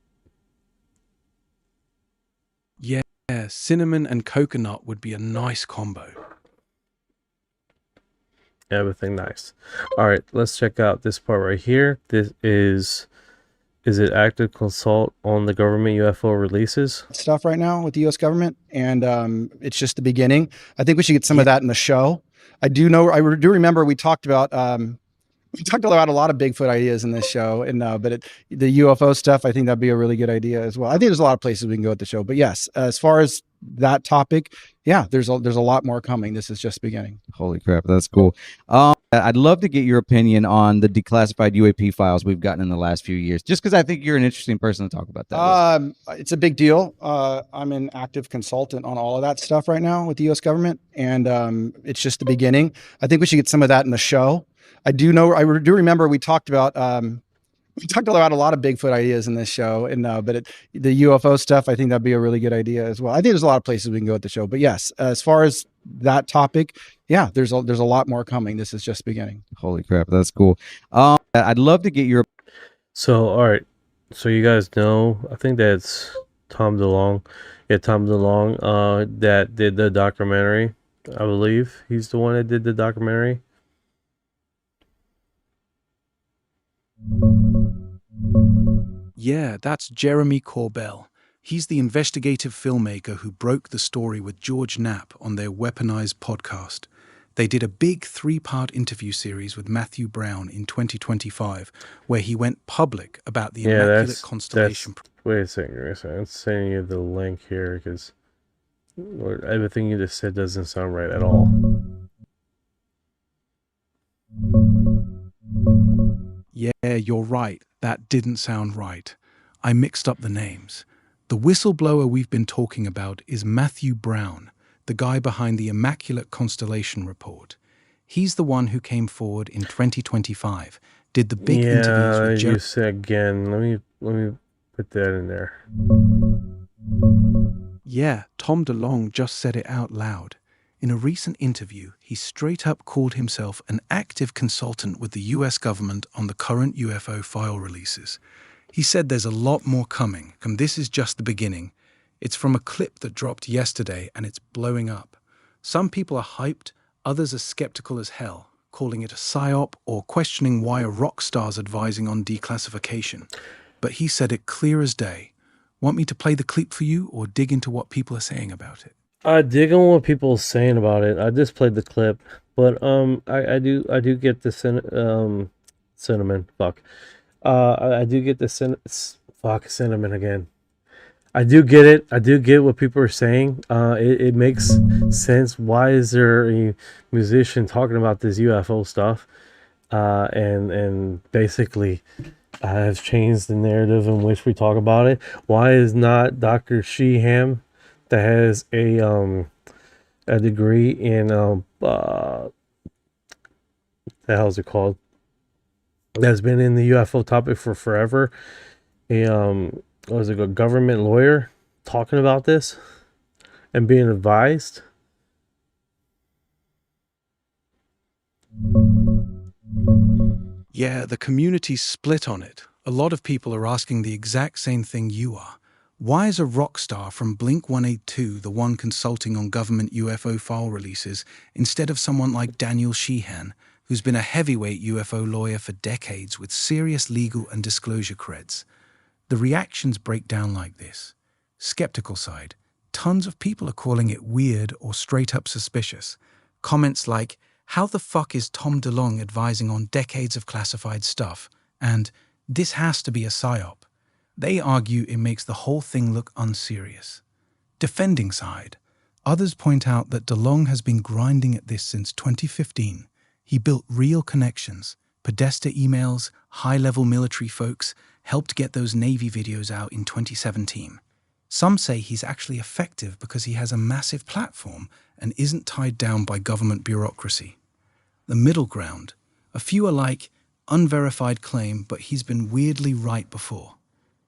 Speaker 7: Yeah, cinnamon and coconut would be a nice combo.
Speaker 3: Everything nice. All right, let's check out this part right here. This is it active consult on the government UFO releases?
Speaker 8: Stuff right now with the U.S. government, and it's just the beginning. I think we should get some of that in the show. I do remember we talked about a lot of Bigfoot ideas in this show, and the UFO stuff, I think that'd be a really good idea as well. I think there's a lot of places we can go with the show, but yes, as far as that topic, yeah, there's a lot more coming. This is just beginning.
Speaker 2: Holy crap, that's cool. I'd love to get your opinion on the declassified UAP files we've gotten in the last few years, just because I think you're an interesting person to talk about that.
Speaker 8: It's a big deal. I'm an active consultant on all of that stuff right now with the U.S. government, and it's just the beginning. I think we should get some of that in the show. I do remember we talked about a lot of Bigfoot ideas in this show, and the UFO stuff, I think that'd be a really good idea as well. I think there's a lot of places we can go with the show, but yes, as far as that topic, yeah, there's a lot more coming. This is just beginning.
Speaker 2: Holy crap, that's cool. I'd love to get your.
Speaker 3: So all right, so you guys know, I think that's Tom DeLonge. Yeah, Tom DeLonge, that did the documentary. I believe he's the one that did the documentary.
Speaker 7: Yeah, that's Jeremy Corbell. He's the investigative filmmaker who broke the story with George Knapp on their Weaponized podcast. They did a big 3-part interview series with Matthew Brown in 2025, where he went public about the Immaculate Constellation.
Speaker 3: Wait a second. I'm sending you the link here because everything you just said doesn't sound right at all.
Speaker 7: Yeah, you're right. That didn't sound right. I mixed up the names. The whistleblower we've been talking about is Matthew Brown, the guy behind the Immaculate Constellation report. He's the one who came forward in 2025, did the big interviews with
Speaker 3: you said again. Let me put that in there.
Speaker 7: Yeah, Tom DeLonge just said it out loud. In a recent interview, he straight up called himself an active consultant with the US government on the current UFO file releases. He said there's a lot more coming, and this is just the beginning. It's from a clip that dropped yesterday, and it's blowing up. Some people are hyped, others are skeptical as hell, calling it a psyop or questioning why a rock star's advising on declassification. But he said it clear as day. Want me to play the clip for you or dig into what people are saying about it?
Speaker 3: I dig on what people are saying about it. I just played the clip, but I do get the cinnamon. Fuck. I do get the cinnamon again. I do get it. I do get what people are saying. It makes sense. Why is there a musician talking about this UFO stuff? And basically has changed the narrative in which we talk about it. Why is not Dr. Sheehan, that has a degree in the hell's it called? That's been in the UFO topic for forever. Was it a government lawyer talking about this and being advised?
Speaker 7: Yeah, the community's split on it. A lot of people are asking the exact same thing you are. Why is a rock star from Blink-182 the one consulting on government UFO file releases instead of someone like Daniel Sheehan, who's been a heavyweight UFO lawyer for decades with serious legal and disclosure creds? The reactions break down like this. Skeptical side, tons of people are calling it weird or straight up suspicious. Comments like, How the fuck is Tom DeLonge advising on decades of classified stuff? And this has to be a psyop. They argue it makes the whole thing look unserious. Defending side. Others point out that DeLonge has been grinding at this since 2015. He built real connections, Podesta emails, high-level military folks, helped get those Navy videos out in 2017. Some say he's actually effective because he has a massive platform and isn't tied down by government bureaucracy. The middle ground. A few are like, unverified claim, but he's been weirdly right before.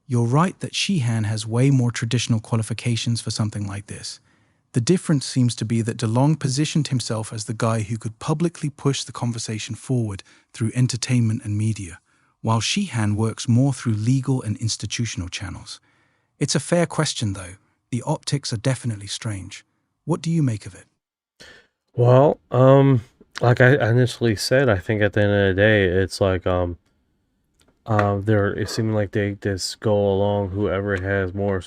Speaker 7: You're right that Sheehan has way more traditional qualifications for something like this. The difference seems to be that DeLonge positioned himself as the guy who could publicly push the conversation forward through entertainment and media, while Sheehan works more through legal and institutional channels. It's a fair question, though. The optics are definitely strange. What do you make of it?
Speaker 3: Well, like I initially said, I think at the end of the day, it's like it seems like they just go along whoever has more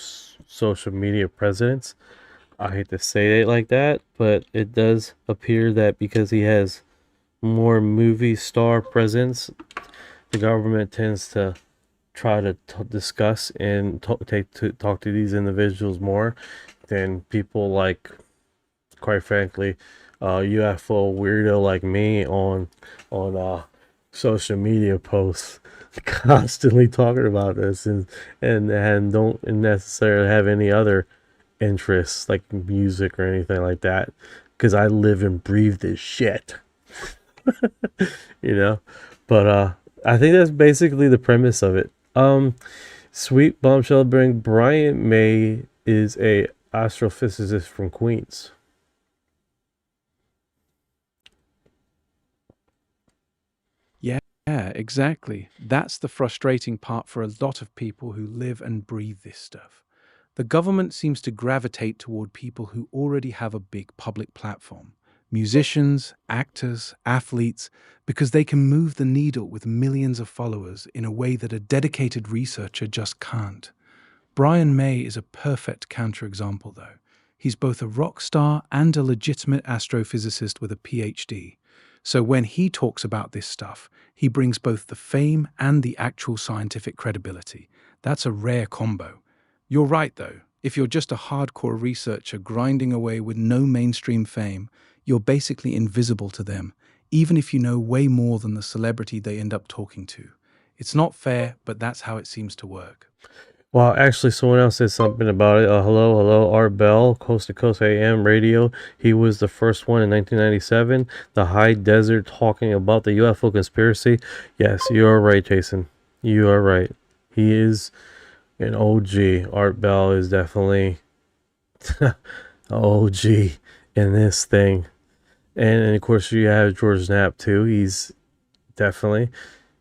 Speaker 3: social media presence. I hate to say it like that, but it does appear that because he has more movie star presence, the government tends to try to discuss and talk to these individuals more than people like, quite frankly, UFO weirdo like me on social media posts, constantly talking about this and don't necessarily have any other interests like music or anything like that, because I live and breathe this shit. But I think that's basically the premise of it. Sweet bombshell bring Brian May is a astrophysicist from Queens.
Speaker 7: Yeah, exactly. That's the frustrating part for a lot of people who live and breathe this stuff. The government seems to gravitate toward people who already have a big public platform. Musicians, actors, athletes, because they can move the needle with millions of followers in a way that a dedicated researcher just can't. Brian May is a perfect counterexample, though. He's both a rock star and a legitimate astrophysicist with a PhD. So when he talks about this stuff, he brings both the fame and the actual scientific credibility. That's a rare combo. You're right, though. If you're just a hardcore researcher grinding away with no mainstream fame, you're basically invisible to them, even if you know way more than the celebrity they end up talking to. It's not fair, but that's how it seems to work.
Speaker 3: Well, actually, someone else said something about it. Hello, Art Bell, Coast to Coast AM radio. He was the first one in 1997. The High Desert talking about the UFO conspiracy. Yes, you are right, Jason. You are right. He is an OG. Art Bell is definitely an OG in this thing. And of course, you have George Knapp, too. He's definitely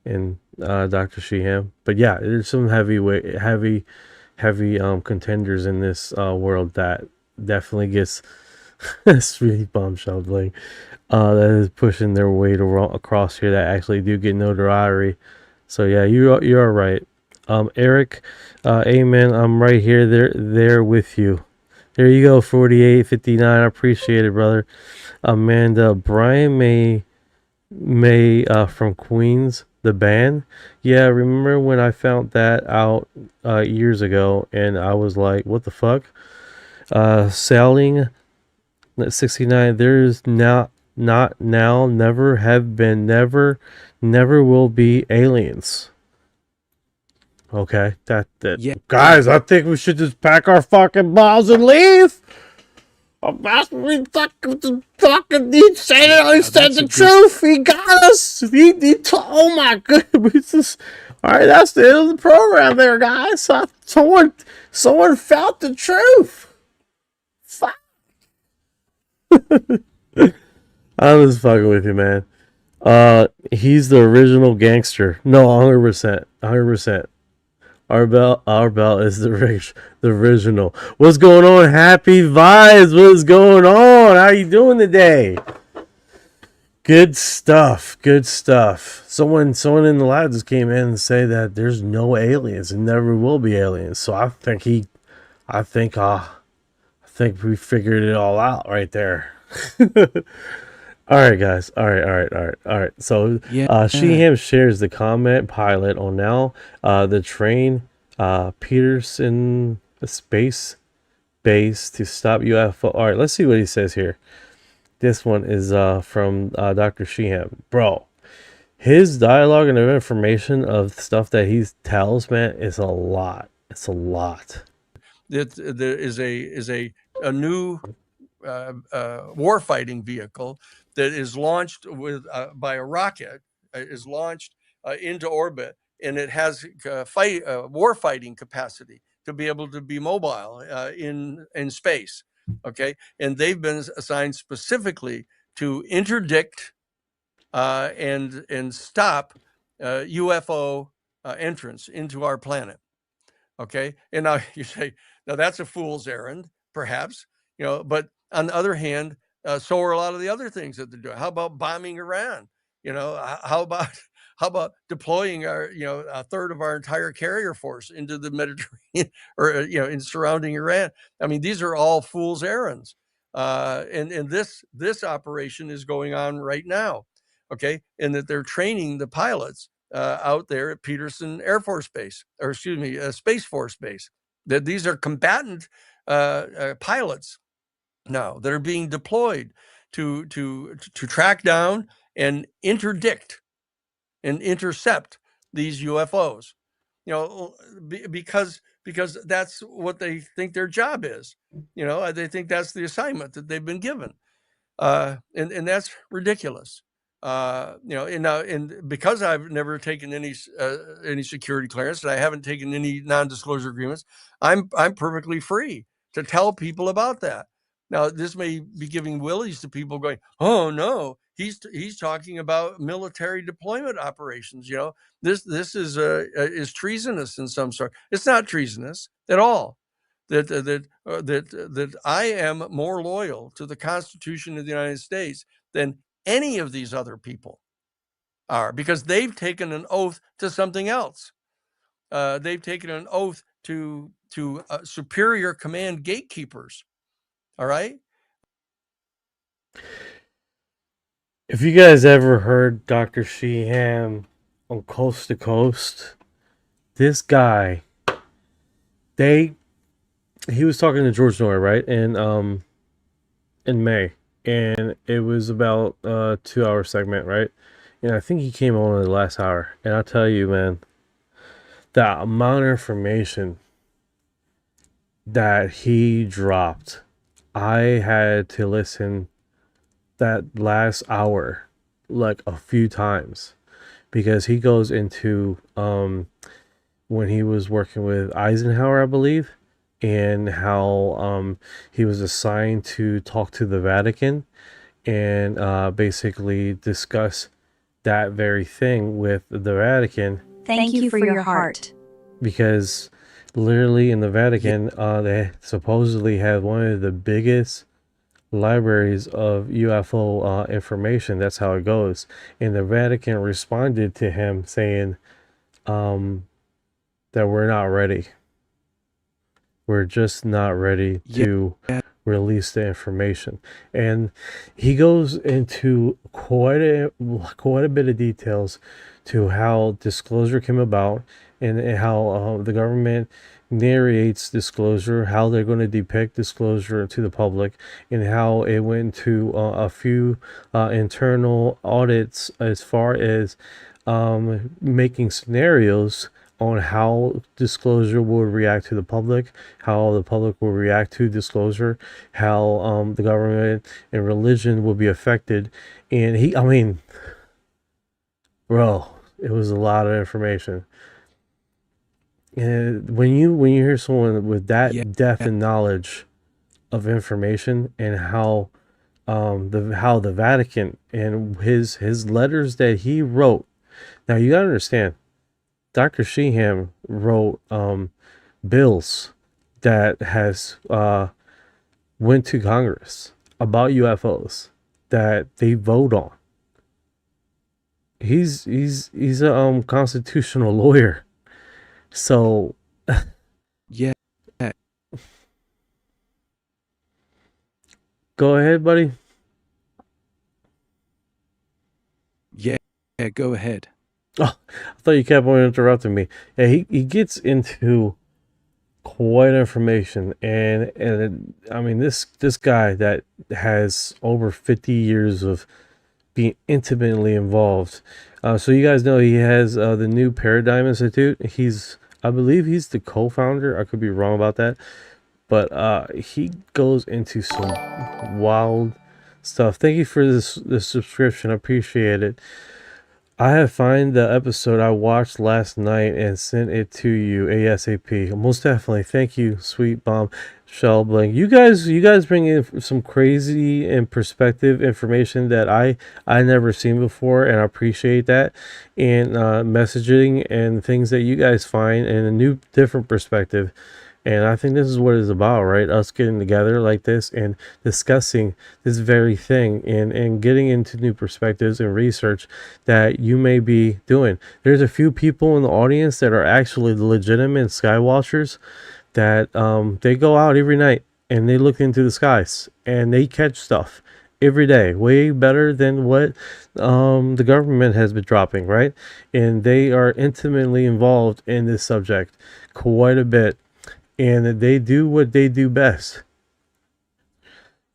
Speaker 3: in Dr. Sheehan. But yeah, there's some heavy contenders in this world that definitely gets sweet bombshell bling that is pushing their weight across here that actually do get notoriety. So yeah, you're right. Eric, amen. I'm right here, there with you. There you go, 4859. I appreciate it, brother. Amanda, Brian May from Queens, the band. Yeah, remember when I found that out years ago, and I was like, what the fuck? Sailing 69. There's not now, never have been, never will be aliens. Okay, that
Speaker 7: Yeah.
Speaker 3: guys, I think we should just pack our fucking balls and leave. We fucking he said the truth. He got us. Oh my goodness. All right, that's the end of the program there, guys. Someone felt the truth. Fuck. I'm just fucking with you, man. He's the original gangster. No, 100%. Arbel is the original. What's going on? Happy vibes. What's going on? How you doing today? Good stuff. Someone in the lab just came in and say that there's no aliens and never will be aliens. So I think we figured it all out right there. All right, guys. All right. So,
Speaker 7: Yeah.
Speaker 3: Sheehan shares the Comet pilot on now the train Peterson space base to stop UFO. All right, let's see what he says here. This one is from Dr. Sheehan. Bro, his dialogue and information of stuff that he tells, man, is a lot. It's a lot.
Speaker 2: That there is a new warfighting vehicle that is launched with by a rocket, is launched into orbit, and it has war fighting capacity to be able to be mobile in space. Okay, and they've been assigned specifically to interdict and stop UFO entrance into our planet. Okay, and now you say, now that's a fool's errand, perhaps, but on the other hand, so are a lot of the other things that they're doing. How about bombing Iran? How about how about deploying our a third of our entire carrier force into the Mediterranean or in surrounding Iran? I mean, these are all fool's errands, and this operation is going on right now. Okay, and that they're training the pilots out there at Peterson Air Force Base, or excuse me, Space Force Base. That these are combatant pilots now that are being deployed to track down and interdict and intercept these UFOs. Because that's what they think their job is. They think that's the assignment that they've been given, and that's ridiculous. And because I've never taken any security clearance, and I haven't taken any non-disclosure agreements, I'm perfectly free to tell people about that. Now, this may be giving willies to people going, "Oh no, he's talking about military deployment operations." This is treasonous in some sort. It's not treasonous at all. That I am more loyal to the Constitution of the United States than any of these other people are, because they've taken an oath to something else. They've taken an oath to superior command gatekeepers. All right.
Speaker 3: If you guys ever heard Dr. Sheehan on Coast to Coast, this guy, he was talking to George Noy, right? And in May, and it was about a 2-hour segment, right? And I think he came on in the last hour, and I'll tell you, man, the amount of information that he dropped, I had to listen that last hour like a few times, because he goes into when he was working with Eisenhower, I believe, and how he was assigned to talk to the Vatican and basically discuss that very thing with the Vatican.
Speaker 6: Thank you for your heart.
Speaker 3: Because literally in the Vatican, they supposedly have one of the biggest libraries of UFO information. That's how it goes. And the Vatican responded to him saying that we're not ready. We're just not ready to release the information. And he goes into quite a bit of details to how disclosure came about, and how the government narrates disclosure, how they're going to depict disclosure to the public, and how it went to a few internal audits as far as making scenarios on how disclosure will react to the public, how the public will react to disclosure, how the government and religion will be affected. And I mean, bro, it was a lot of information. And when you hear someone with that depth and knowledge of information, and how the Vatican and his letters that he wrote. Now you gotta understand, Dr. Sheehan wrote bills that has went to Congress about UFOs that they vote on. He's a constitutional lawyer. So
Speaker 7: Yeah.
Speaker 3: go ahead, buddy.
Speaker 7: Yeah, go ahead.
Speaker 3: Oh, I thought you kept on interrupting me. Yeah, he gets into quite information, and I mean this guy that has over 50 years of being intimately involved. So you guys know he has the New Paradigm Institute. I believe he's the co-founder. I could be wrong about that, but he goes into some wild stuff. Thank you for this subscription. I appreciate it. I have found the episode I watched last night and sent it to you ASAP. Most definitely. Thank you, Sweet Bomb Shell Bling. You guys bring in some crazy and perspective information that I never seen before, and I appreciate that. And messaging and things that you guys find in a new, different perspective. And I think this is what it's about, right? Us getting together like this and discussing this very thing and getting into new perspectives and research that you may be doing. There's a few people in the audience that are actually the legitimate sky watchers that they go out every night and they look into the skies and they catch stuff every day, way better than what the government has been dropping, right? And they are intimately involved in this subject quite a bit. And they do what they do best.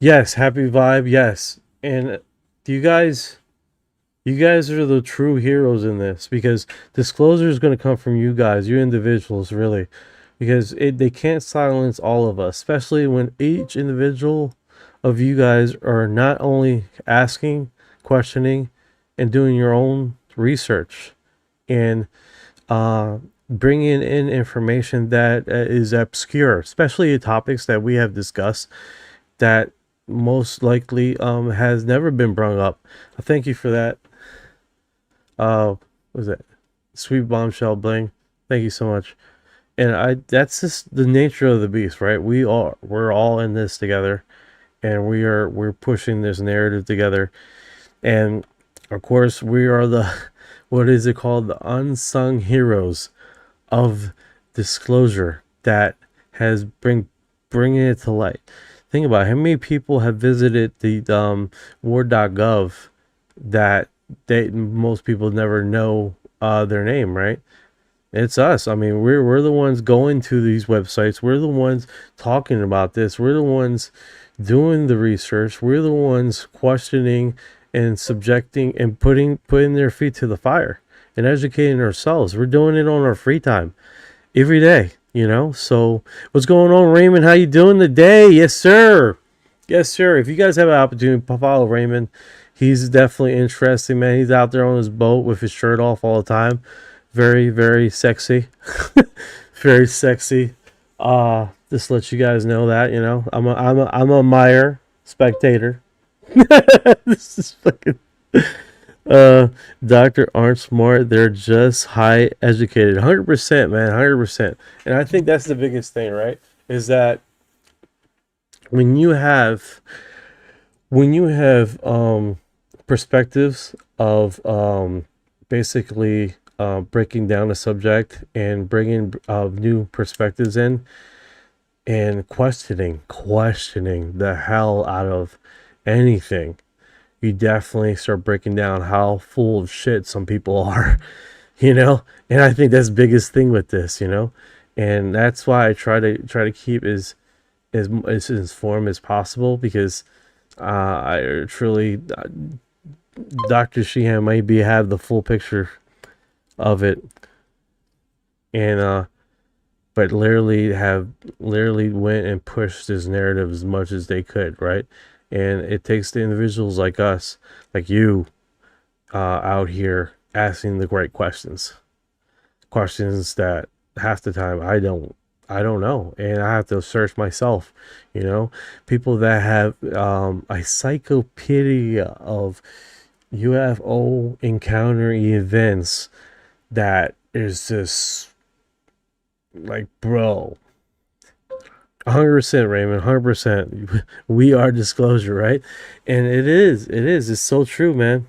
Speaker 3: Yes, happy vibe, yes. And you guys are the true heroes in this, because disclosure is going to come from you guys, you individuals, really, because they can't silence all of us, especially when each individual of you guys are not only asking, questioning, and doing your own research and bringing in information that is obscure, especially the topics that we have discussed that most likely has never been brought up. Thank you for that. What was that? Sweet Bombshell Bling. Thank you so much. And that's just the nature of the beast, right? We're all in this together, and we're pushing this narrative together. And of course, we are the what is it called? The unsung heroes of disclosure that has bringing it to light. Think about how many people have visited the war.gov that most people never know their name, right? It's us. I mean, we're the ones going to these websites. We're the ones talking about this. We're the ones doing the research. We're the ones questioning and subjecting and putting their feet to the fire and educating ourselves. We're doing it on our free time every day, you know. So what's going on, Raymond? How you doing today? Yes, sir. Yes, sir. If you guys have an opportunity to follow Raymond, he's definitely interesting, man. He's out there on his boat with his shirt off all the time. Very, very sexy. Very sexy. Just to let you guys know that, you know, I'm a Meyer spectator. This is fucking doctor aren't smart, they're just high educated. 100%, man, 100%. And I think that's the biggest thing, right? Is that when you have perspectives of basically breaking down a subject and bringing new perspectives in and questioning the hell out of anything, you definitely start breaking down how full of shit some people are, you know. And I think that's the biggest thing with this, you know. And that's why I try to keep as informed as possible, because I truly Dr. Sheehan maybe have the full picture of it, and but literally went and pushed this narrative as much as they could, right? And it takes the individuals like us, like you, out here asking the great questions that half the time I don't know, and I have to search myself, you know. People that have a encyclopedia of UFO encounter events that is just like, bro, 100%, Raymond, 100%. We are disclosure, right? And it's so true, man.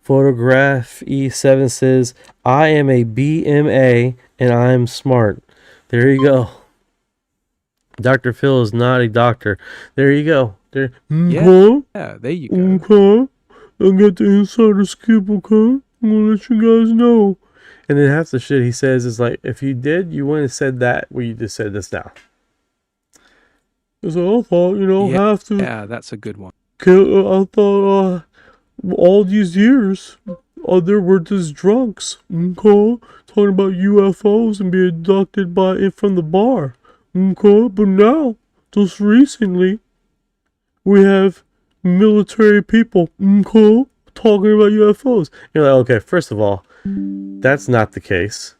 Speaker 3: Photograph E7 says, I am a BMA and I'm smart. There you go. Dr. Phil is not a doctor. There you go. There.
Speaker 7: Yeah, there you go.
Speaker 3: I got the insider scoop, okay? I'm gonna let you guys know. And then half the shit he says is like, if you did, you wouldn't have said that where you just said this now. So I thought, have to
Speaker 7: Yeah, that's a good one.
Speaker 3: kill. I thought, all these years, there were just drunks, okay, talking about UFOs and being abducted from the bar, okay. But now, just recently, we have military people, okay, talking about UFOs. You're like, okay, first of all, that's not the case.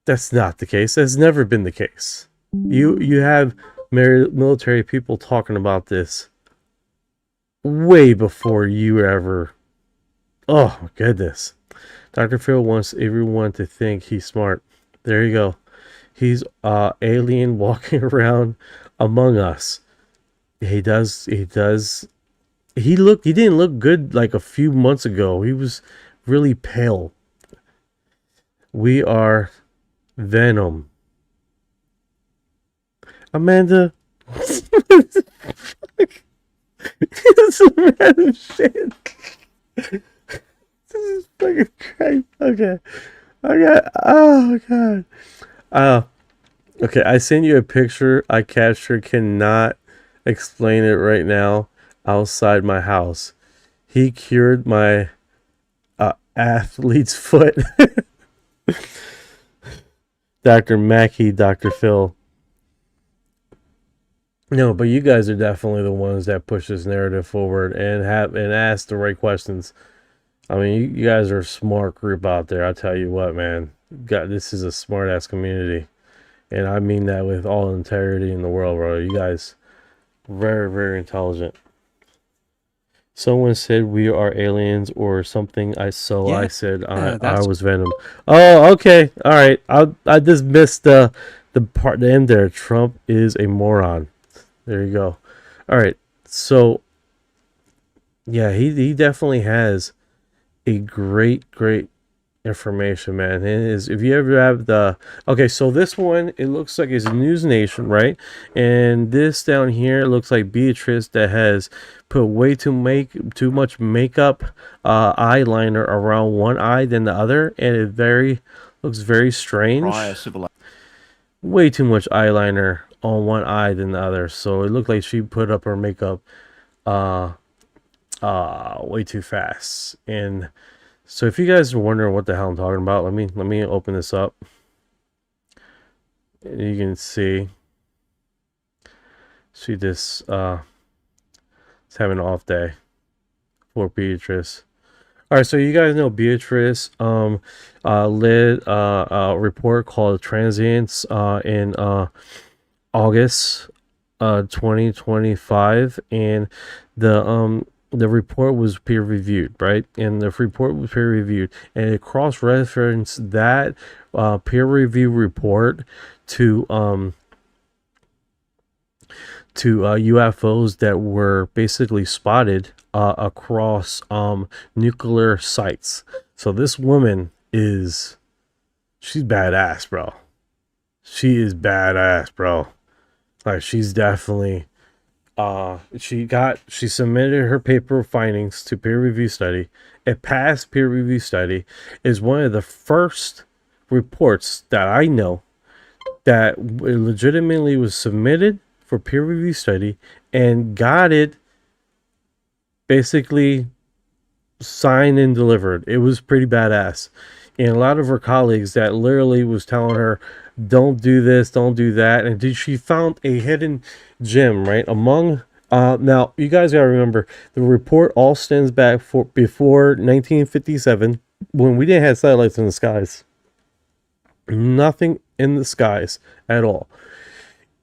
Speaker 3: That's not the case. That's never been the case. You have military people talking about this way before you ever. Oh my goodness. Dr. Phil wants everyone to think he's smart. There you go. He's alien walking around among us. He didn't look good like a few months ago. He was really pale. We are Venom. Amanda. This is random shit. This is fucking crazy. Okay. Oh god. Okay, I sent you a picture I captured. Cannot explain it right now. Outside my house. He cured my athlete's foot. Dr. Mackey, Dr. Phil. No, but you guys are definitely the ones that push this narrative forward and ask the right questions. I mean, you guys are a smart group out there. I tell you what, man. God, this is a smart ass community, and I mean that with all integrity in the world, bro. You guys, very, very intelligent. Someone said we are aliens or something. I said I was Venom. Oh, okay, all right. I just missed the part, the end there. Trump is a moron. There you go. All right. So, yeah, he definitely has a great information, man. If you ever have okay, so this one, it looks like it's News Nation, right? And this down here looks like Beatrice that has put way too much makeup, eyeliner around one eye than the other, and it looks very strange. Way too much eyeliner on one eye than the other, so it looked like she put up her makeup way too fast. And so if you guys are wondering what the hell I'm talking about, let me open this up. And you can see this it's having an off day for Beatrice. All right, so you guys know Beatrice led a report called Transients in August 2025, and the report was peer reviewed, right? And the report was peer reviewed, and it cross referenced that peer review report to UFOs that were basically spotted across nuclear sites. So this woman she's badass, bro. She is badass, bro. Like, she's definitely she submitted her paper findings to peer review study. It passed peer review study. Is one of the first reports that I know that legitimately was submitted for peer review study and got it basically signed and delivered. It was pretty badass. And a lot of her colleagues that literally was telling her, don't do this, don't do that. And she found a hidden gem, right? Among, now you guys gotta remember, the report all stems back before 1957, when we didn't have satellites in the skies. Nothing in the skies at all.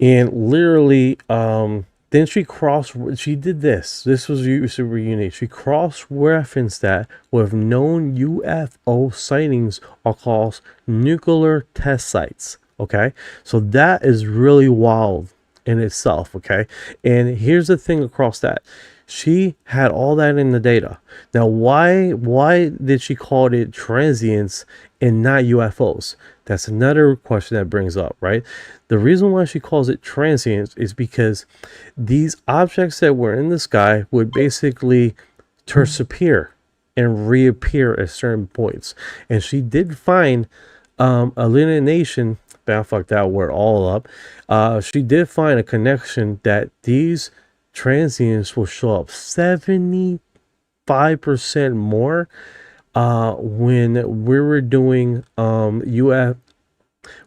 Speaker 3: And literally, then she did this. This was super unique. She cross-referenced that with known UFO sightings across nuclear test sites. Okay, so that is really wild in itself. Okay, and here's the thing across that. She had all that in the data. Now, why did she call it transients and not UFOs? That's another question that brings up, right? The reason why she calls it transients is because these objects that were in the sky would basically disappear and reappear at certain points. And she did find illumination. I fucked that word all up. She did find a connection that these transients will show up 75% more when we were doing when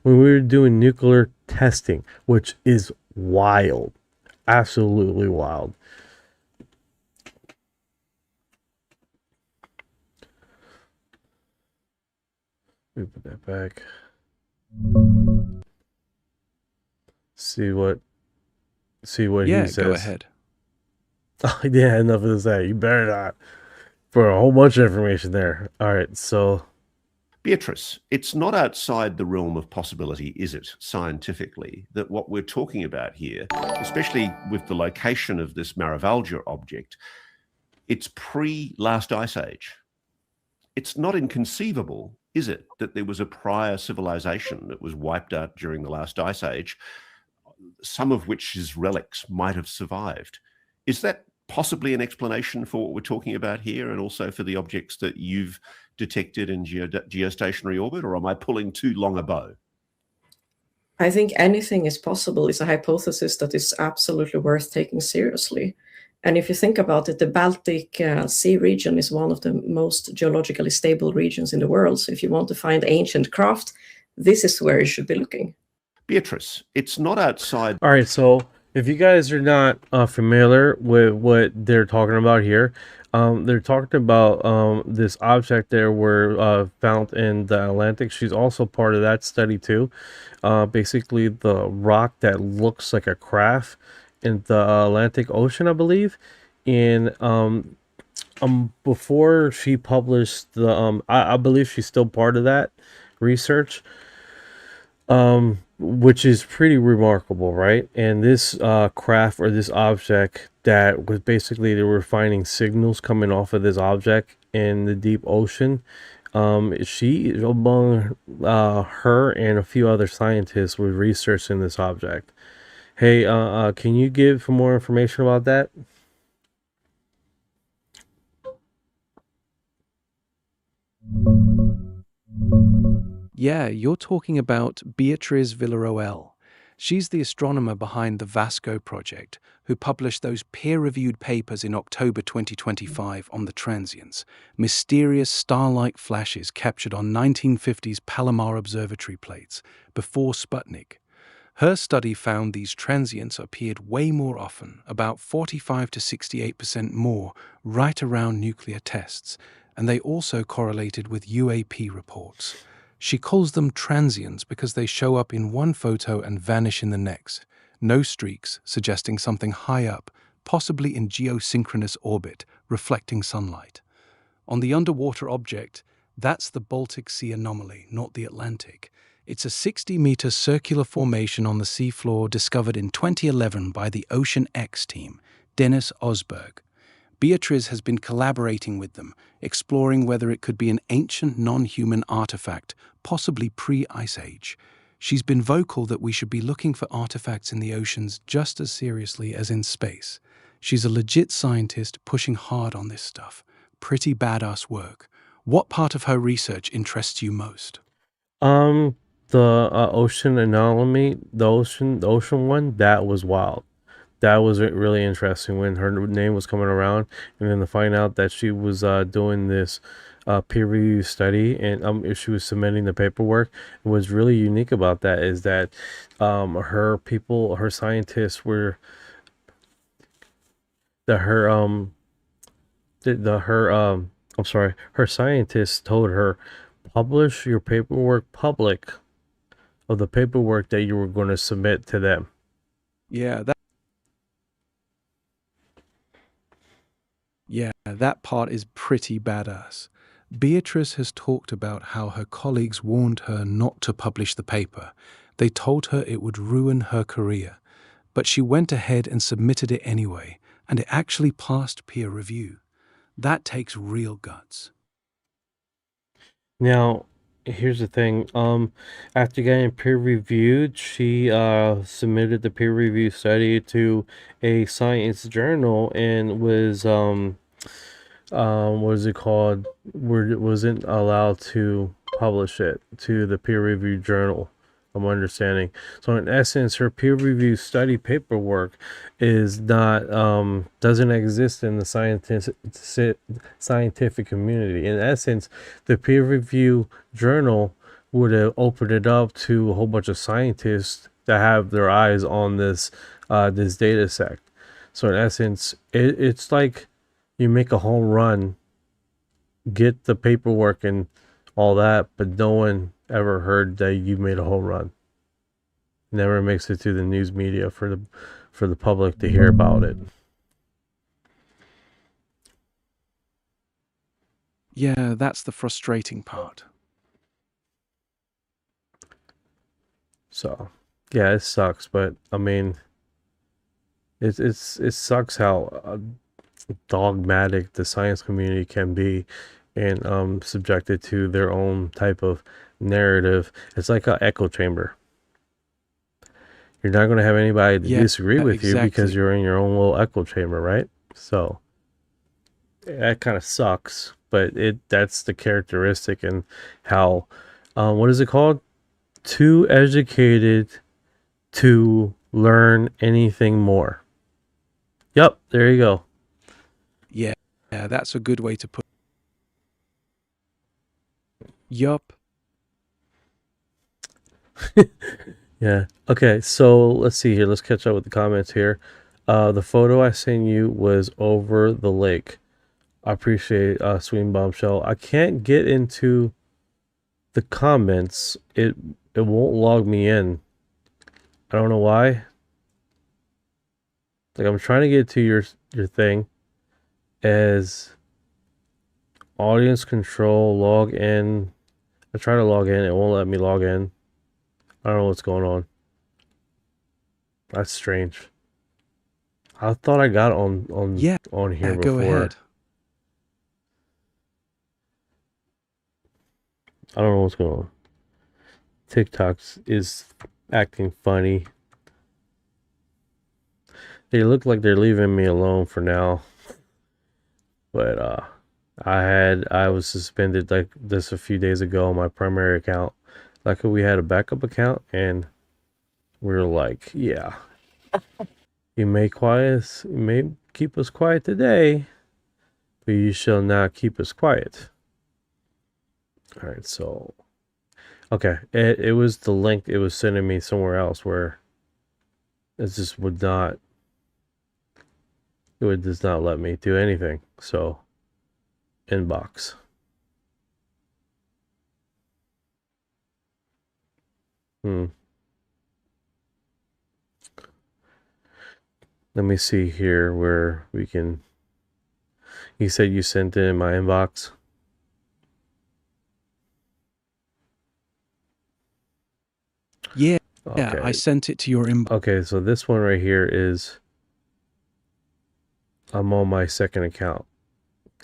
Speaker 3: we were doing nuclear testing, which is wild, absolutely wild. Let me put that back. See what
Speaker 7: Yeah,
Speaker 3: he says.
Speaker 7: go ahead.
Speaker 3: Oh, yeah, enough of that. You better not. For a whole bunch of information there. All right, so
Speaker 9: Beatrice, it's not outside the realm of possibility, is it, scientifically, that what we're talking about here, especially with the location of this Marivalgia object, it's pre-last ice age. It's not inconceivable, is it, that there was a prior civilization that was wiped out during the last ice age, some of which's relics might have survived. Is that possibly an explanation for what we're talking about here, and also for the objects that you've detected in geostationary orbit, or am I pulling too long a bow?
Speaker 10: I think anything is possible is a hypothesis that is absolutely worth taking seriously. And if you think about it, the Baltic Sea region is one of the most geologically stable regions in the world. So if you want to find ancient craft, this is where you should be looking.
Speaker 9: Beatrice, it's not outside.
Speaker 3: all right, so if you guys are not familiar with what they're talking about here, they're talking about this object there were found in the Atlantic. She's also part of that study too. Basically, the rock that looks like a craft in the Atlantic Ocean, I believe. And before she published the, I believe she's still part of that research. Which is pretty remarkable, right? And this craft, or this object, that was basically, they were finding signals coming off of this object in the deep ocean. She, among her and a few other scientists, were researching this object. Hey, can you give some more information about that?
Speaker 7: Yeah, you're talking about Beatriz Villarroel. She's the astronomer behind the Vasco project, who published those peer-reviewed papers in October 2025 on the transients, mysterious star-like flashes captured on 1950s Palomar observatory plates before Sputnik. Her study found these transients appeared way more often, about 45 to 68% more, right around nuclear tests, and they also correlated with UAP reports. She calls them transients because they show up in one photo and vanish in the next. No streaks, suggesting something high up, possibly in geosynchronous orbit, reflecting sunlight. On the underwater object, that's the Baltic Sea anomaly, not the Atlantic. It's a 60-meter circular formation on the seafloor discovered in 2011 by the Ocean X team, Dennis Osberg. Beatriz has been collaborating with them, exploring whether it could be an ancient non-human artifact, possibly pre-Ice Age. She's been vocal that we should be looking for artifacts in the oceans just as seriously as in space. She's a legit scientist pushing hard on this stuff. Pretty badass work. What part of her research interests you most?
Speaker 3: The ocean anomaly, the ocean one, that was wild. That was really interesting when her name was coming around, and then to find out that she was doing this peer review study, and if she was submitting the paperwork. What's really unique about that is that her scientists were her scientists told her, publish your paperwork public of the paperwork that you were going to submit to them.
Speaker 7: Yeah, that part is pretty badass. Beatrice has talked about how her colleagues warned her not to publish the paper. They told her it would ruin her career. But she went ahead and submitted it anyway, and it actually passed peer review. That takes real guts.
Speaker 3: Now, here's the thing. After getting peer reviewed, she submitted the peer review study to a science journal, and was what is it called? Wasn't allowed to publish it to the peer-reviewed journal. I'm understanding. So in essence, her peer-reviewed study paperwork is not doesn't exist in the scientific community. In essence, the peer-review journal would have opened it up to a whole bunch of scientists that have their eyes on this this data set. So in essence, it's like you make a home run, get the paperwork and all that, but no one ever heard that you made a home run. Never makes it to the news media for the public to hear about it.
Speaker 7: Yeah, that's the frustrating part.
Speaker 3: So, yeah, it sucks, but I mean, it sucks how dogmatic the science community can be, and subjected to their own type of narrative. It's like an echo chamber. You're not going to have anybody to disagree with you because you're in your own little echo chamber, right? So that kind of sucks, but that's the characteristic and how what is it called? Too educated to learn anything more. Yep, there you go.
Speaker 7: Yeah, that's a good way to put it. Yup.
Speaker 3: Yeah. Okay, so let's see here. Let's catch up with the comments here. The photo I sent you was over the lake. I appreciate Swing Bombshell. I can't get into the comments. It won't log me in. I don't know why. Like I'm trying to get to your thing as audience control, log in. I try to log in, it won't let me log in. I don't know what's going on. That's strange. I thought I got on here before.
Speaker 7: Go ahead.
Speaker 3: I don't know what's going on. TikTok is acting funny. They look like they're leaving me alone for now. But I was suspended like this a few days ago on my primary account. Like we had a backup account and we were like, yeah. You may keep us quiet today, but you shall not keep us quiet. All right, so okay, it was the link it was sending me somewhere else where it just would not. It does not let me do anything. So inbox. Let me see here where we can. You said you sent it in my inbox.
Speaker 7: Yeah,
Speaker 3: Okay.
Speaker 7: I sent it to your inbox.
Speaker 3: Okay, so this one right here is. I'm on my second account.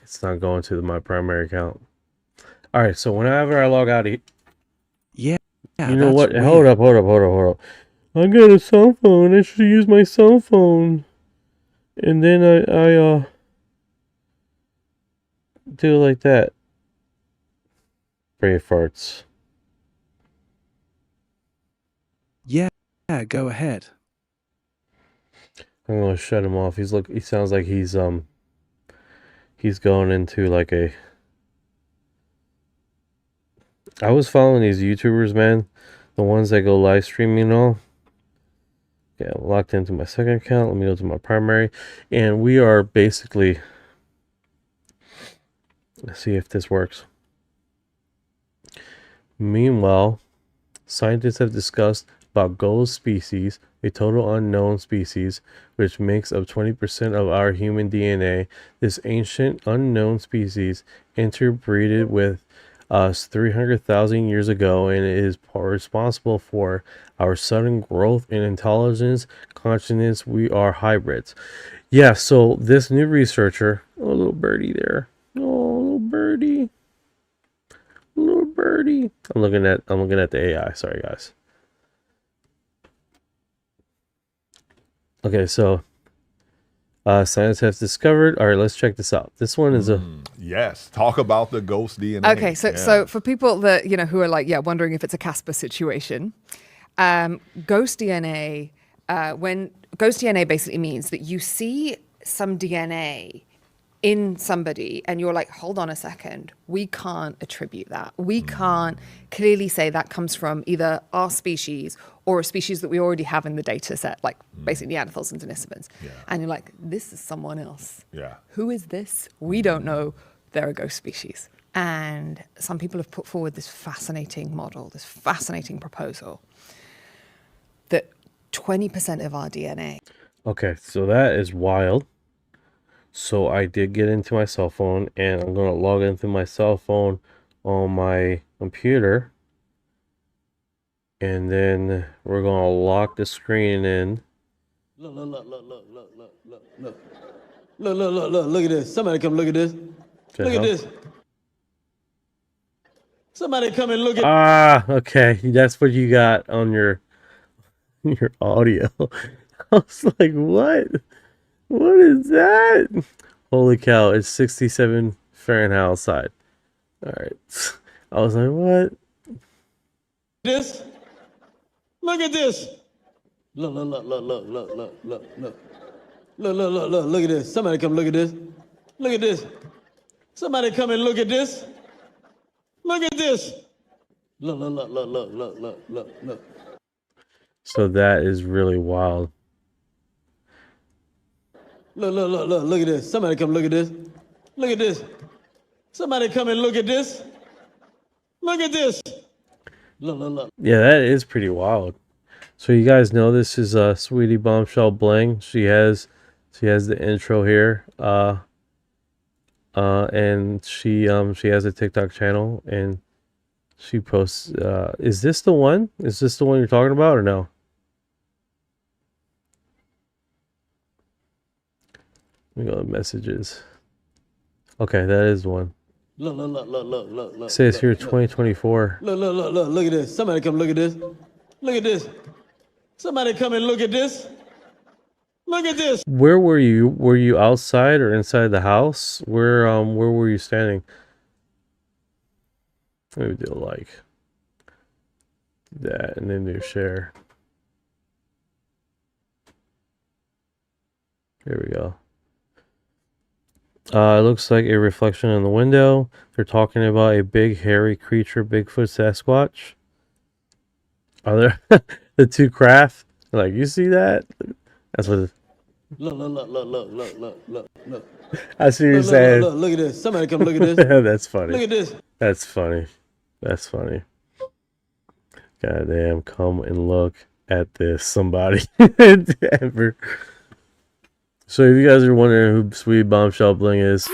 Speaker 3: It's not going to my primary account. All right, so whenever I log out of
Speaker 7: Yeah,
Speaker 3: you know what? Weird. Hold up. I got a cell phone. I should use my cell phone. And then I do it like that. Brave farts.
Speaker 7: Yeah, go ahead.
Speaker 3: I'm gonna shut him off. He sounds like he's going into like a. I was following these YouTubers, man, the ones that go live streaming and all. Yeah, I'm logged into my second account. Let me go to my primary, and we are basically. Let's see if this works. Meanwhile, scientists have discussed about ghost species, a total unknown species, which makes up 20% of our human DNA. This ancient unknown species interbreeded with us 300,000 years ago and is responsible for our sudden growth in intelligence, consciousness. We are hybrids. Yeah, so this new researcher, oh, little birdie there. Oh, little birdie. Little birdie. I'm looking at the AI. Sorry, guys. Okay, so Science has discovered. All right, let's check this out. This one is
Speaker 11: Yes, talk about the ghost DNA.
Speaker 2: Okay, so for people that who are like wondering if it's a Casper situation, ghost DNA. When ghost DNA basically means that you see some DNA in somebody and you're like, hold on a second, we can't attribute that. We can't clearly say that comes from either our species or a species that we already have in the data set, like basically Neanderthals and Denisovans.
Speaker 11: Yeah.
Speaker 2: And you're like, this is someone else.
Speaker 11: Yeah.
Speaker 2: Who is this? We don't know. They're a ghost species. And some people have put forward this fascinating model, this fascinating proposal that 20% of our DNA.
Speaker 3: okay. So that is wild. So I did get into my cell phone, and I'm gonna log into my cell phone on my computer, and then we're gonna lock the screen in.
Speaker 1: Look at this. Somebody come look at this. Look at this. Somebody come and look at.
Speaker 3: Ah, okay. That's what you got on your audio. I was like, what? What is that? Holy cow, it's 67 Fahrenheit outside. All right. I was like, what?
Speaker 1: This. Look at this. Look at this. Somebody come look at this. Look at this. Somebody come and look at this. Look at this. Look.
Speaker 3: So that is really wild.
Speaker 1: Look at this. Somebody come look at this. Look at this. Somebody come and look at this. Look at this. Look.
Speaker 3: Yeah, that is pretty wild. So you guys know this is Sweetie Bombshell Bling. She has the intro here. And she has a TikTok channel, and she posts is this the one? Is this the one you're talking about or no? Let me go to messages. Okay, that is the one.
Speaker 1: Look.
Speaker 3: Says here 2024.
Speaker 1: Look at this. Somebody come look at this. Look at this. Somebody come and look at this. Look at this.
Speaker 3: Where were you? Were you outside or inside the house? Where were you standing? Let me do a like. That and then do share. Here we go. It looks like a reflection in the window. They're talking about a big hairy creature, Bigfoot, Sasquatch. Are there the two craft? Like, you see that? That's what.
Speaker 1: Look.
Speaker 3: I see what you're saying.
Speaker 1: Look at this. Somebody come look at this.
Speaker 3: That's funny.
Speaker 1: Look at this.
Speaker 3: That's funny. That's funny. Goddamn, come and look at this, somebody. Ever. So if you guys are wondering who Sweet Bombshell Bling is,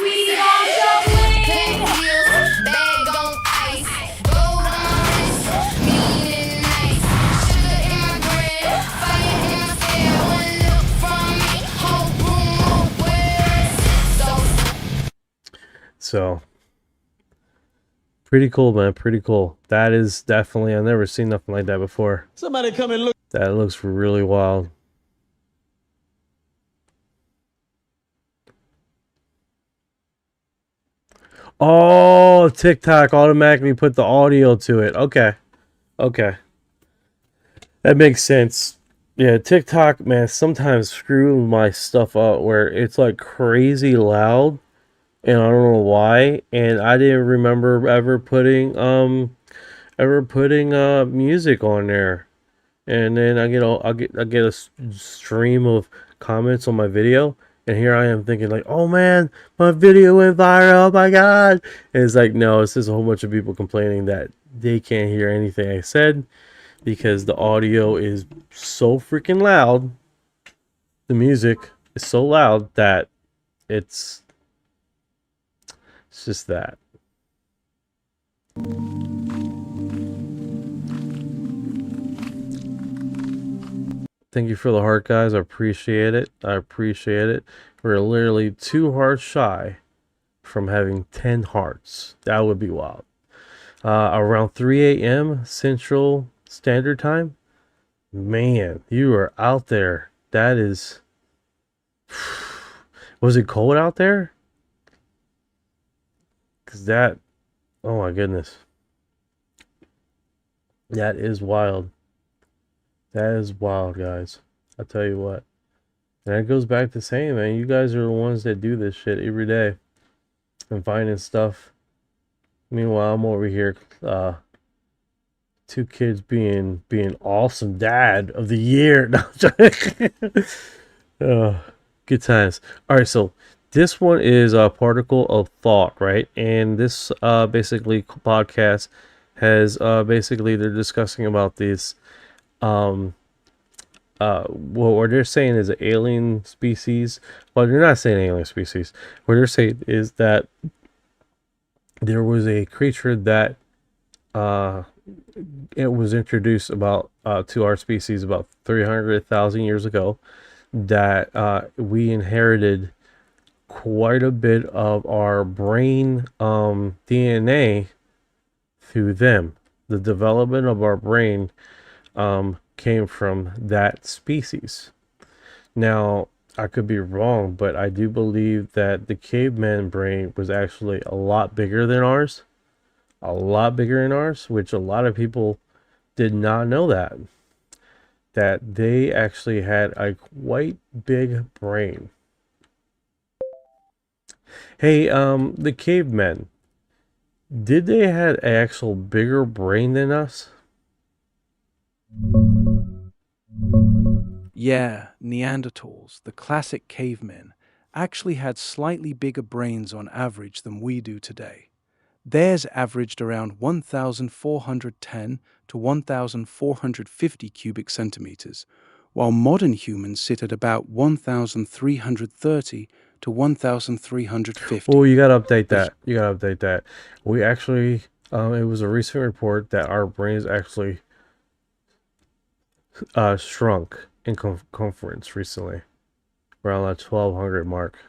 Speaker 3: so pretty cool, man. Pretty cool. That is definitely, I've never seen nothing like that before.
Speaker 1: Somebody come and look.
Speaker 3: That looks really wild. Oh, TikTok automatically put the audio to it. Okay. That makes sense. Yeah, TikTok, man, sometimes screw my stuff up where it's like crazy loud and I don't know why. And I didn't remember ever putting music on there. And then I get a stream of comments on my video. And here I am thinking like, oh man, my video went viral, oh my god. And it's like, no, it's just a whole bunch of people complaining that they can't hear anything I said because the audio is so freaking loud. The music is so loud that it's just that. Thank you for the heart, guys. I appreciate it. We're literally 2 hearts shy from having 10 hearts. That would be wild. Around 3 a.m. Central Standard Time. Man, you are out there. That is Was it cold out there? Because that, oh my goodness. That is wild. That is wild, guys. I tell you what. And it goes back to saying, man, you guys are the ones that do this shit every day and finding stuff. Meanwhile, I'm over here, 2 kids being awesome dad of the year. Good times. All right, so this one is a particle of thought, right? And this basically podcast has basically they're discussing about these what they're saying is an alien species. Well, they're not saying alien species. What they're saying is that there was a creature that it was introduced about to our species about 300,000 years ago, that we inherited quite a bit of our brain DNA through them. The development of our brain came from that species. Now, I could be wrong, but I do believe that the caveman brain was actually a lot bigger than ours. A lot bigger than ours, which a lot of people did not know that. That they actually had a quite big brain. Hey, the cavemen, did they have an actual bigger brain than us?
Speaker 7: Yeah, Neanderthals, the classic cavemen, actually had slightly bigger brains on average than we do today. Theirs averaged around 1,410 to 1,450 cubic centimeters, while modern humans sit at about 1,330 to 1,350.
Speaker 3: Oh, you gotta update that. You gotta update that. We actually, it was a recent report that our brains actually shrunk in conference recently, around that 1,200 mark.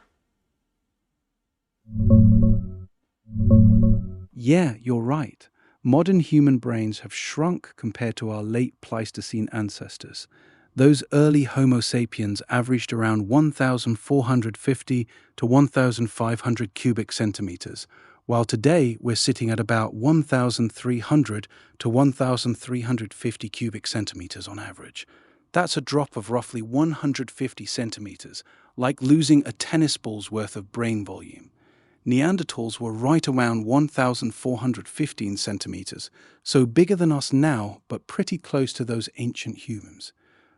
Speaker 7: Yeah, you're right. Modern human brains have shrunk compared to our late Pleistocene ancestors. Those early Homo sapiens averaged around 1,450 to 1,500 cubic centimeters, while today we're sitting at about 1,300 to 1,350 cubic centimeters on average. That's a drop of roughly 150 centimeters, like losing a tennis ball's worth of brain volume. Neanderthals were right around 1,415 centimeters, so bigger than us now, but pretty close to those ancient humans.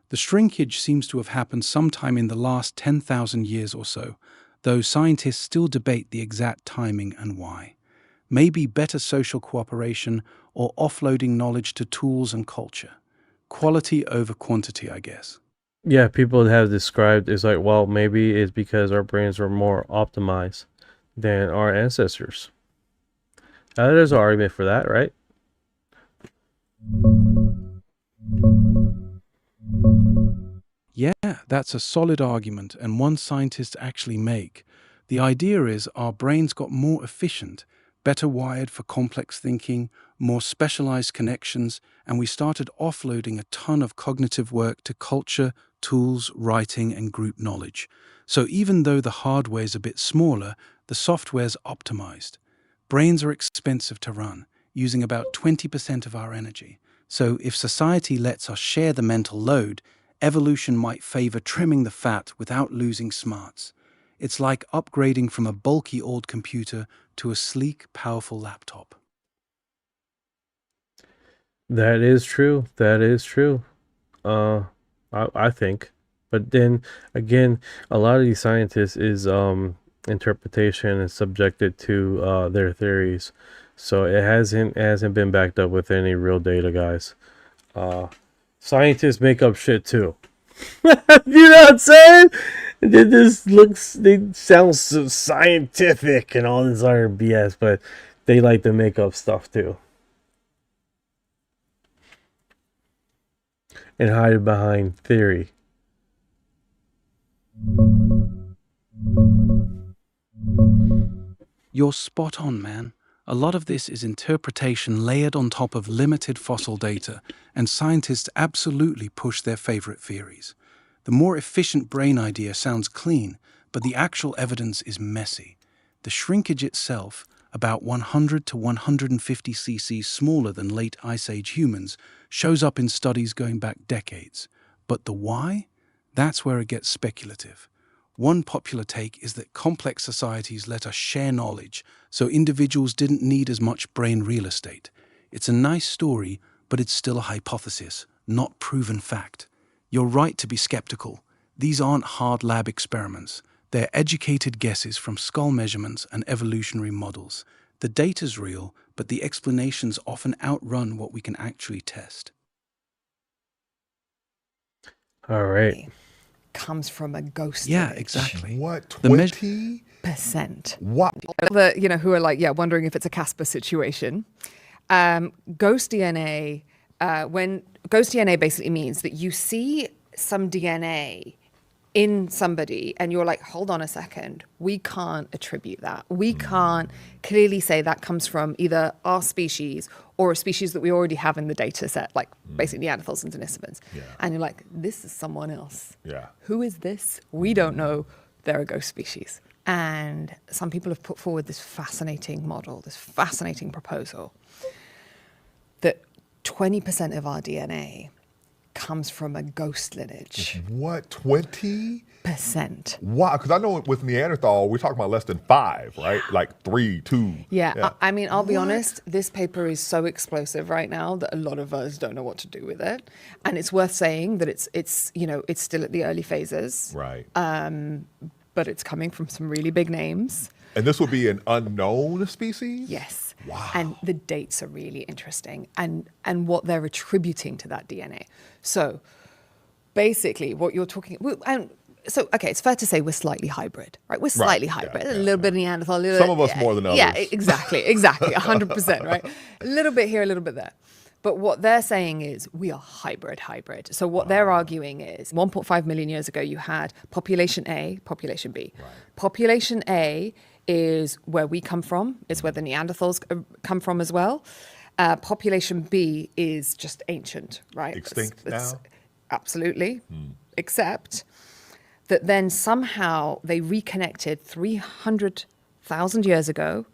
Speaker 7: The shrinkage seems to have happened sometime in the last 10,000 years or so, though scientists still debate the exact timing and why. Maybe better social cooperation or offloading knowledge to tools and culture. Quality over quantity, I guess.
Speaker 3: Yeah, people have described it's like, well, maybe it's because our brains were more optimized than our ancestors. There's an argument for that, right?
Speaker 7: Yeah, that's a solid argument, and one scientists actually make. The idea is our brains got more efficient, better wired for complex thinking, more specialized connections, and we started offloading a ton of cognitive work to culture, tools, writing, and group knowledge. So even though the hardware's a bit smaller, the software's optimized. Brains are expensive to run, using about 20% of our energy. So if society lets us share the mental load, evolution might favor trimming the fat without losing smarts. It's like upgrading from a bulky old computer to a sleek, powerful laptop.
Speaker 3: That is true. That is true. I think. But then again, a lot of these scientists is interpretation is subjected to their theories. So it hasn't been backed up with any real data, guys. Scientists make up shit too. You know what I'm saying? They sound so scientific and all this other BS, but they like to make up stuff too. And hide behind theory.
Speaker 7: You're spot on, man. A lot of this is interpretation layered on top of limited fossil data, and scientists absolutely push their favorite theories. The more efficient brain idea sounds clean, but the actual evidence is messy. The shrinkage itself, about 100 to 150 cc smaller than late Ice Age humans, shows up in studies going back decades. But the why? That's where it gets speculative. One popular take is that complex societies let us share knowledge, so individuals didn't need as much brain real estate. It's a nice story, but it's still a hypothesis, not proven fact. You're right to be skeptical. These aren't hard lab experiments. They're educated guesses from skull measurements and evolutionary models. The data's real, but the explanations often outrun what we can actually test.
Speaker 3: All right.
Speaker 2: Comes from a ghost.
Speaker 7: Yeah,
Speaker 2: image.
Speaker 7: exactly.
Speaker 11: What,
Speaker 7: The measure-
Speaker 2: 20%.
Speaker 11: What?
Speaker 2: Who are like, wondering if it's a Casper situation. Ghost DNA, when ghost DNA basically means that you see some DNA in somebody and you're like, hold on a second, we can't attribute that. We can't clearly say that comes from either our species or a species that we already have in the data set, like basically Neanderthals and Denisovans.
Speaker 11: Yeah.
Speaker 2: And you're like, this is someone else.
Speaker 11: Yeah.
Speaker 2: Who is this? We don't know. They're a ghost species. And some people have put forward this fascinating model, this fascinating proposal that 20% of our DNA comes from a ghost lineage.
Speaker 11: What, 20?
Speaker 2: %.
Speaker 11: Wow, because I know with Neanderthal, we're talking about less than 5, right? Like 3, 2.
Speaker 2: Yeah. I mean, I'll be honest, this paper is so explosive right now that a lot of us don't know what to do with it. And it's worth saying that it's still at the early phases.
Speaker 11: Right.
Speaker 2: But it's coming from some really big names.
Speaker 11: And this would be an unknown species?
Speaker 2: Yes.
Speaker 11: Wow.
Speaker 2: And the dates are really interesting and what they're attributing to that DNA. So basically what you're talking, it's fair to say we're slightly hybrid, right? We're slightly hybrid, a little bit of Neanderthal,
Speaker 11: Some of us more than others.
Speaker 2: Yeah, exactly, 100%, right? A little bit here, a little bit there. But what they're saying is we are hybrid. So what they're arguing is 1.5 million years ago, you had population A, population B. Right. Population A is where we come from. It's where the Neanderthals come from as well. Population B is just ancient, right?
Speaker 11: Extinct now?
Speaker 2: Absolutely. Except that then somehow they reconnected 300,000 years ago.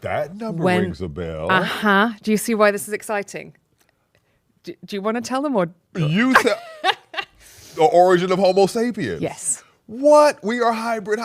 Speaker 11: That number rings a bell.
Speaker 2: Do you see why this is exciting? Do you want to tell them or?
Speaker 11: You tell the origin of Homo sapiens.
Speaker 2: Yes.
Speaker 11: What? We are hybrid.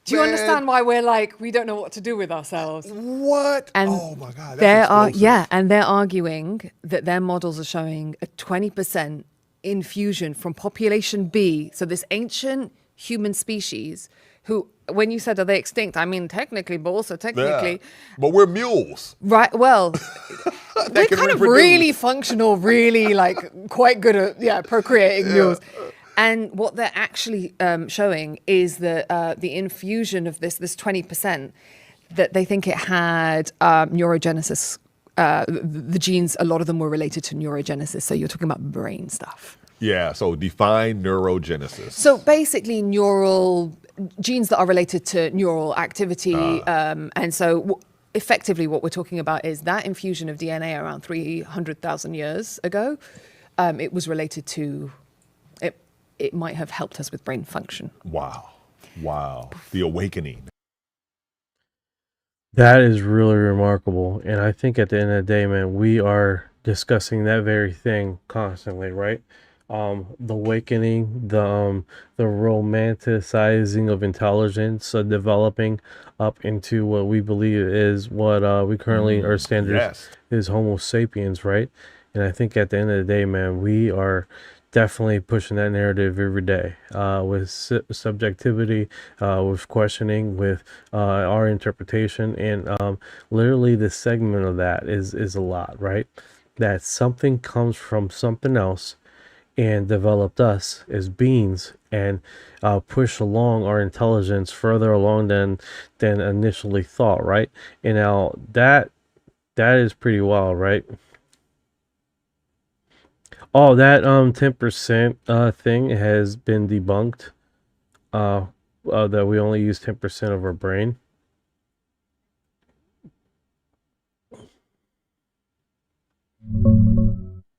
Speaker 2: Do you understand why we're like, we don't know what to do with ourselves?
Speaker 11: What?
Speaker 2: And
Speaker 11: oh my God. That's
Speaker 2: and they're arguing that their models are showing a 20% infusion from population B. So this ancient human species who, when you said, are they extinct? I mean, technically, but also technically.
Speaker 11: Yeah. But we're mules.
Speaker 2: Right. Well, we're kind of really functional, really like quite good at, procreating mules. And what they're actually showing is that the infusion of this 20%, that they think it had neurogenesis. The genes, a lot of them were related to neurogenesis. So you're talking about brain stuff.
Speaker 11: Yeah, so define neurogenesis.
Speaker 2: So basically neural genes that are related to neural activity. And so effectively what we're talking about is that infusion of DNA around 300,000 years ago. It was related to... It might have helped us with brain function.
Speaker 11: Wow. The awakening.
Speaker 3: That is really remarkable. And I think at the end of the day, man, we are discussing that very thing constantly, right? The awakening, the romanticizing of intelligence, developing up into what we believe is what we currently, our standards is Homo sapiens, right? And I think at the end of the day, man, we are definitely pushing that narrative every day, with subjectivity, with questioning, with our interpretation, and literally this segment of that is a lot, right? That something comes from something else and developed us as beings and push along our intelligence further along than initially thought, right? And now that is pretty wild, right? Oh, that 10% thing has been debunked. That we only use 10% of our brain.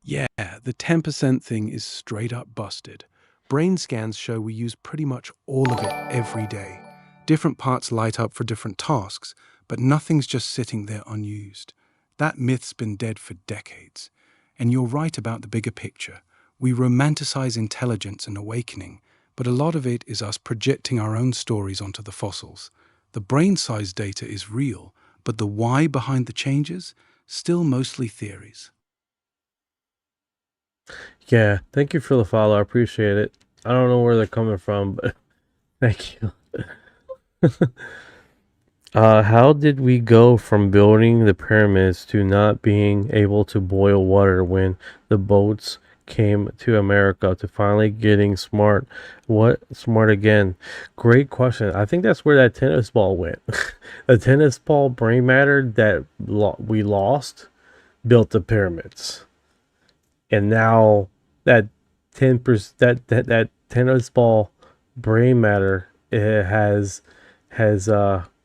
Speaker 7: Yeah, the 10% thing is straight up busted. Brain scans show we use pretty much all of it every day. Different parts light up for different tasks, but nothing's just sitting there unused. That myth's been dead for decades. And you're right about the bigger picture. We romanticize intelligence and awakening, but a lot of it is us projecting our own stories onto the fossils. The brain size data is real, but the why behind the changes, still mostly theories.
Speaker 3: Yeah, thank you for the follow. I appreciate it. I don't know where they're coming from, but thank you. How did we go from building the pyramids to not being able to boil water when the boats came to America to finally getting smart? What smart again? Great question. I think that's where that tennis ball went. The tennis ball brain matter that we lost built the pyramids, and now that 10% that tennis ball brain matter has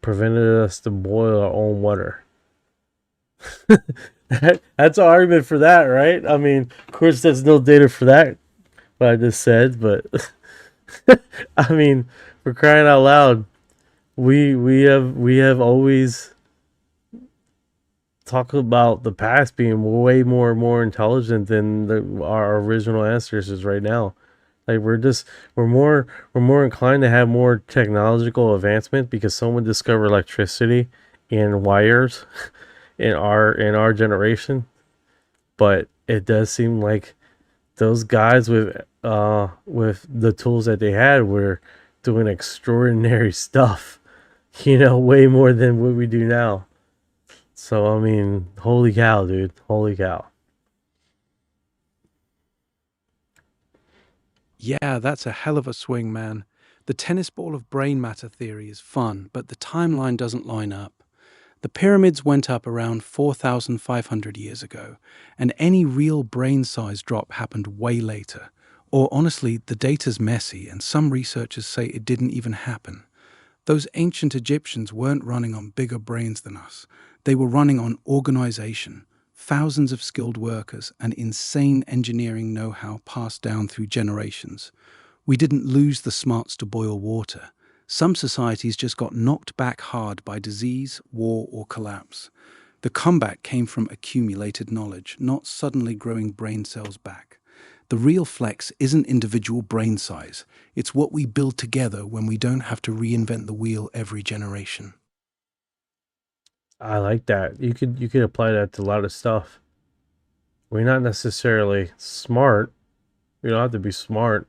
Speaker 3: prevented us to boil our own water. That's an argument for that, right? I mean, of course, there's no data for that, what I just said, but I mean, for crying out loud, we have always talked about the past being way more intelligent than our original ancestors right now. Like we're more inclined to have more technological advancement because someone discovered electricity and wires in our generation. But it does seem like those guys with the tools that they had were doing extraordinary stuff, way more than what we do now. So I mean, holy cow, dude. Holy cow.
Speaker 7: Yeah, that's a hell of a swing, man. The tennis ball of brain matter theory is fun, but the timeline doesn't line up. The pyramids went up around 4,500 years ago, and any real brain size drop happened way later. Or honestly, the data's messy, and some researchers say it didn't even happen. Those ancient Egyptians weren't running on bigger brains than us. They were running on organization, thousands of skilled workers, and insane engineering know-how passed down through generations. We didn't lose the smarts to boil water. Some societies just got knocked back hard by disease, war, or collapse. The comeback came from accumulated knowledge, not suddenly growing brain cells back. The real flex isn't individual brain size. It's what we build together when we don't have to reinvent the wheel every generation.
Speaker 3: I like that. You could apply that to a lot of stuff. We're not necessarily smart. We don't have to be smart.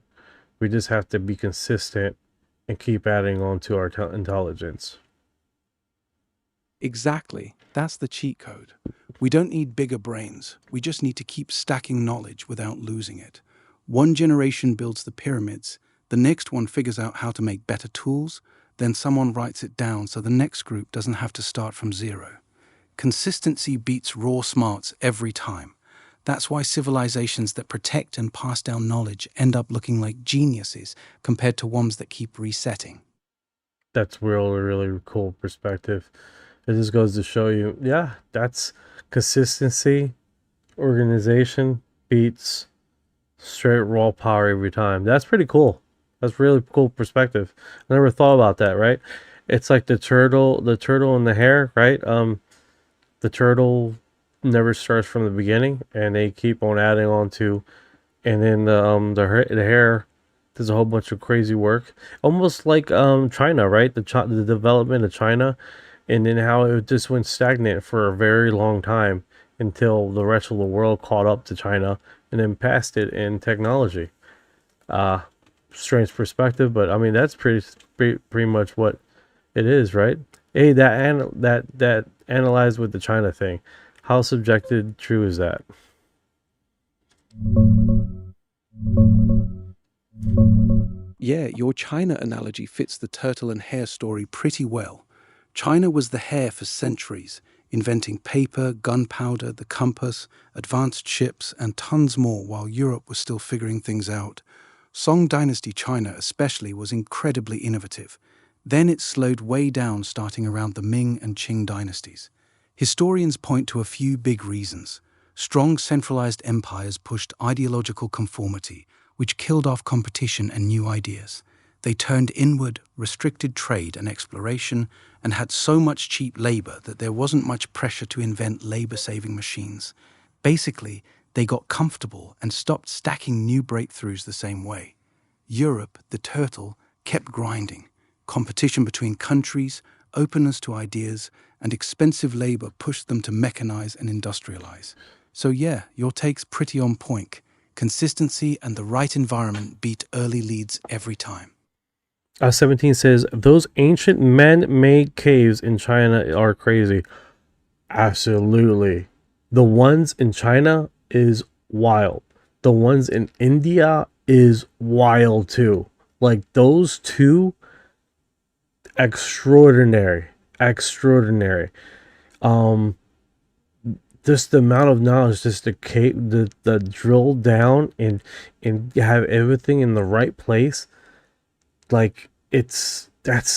Speaker 3: We just have to be consistent and keep adding on to our intelligence.
Speaker 7: Exactly. That's the cheat code. We don't need bigger brains. We just need to keep stacking knowledge without losing it. One generation builds the pyramids, the next one figures out how to make better tools, then someone writes it down so the next group doesn't have to start from zero. Consistency beats raw smarts every time. That's why civilizations that protect and pass down knowledge end up looking like geniuses compared to ones that keep resetting.
Speaker 3: That's really cool perspective. It just goes to show you, yeah, that's consistency, organization beats straight raw power every time. That's pretty cool. That's really cool perspective. I never thought about that, right? It's like the turtle and the hare, right? The turtle never starts from the beginning, and they keep on adding on to, and then the hare does a whole bunch of crazy work, almost like China, right? The development of China, and then how it just went stagnant for a very long time until the rest of the world caught up to China and then passed it in technology. Strange perspective, but I mean that's pretty much what it is, right? Hey, that analyzed with the China thing. How subjective true is that?
Speaker 7: Yeah, your China analogy fits the turtle and hare story pretty well. China was the hare for centuries, inventing paper, gunpowder, the compass, advanced ships, and tons more while Europe was still figuring things out. Song Dynasty China especially was incredibly innovative. Then it slowed way down starting around the Ming and Qing dynasties. Historians point to a few big reasons. Strong centralized empires pushed ideological conformity, which killed off competition and new ideas. They turned inward, restricted trade and exploration, and had so much cheap labor that there wasn't much pressure to invent labor-saving machines. Basically, they got comfortable and stopped stacking new breakthroughs the same way. Europe, the turtle, kept grinding. Competition between countries, openness to ideas, and expensive labor pushed them to mechanize and industrialize. So yeah, your take's pretty on point. Consistency and the right environment beat early leads every time.
Speaker 3: 17 says, those ancient man-made caves in China are crazy. Absolutely. The ones in China is wild. The ones in India is wild too. Like those two, extraordinary. Just the amount of knowledge, just the drill down and have everything in the right place. Like that's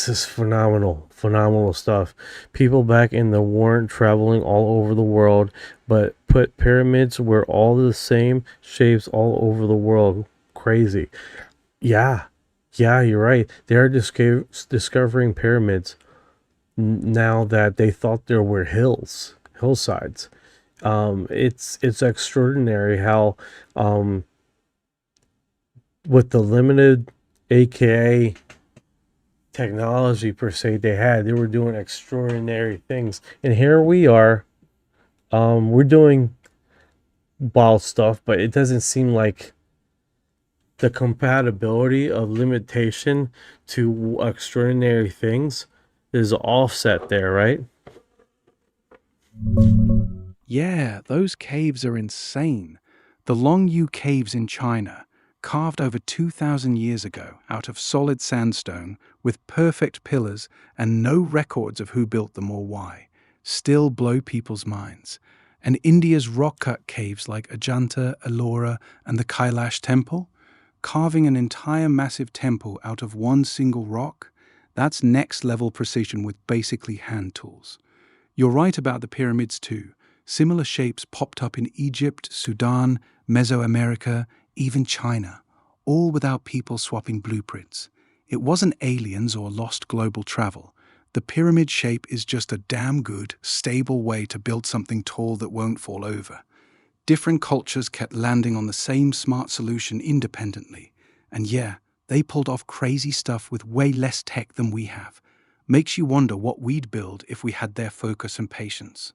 Speaker 3: just phenomenal stuff. People back in the weren't traveling all over the world, but put pyramids were all the same shapes all over the world. Crazy. Yeah, you're right. They're discovering pyramids now that they thought there were hillsides. It's extraordinary how with the limited aka technology per se they were doing extraordinary things, and here we are, we're doing wild stuff, but it doesn't seem like the compatibility of limitation to extraordinary things is offset there, right?
Speaker 7: Yeah, those caves are insane. The Longyu Caves in China, carved over 2,000 years ago out of solid sandstone with perfect pillars and no records of who built them or why, still blow people's minds. And India's rock-cut caves like Ajanta, Ellora, and the Kailash Temple, carving an entire massive temple out of one single rock, that's next-level precision with basically hand tools. You're right about the pyramids too. Similar shapes popped up in Egypt, Sudan, Mesoamerica, even China, all without people swapping blueprints. It wasn't aliens or lost global travel. The pyramid shape is just a damn good, stable way to build something tall that won't fall over. Different cultures kept landing on the same smart solution independently. And yeah, they pulled off crazy stuff with way less tech than we have. Makes you wonder what we'd build if we had their focus and patience.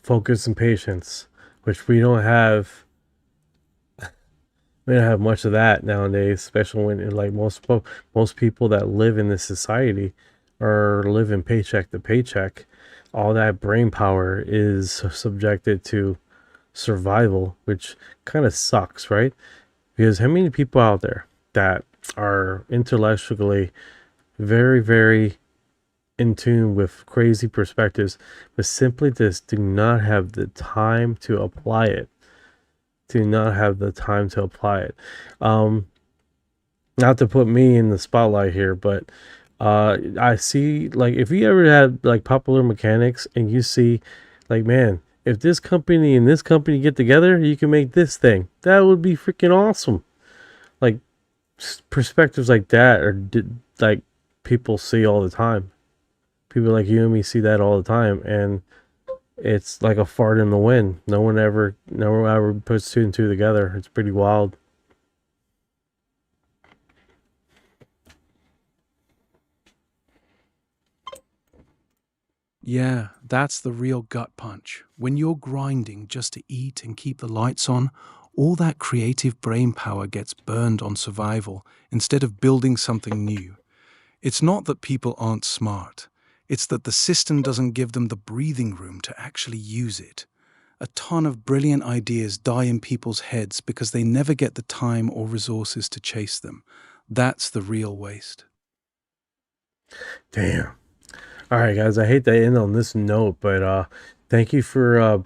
Speaker 3: Focus and patience, which we don't have. We don't have much of that nowadays, especially when like most people that live in this society are living paycheck to paycheck. All that brain power is subjected to survival, which kind of sucks, right? Because how many people out there that are intellectually very, very in tune with crazy perspectives, but simply just do not have the time to apply it. Not to put me in the spotlight here, but I see, like, if you ever had like Popular Mechanics and you see like, man, if this company and this company get together, you can make this thing. That would be freaking awesome. Like perspectives like that are like people see all the time. People like you and me see that all the time, and it's like a fart in the wind. No one ever puts two and two together. It's pretty wild.
Speaker 7: Yeah, that's the real gut punch. When you're grinding just to eat and keep the lights on, all that creative brain power gets burned on survival instead of building something new. It's not that people aren't smart. It's that the system doesn't give them the breathing room to actually use it. A ton of brilliant ideas die in people's heads because they never get the time or resources to chase them. That's the real waste.
Speaker 3: Damn. All right, guys, I hate to end on this note, but thank you for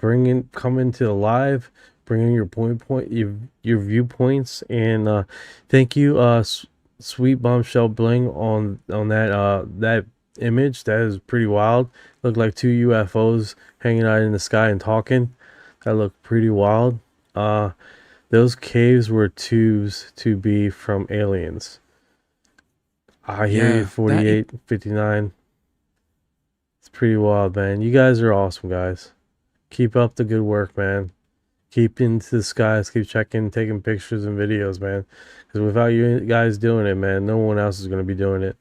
Speaker 3: coming to the live, bringing your your viewpoints, and thank you, Sweet Bombshell Bling, on that image. That is pretty wild. Looked like two UFOs hanging out in the sky and talking. That looked pretty wild. Those caves were tubes to be from aliens. I hear you, 48, 59. It's pretty wild, man. You guys are awesome, guys. Keep up the good work, man. Keep into the skies, keep checking, taking pictures and videos, man. Because without you guys doing it, man, no one else is going to be doing it.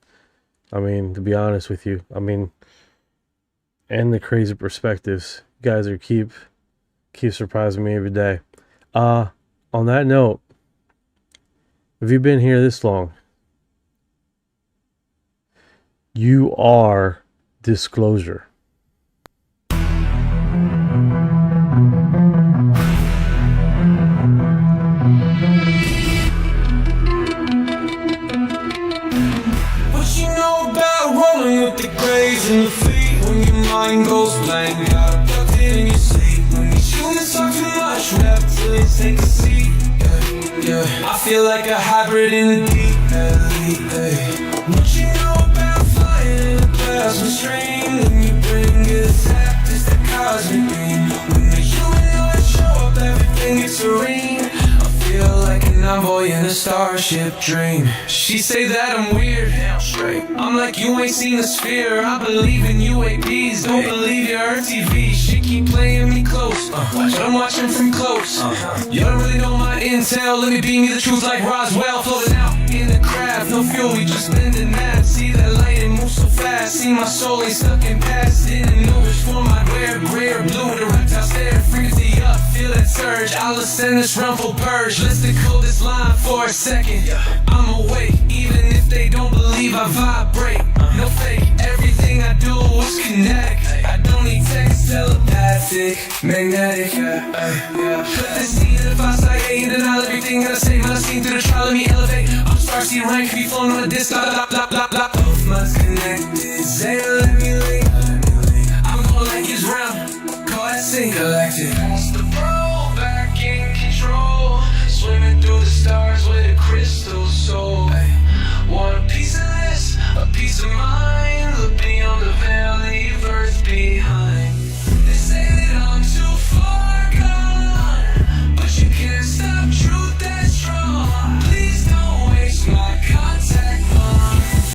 Speaker 3: I mean, to be honest with you. I mean, and the crazy perspectives. You guys are keep surprising me every day. On that note, if you've been here this long, you are disclosure.
Speaker 1: With the grays and the fleet, when your mind goes blank, got abducted in your sleep. When these humans talk too much, reptilians take a seat. I feel like a hybrid in the deep. What you know about flying in a plasma stream? When you bring it zapped, it's the cosmic beam. When the humanoids show up, everything gets serene. I feel like an envoy in a starship dream. She say that I'm weird, straight. I'm like, you ain't seen a sphere. I believe in UAPs, don't believe your TV. She keep playing me close, but I'm watching from close. You don't really know my intel, let me beam you the truth like Roswell. Floating out in the craft, no fuel, we just bending mad. See that light, it moves so fast. See my soul ain't stuck in past. Didn't know which form I'd wear, gray or blue. The reptiles stare, frequency up, feel that surge. I'll ascend this rumble purge. Let's decode this line for a second. I'm awake, even if they don't believe I vibrate. No fake, everything I do is kinetic. I don't need text, telepathic, magnetic. Put this scene in the fast like and denial everything that I say. Man, I seen through the trial, let me elevate. I'm Starseed rank, be flown on a disc. Blah, blah, blah, blah, blah.